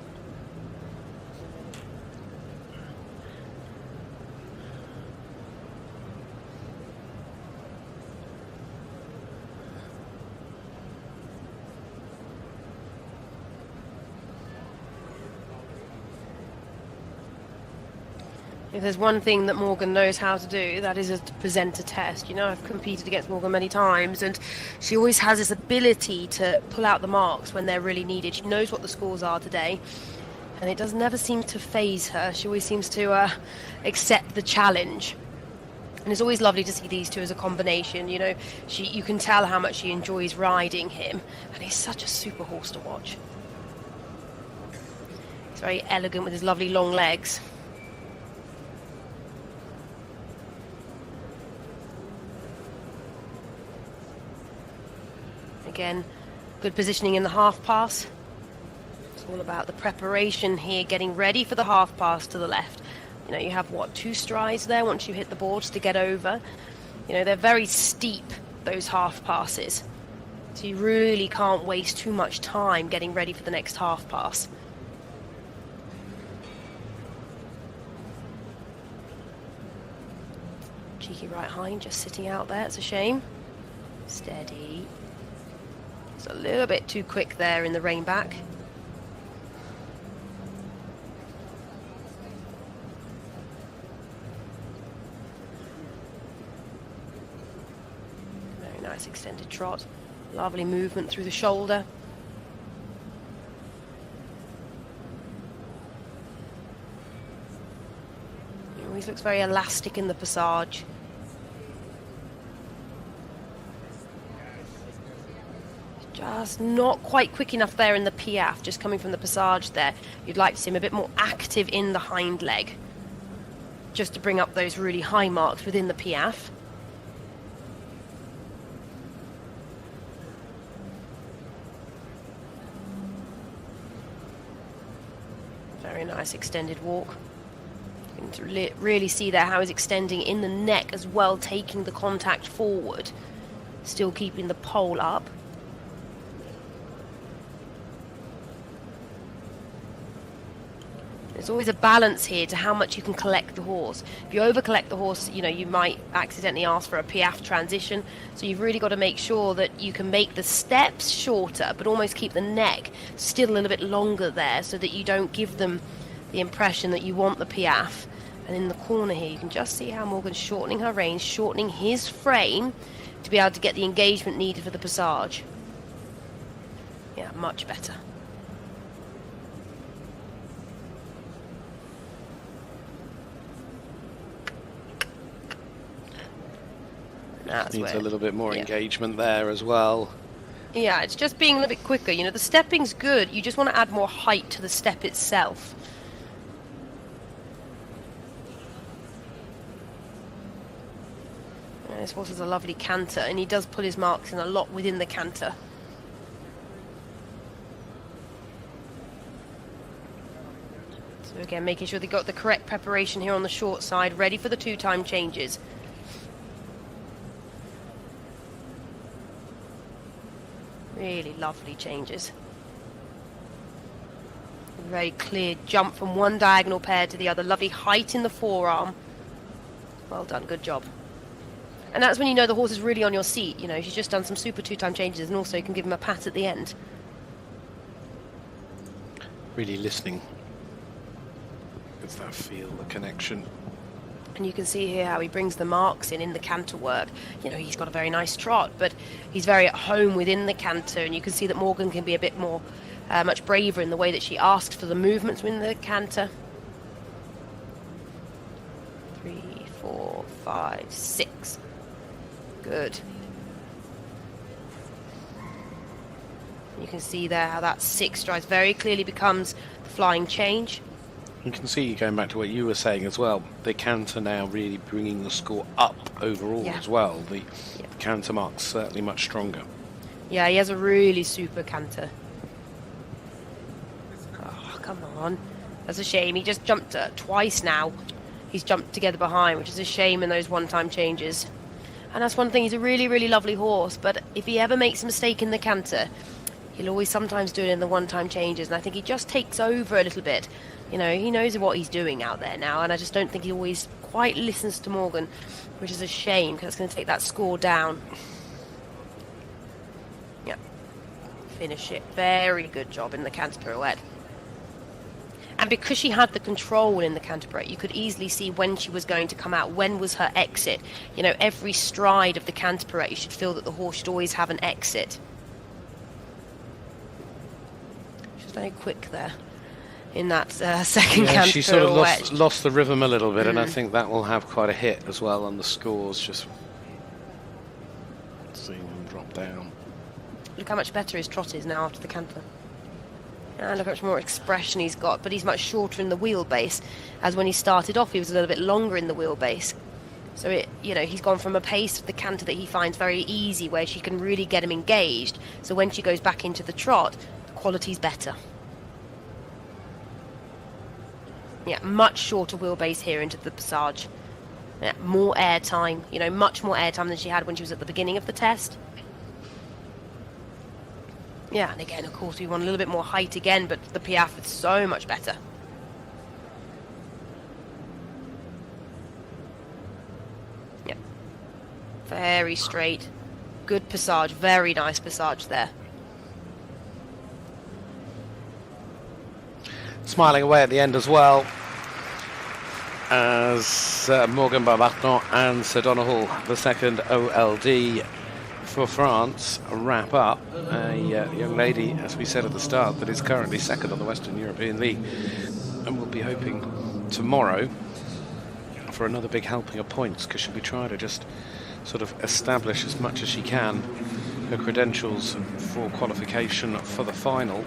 If there's one thing that Morgan knows how to do, that is to present a test. You know, I've competed against Morgan many times, and she always has this ability to pull out the marks when they're really needed. She knows what the scores are today, and it does never seem to faze her. She always seems to accept the challenge. And it's always lovely to see these two as a combination. You know, you can tell how much she enjoys riding him, and he's such a super horse to watch. He's very elegant with his lovely long legs. Again, good positioning in the half pass. It's all about the preparation here, getting ready for the half pass to the left. You know, you have, what, 2 strides there once you hit the boards to get over. You know, they're very steep, those half passes. So you really can't waste too much time getting ready for the next half pass. Cheeky right hind just sitting out there, it's a shame. Steady. It's a little bit too quick there in the rein back. Very nice extended trot. Lovely movement through the shoulder. He always looks very elastic in the passage. Just not quite quick enough there in the piaffe, just coming from the passage there. You'd like to see him a bit more active in the hind leg, just to bring up those really high marks within the piaffe. Very nice extended walk. You can really see there how he's extending in the neck as well, taking the contact forward, still keeping the pole up. There's always a balance here to how much you can collect the horse. If you over-collect the horse, you know, you might accidentally ask for a piaffe transition. So you've really got to make sure that you can make the steps shorter, but almost keep the neck still a little bit longer there, so that you don't give them the impression that you want the piaffe. And in the corner here, you can just see how Morgan's shortening her reins, shortening his frame to be able to get the engagement needed for the passage. Yeah, much better. Needs a little bit more engagement there as well. Yeah, it's just being a little bit quicker. You know, the stepping's good. You just want to add more height to the step itself. And this horse is a lovely canter, and he does put his marks in a lot within the canter. So again, making sure they got the correct preparation here on the short side, ready for the 2-time changes. Really lovely changes. Very clear jump from one diagonal pair to the other. Lovely height in the forearm. Well done, good job. And that's when you know the horse is really on your seat. You know, she's just done some super 2-time changes, and also you can give him a pat at the end. Really listening. Gets that feel, the connection. And you can see here how he brings the marks in the canter work. You know, he's got a very nice trot, but he's very at home within the canter. And you can see that Morgan can be a bit more, much braver in the way that she asks for the movements in the canter. 3, 4, 5, 6. Good. You can see there how that 6 strides very clearly becomes the flying change. You can see, going back to what you were saying as well, the canter now really bringing the score up overall as well. The canter mark's certainly much stronger. Yeah, he has a really super canter. Oh, come on. That's a shame. He just jumped twice now. He's jumped together behind, which is a shame in those 1-time changes. And that's one thing, he's a really, really lovely horse, but if he ever makes a mistake in the canter, he'll always sometimes do it in the 1-time changes, and I think he just takes over a little bit. You know, he knows what he's doing out there now, and I just don't think he always quite listens to Morgan, which is a shame, because it's going to take that score down. Yeah. Finish it. Very good job in the canter pirouette. And because she had the control in the canter pirouette, you could easily see when she was going to come out, when was her exit. You know, every stride of the canter pirouette, you should feel that the horse should always have an exit. She was very quick there in that second canter she sort of pirouette. lost the rhythm a little bit, and I think that will have quite a hit as well on the scores, just seeing him drop down. Look how much better his trot is now after the canter. And look how much more expression he's got, but he's much shorter in the wheelbase, as when he started off he was a little bit longer in the wheelbase. So he's gone from a pace of the canter that he finds very easy, where she can really get him engaged. So when she goes back into the trot, the quality's better. Yeah, much shorter wheelbase here into the Passage. Yeah, more air time, you know, much more air time than she had when she was at the beginning of the test. Yeah, and again, of course, we want a little bit more height again, but the Piaffe is so much better. Yep. Very straight. Good Passage, very nice Passage there. Smiling away at the end as well, as Morgan Barbançon and Sir Donoghue, the second OLD for France, wrap up. A young lady, as we said at the start, that is currently second on the Western European League, and we'll be hoping tomorrow for another big helping of points, because she'll be trying to just sort of establish as much as she can her credentials for qualification for the final.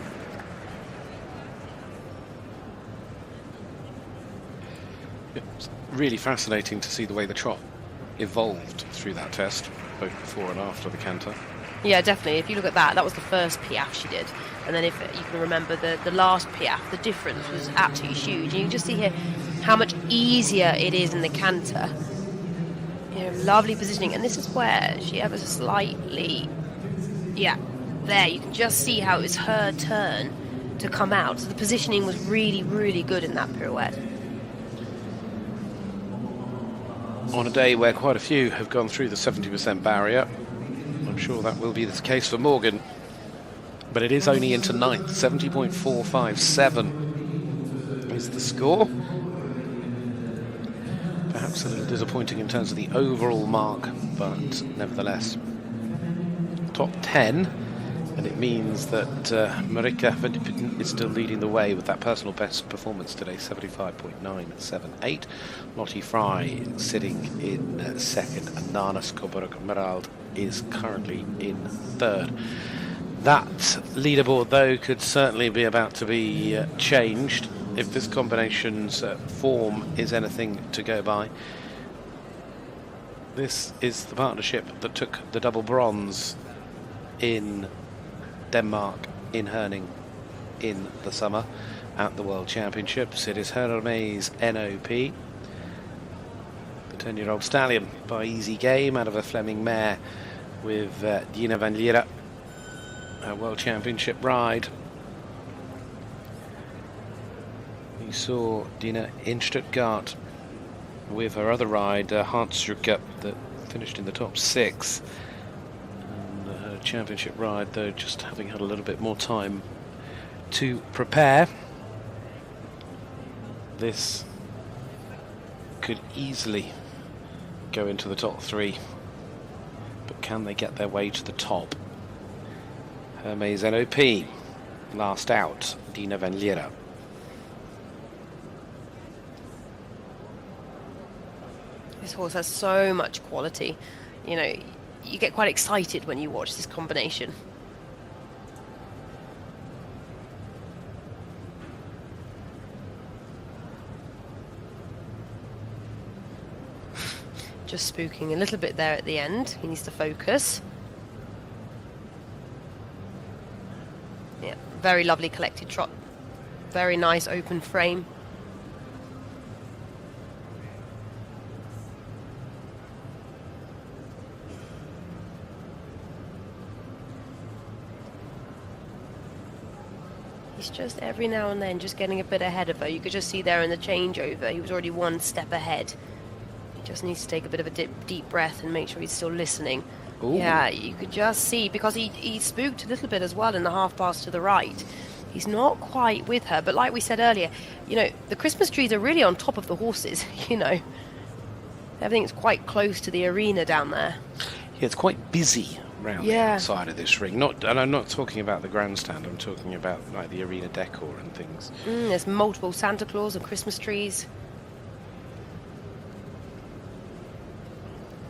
It's really fascinating to see the way the trot evolved through that test, both before and after the canter. Yeah, definitely. If you look at that, that was the first Piaffe she did. And then if you can remember the last Piaffe, the difference was absolutely huge. And you can just see here how much easier it is in the canter. You know, lovely positioning. And this is where she ever slightly... Yeah, there. You can just see how it was her turn to come out. So the positioning was really, really good in that pirouette. On a day where quite a few have gone through the 70% barrier, I'm sure that will be the case for Morgan, but it is only into ninth. 70.457 is the score. Perhaps a little disappointing in terms of the overall mark, but nevertheless top 10, and it means that Marika is still leading the way with that personal best performance today, 75.978. Lottie Fry sitting in second, and Nanna Merrald is currently in third. That leaderboard, though, could certainly be about to be changed if this combination's form is anything to go by. This is the partnership that took the double bronze in Denmark, in Herning, in the summer at the World Championships. It is Hermes NOP, the 10-year-old stallion by easy game out of a Fleming mare with Dinja van Liere, a World Championship ride. We saw Dinja in Stuttgart with her other ride, Hartstrucker, that finished in the top 6. Championship ride, though, just having had a little bit more time to prepare. This could easily go into the top 3, but can they get their way to the top? Hermes NOP last out, Dinja van Liere. This horse has so much quality, you know. You get quite excited when you watch this combination. Just spooking a little bit there at the end. He needs to focus. Yeah, very lovely collected trot. Very nice open frame. He's just every now and then just getting a bit ahead of her. You could just see there in the changeover, he was already one step ahead. He just needs to take a bit of a deep breath and make sure he's still listening. Ooh. Yeah, you could just see, because he spooked a little bit as well in the half pass to the right. He's not quite with her, but like we said earlier, you know, the Christmas trees are really on top of the horses, you know. Everything's quite close to the arena down there. Yeah, it's quite busy round the outside of this ring. And I'm not talking about the grandstand, I'm talking about like the arena decor and things. There's multiple Santa Claus and Christmas trees.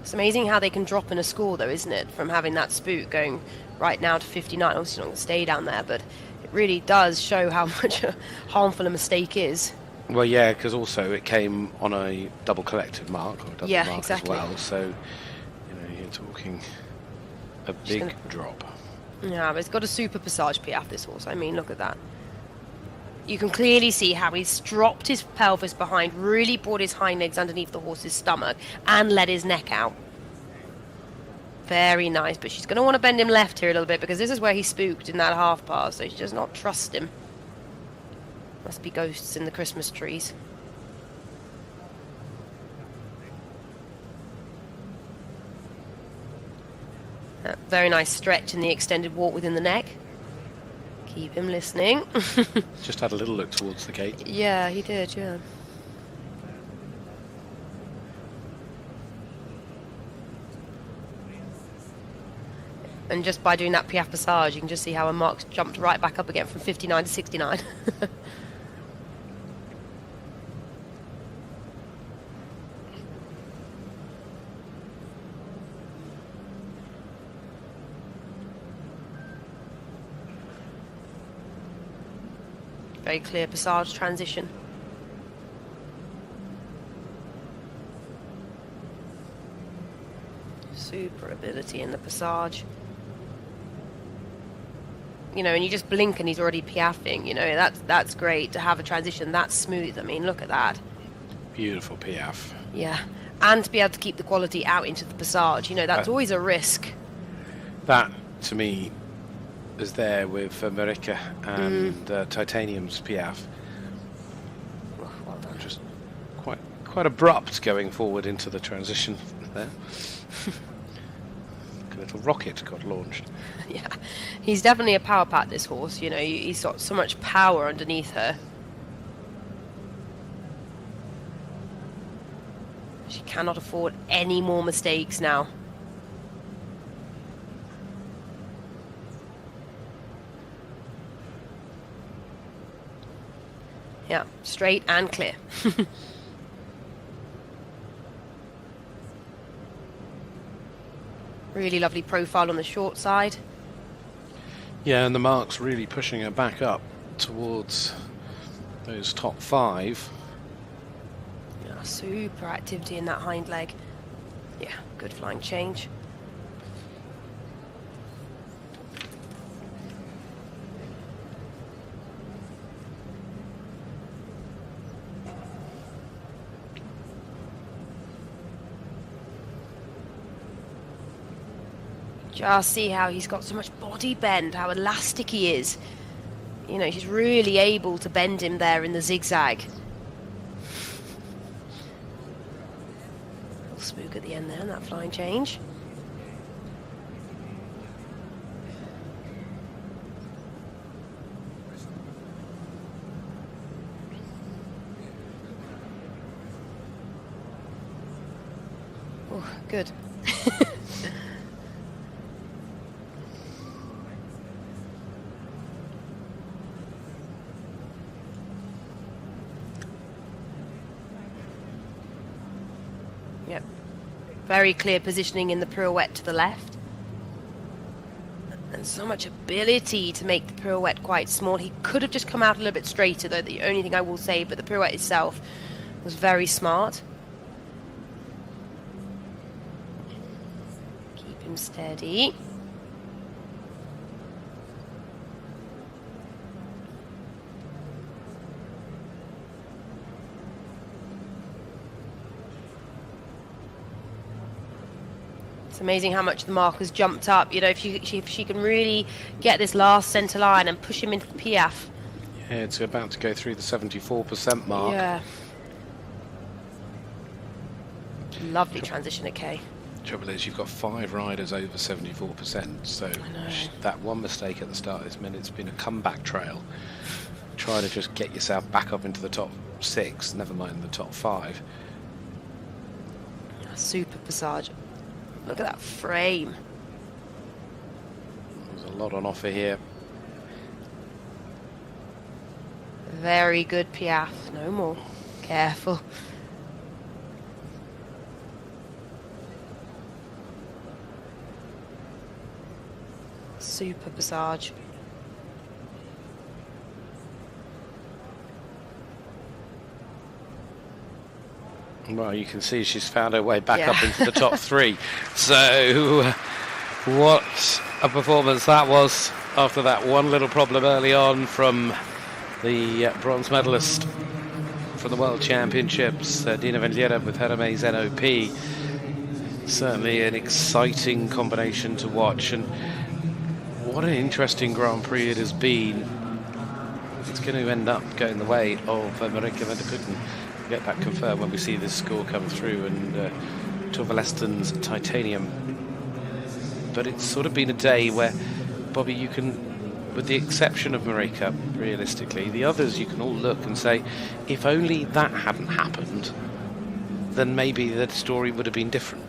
It's amazing how they can drop in a score, though, isn't it? From having that spook going right now to 59. Obviously not going to stay down there, but it really does show how much harmful a mistake is. Well, yeah, because also it came on a double collective mark, or a double mark exactly. As well. So, you know, you're talking a big drop. Yeah, but it's got a super Passage Piaffe, this horse. I mean, look at that. You can clearly see how he's dropped his pelvis behind, really brought his hind legs underneath the horse's stomach and let his neck out. Very nice, but she's going to want to bend him left here a little bit because this is where he spooked in that half pass, so she does not trust him. Must be ghosts in the Christmas trees. Very nice stretch in the extended walk within the neck. Keep him listening. Just had a little look towards the gate. Yeah, he did, yeah. And just by doing that Piaffe Passage, you can just see how a mark's jumped right back up again from 59 to 69. Very clear Passage transition. Super ability in the Passage. You know, and you just blink and he's already piaffing. You know, that's great to have a transition that smooth. I mean, look at that. Beautiful piaffe. Yeah, and to be able to keep the quality out into the Passage. You know, that's always a risk. That, to me, is there with Marika and Titanium's piaffe. Oh, well done. Just quite abrupt going forward into the transition there. A little rocket got launched. Yeah, he's definitely a power pack, this horse. You know, he's got so much power underneath her. She cannot afford any more mistakes now. Yeah, straight and clear. Really lovely profile on the short side. Yeah, and the mark's really pushing her back up towards those top 5. Yeah, super activity in that hind leg. Yeah, good flying change. Just see how he's got so much body bend, how elastic he is. You know, she's really able to bend him there in the zigzag. Little spook at the end there, and that flying change. Oh, good. Yep. Very clear positioning in the pirouette to the left. And so much ability to make the pirouette quite small. He could have just come out a little bit straighter, though, the only thing I will say, but the pirouette itself was very smart. Keep him steady. It's amazing how much the mark has jumped up. You know, if she can really get this last centre line and push him into the piaffe. Yeah, it's about to go through the 74% mark. Yeah. Lovely transition at K. Trouble is, you've got 5 riders over 74%, so that one mistake at the start has meant it's been a comeback trail. Try to just get yourself back up into the top 6, never mind the top 5. Super Passage. Look at that frame. There's a lot on offer here. Very good piaffe. No more. Careful. Super Passage. Well, you can see she's found her way back up into the top 3. So, what a performance that was after that one little problem early on from the bronze medalist from the World Championships, Dinja van Liere with Hermes NOP. Certainly an exciting combination to watch, and what an interesting Grand Prix it has been. It's going to end up going the way of Marika van der Putten. We'll get that confirmed when we see this score come through, and Torvalesten's Titanium. But it's sort of been a day where, Bobby, you can, with the exception of Marika, realistically, the others you can all look and say, if only that hadn't happened, then maybe the story would have been different.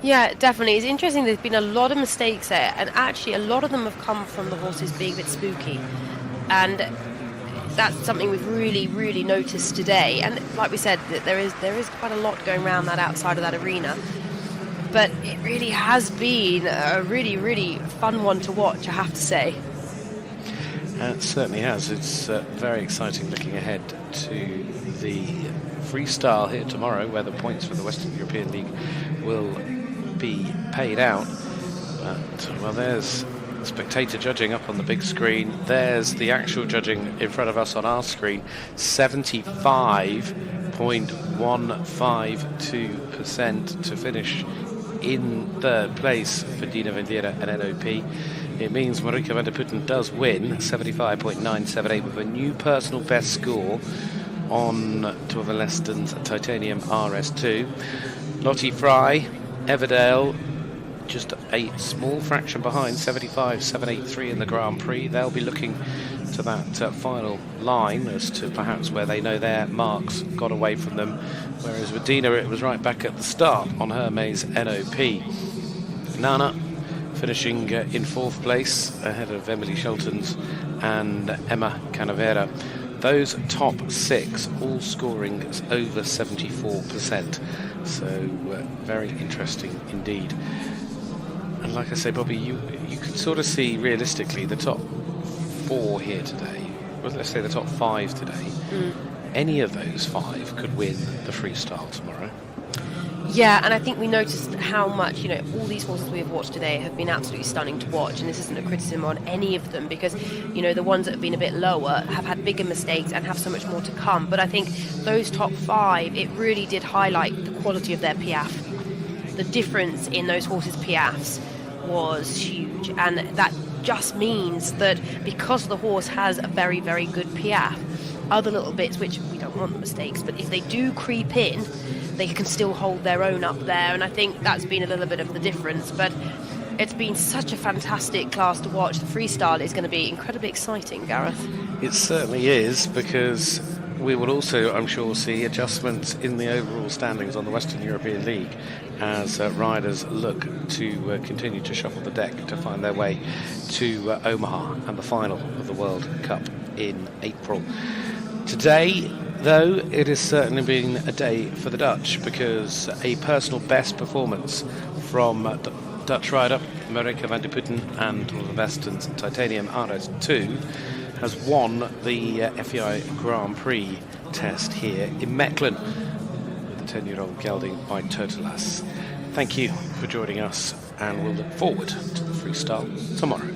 Yeah, definitely. It's interesting. There's been a lot of mistakes there, and actually a lot of them have come from the horses being a bit spooky. And that's something we've really noticed today. And like we said, there is quite a lot going around that outside of that arena. But it really has been a really fun one to watch, I have to say. It certainly has. It's very exciting looking ahead to the freestyle here tomorrow, where the points for the Western European League will be paid out. But, well, there's spectator judging up on the big screen. There's the actual judging in front of us on our screen. 75.152% to finish in third place for Dinja van Liere and NOP. It means Marika van der Putten does win, 75.978, with a new personal best score on Torvalesten's Titanium RS2. Lottie Fry, Everdale, just a small fraction behind, 75.783 in the Grand Prix. They'll be looking to that final line as to perhaps where they know their marks got away from them, whereas with Dinja it was right back at the start on Hermes NOP. Nanna finishing in fourth place ahead of Emmelie Scholtens and Emma Kanerva. Those top six all scoring over 74%, so very interesting indeed. And like I say, Bobby, you could sort of see realistically the top four here today, well, let's say the top five today. Any of those five could win the freestyle tomorrow. Yeah, and I think we noticed how much, all these horses we have watched today have been absolutely stunning to watch, and this isn't a criticism on any of them, because, the ones that have been a bit lower have had bigger mistakes and have so much more to come. But I think those top five, it really did highlight the quality of their piaffe. The difference in those horses' piaffes was huge, and that just means that because the horse has a very good piaffe, other little bits, which we don't want the mistakes, but if they do creep in, they can still hold their own up there, and I think that's been a little bit of the difference. But it's been such a fantastic class to watch. The freestyle is going to be incredibly exciting, Gareth. It certainly is, because we will also, I'm sure, see adjustments in the overall standings on the Western European League as riders look to continue to shuffle the deck to find their way to Omaha and the final of the World Cup in April. Today, though, it has certainly been a day for the Dutch, because a personal best performance from Dutch rider Marika van der Putten and Torvalesten's Titanium RS2 has won the FEI Grand Prix test here in Mechelen with the 10-year-old gelding by Totalas. Thank you for joining us, and we'll look forward to the freestyle tomorrow.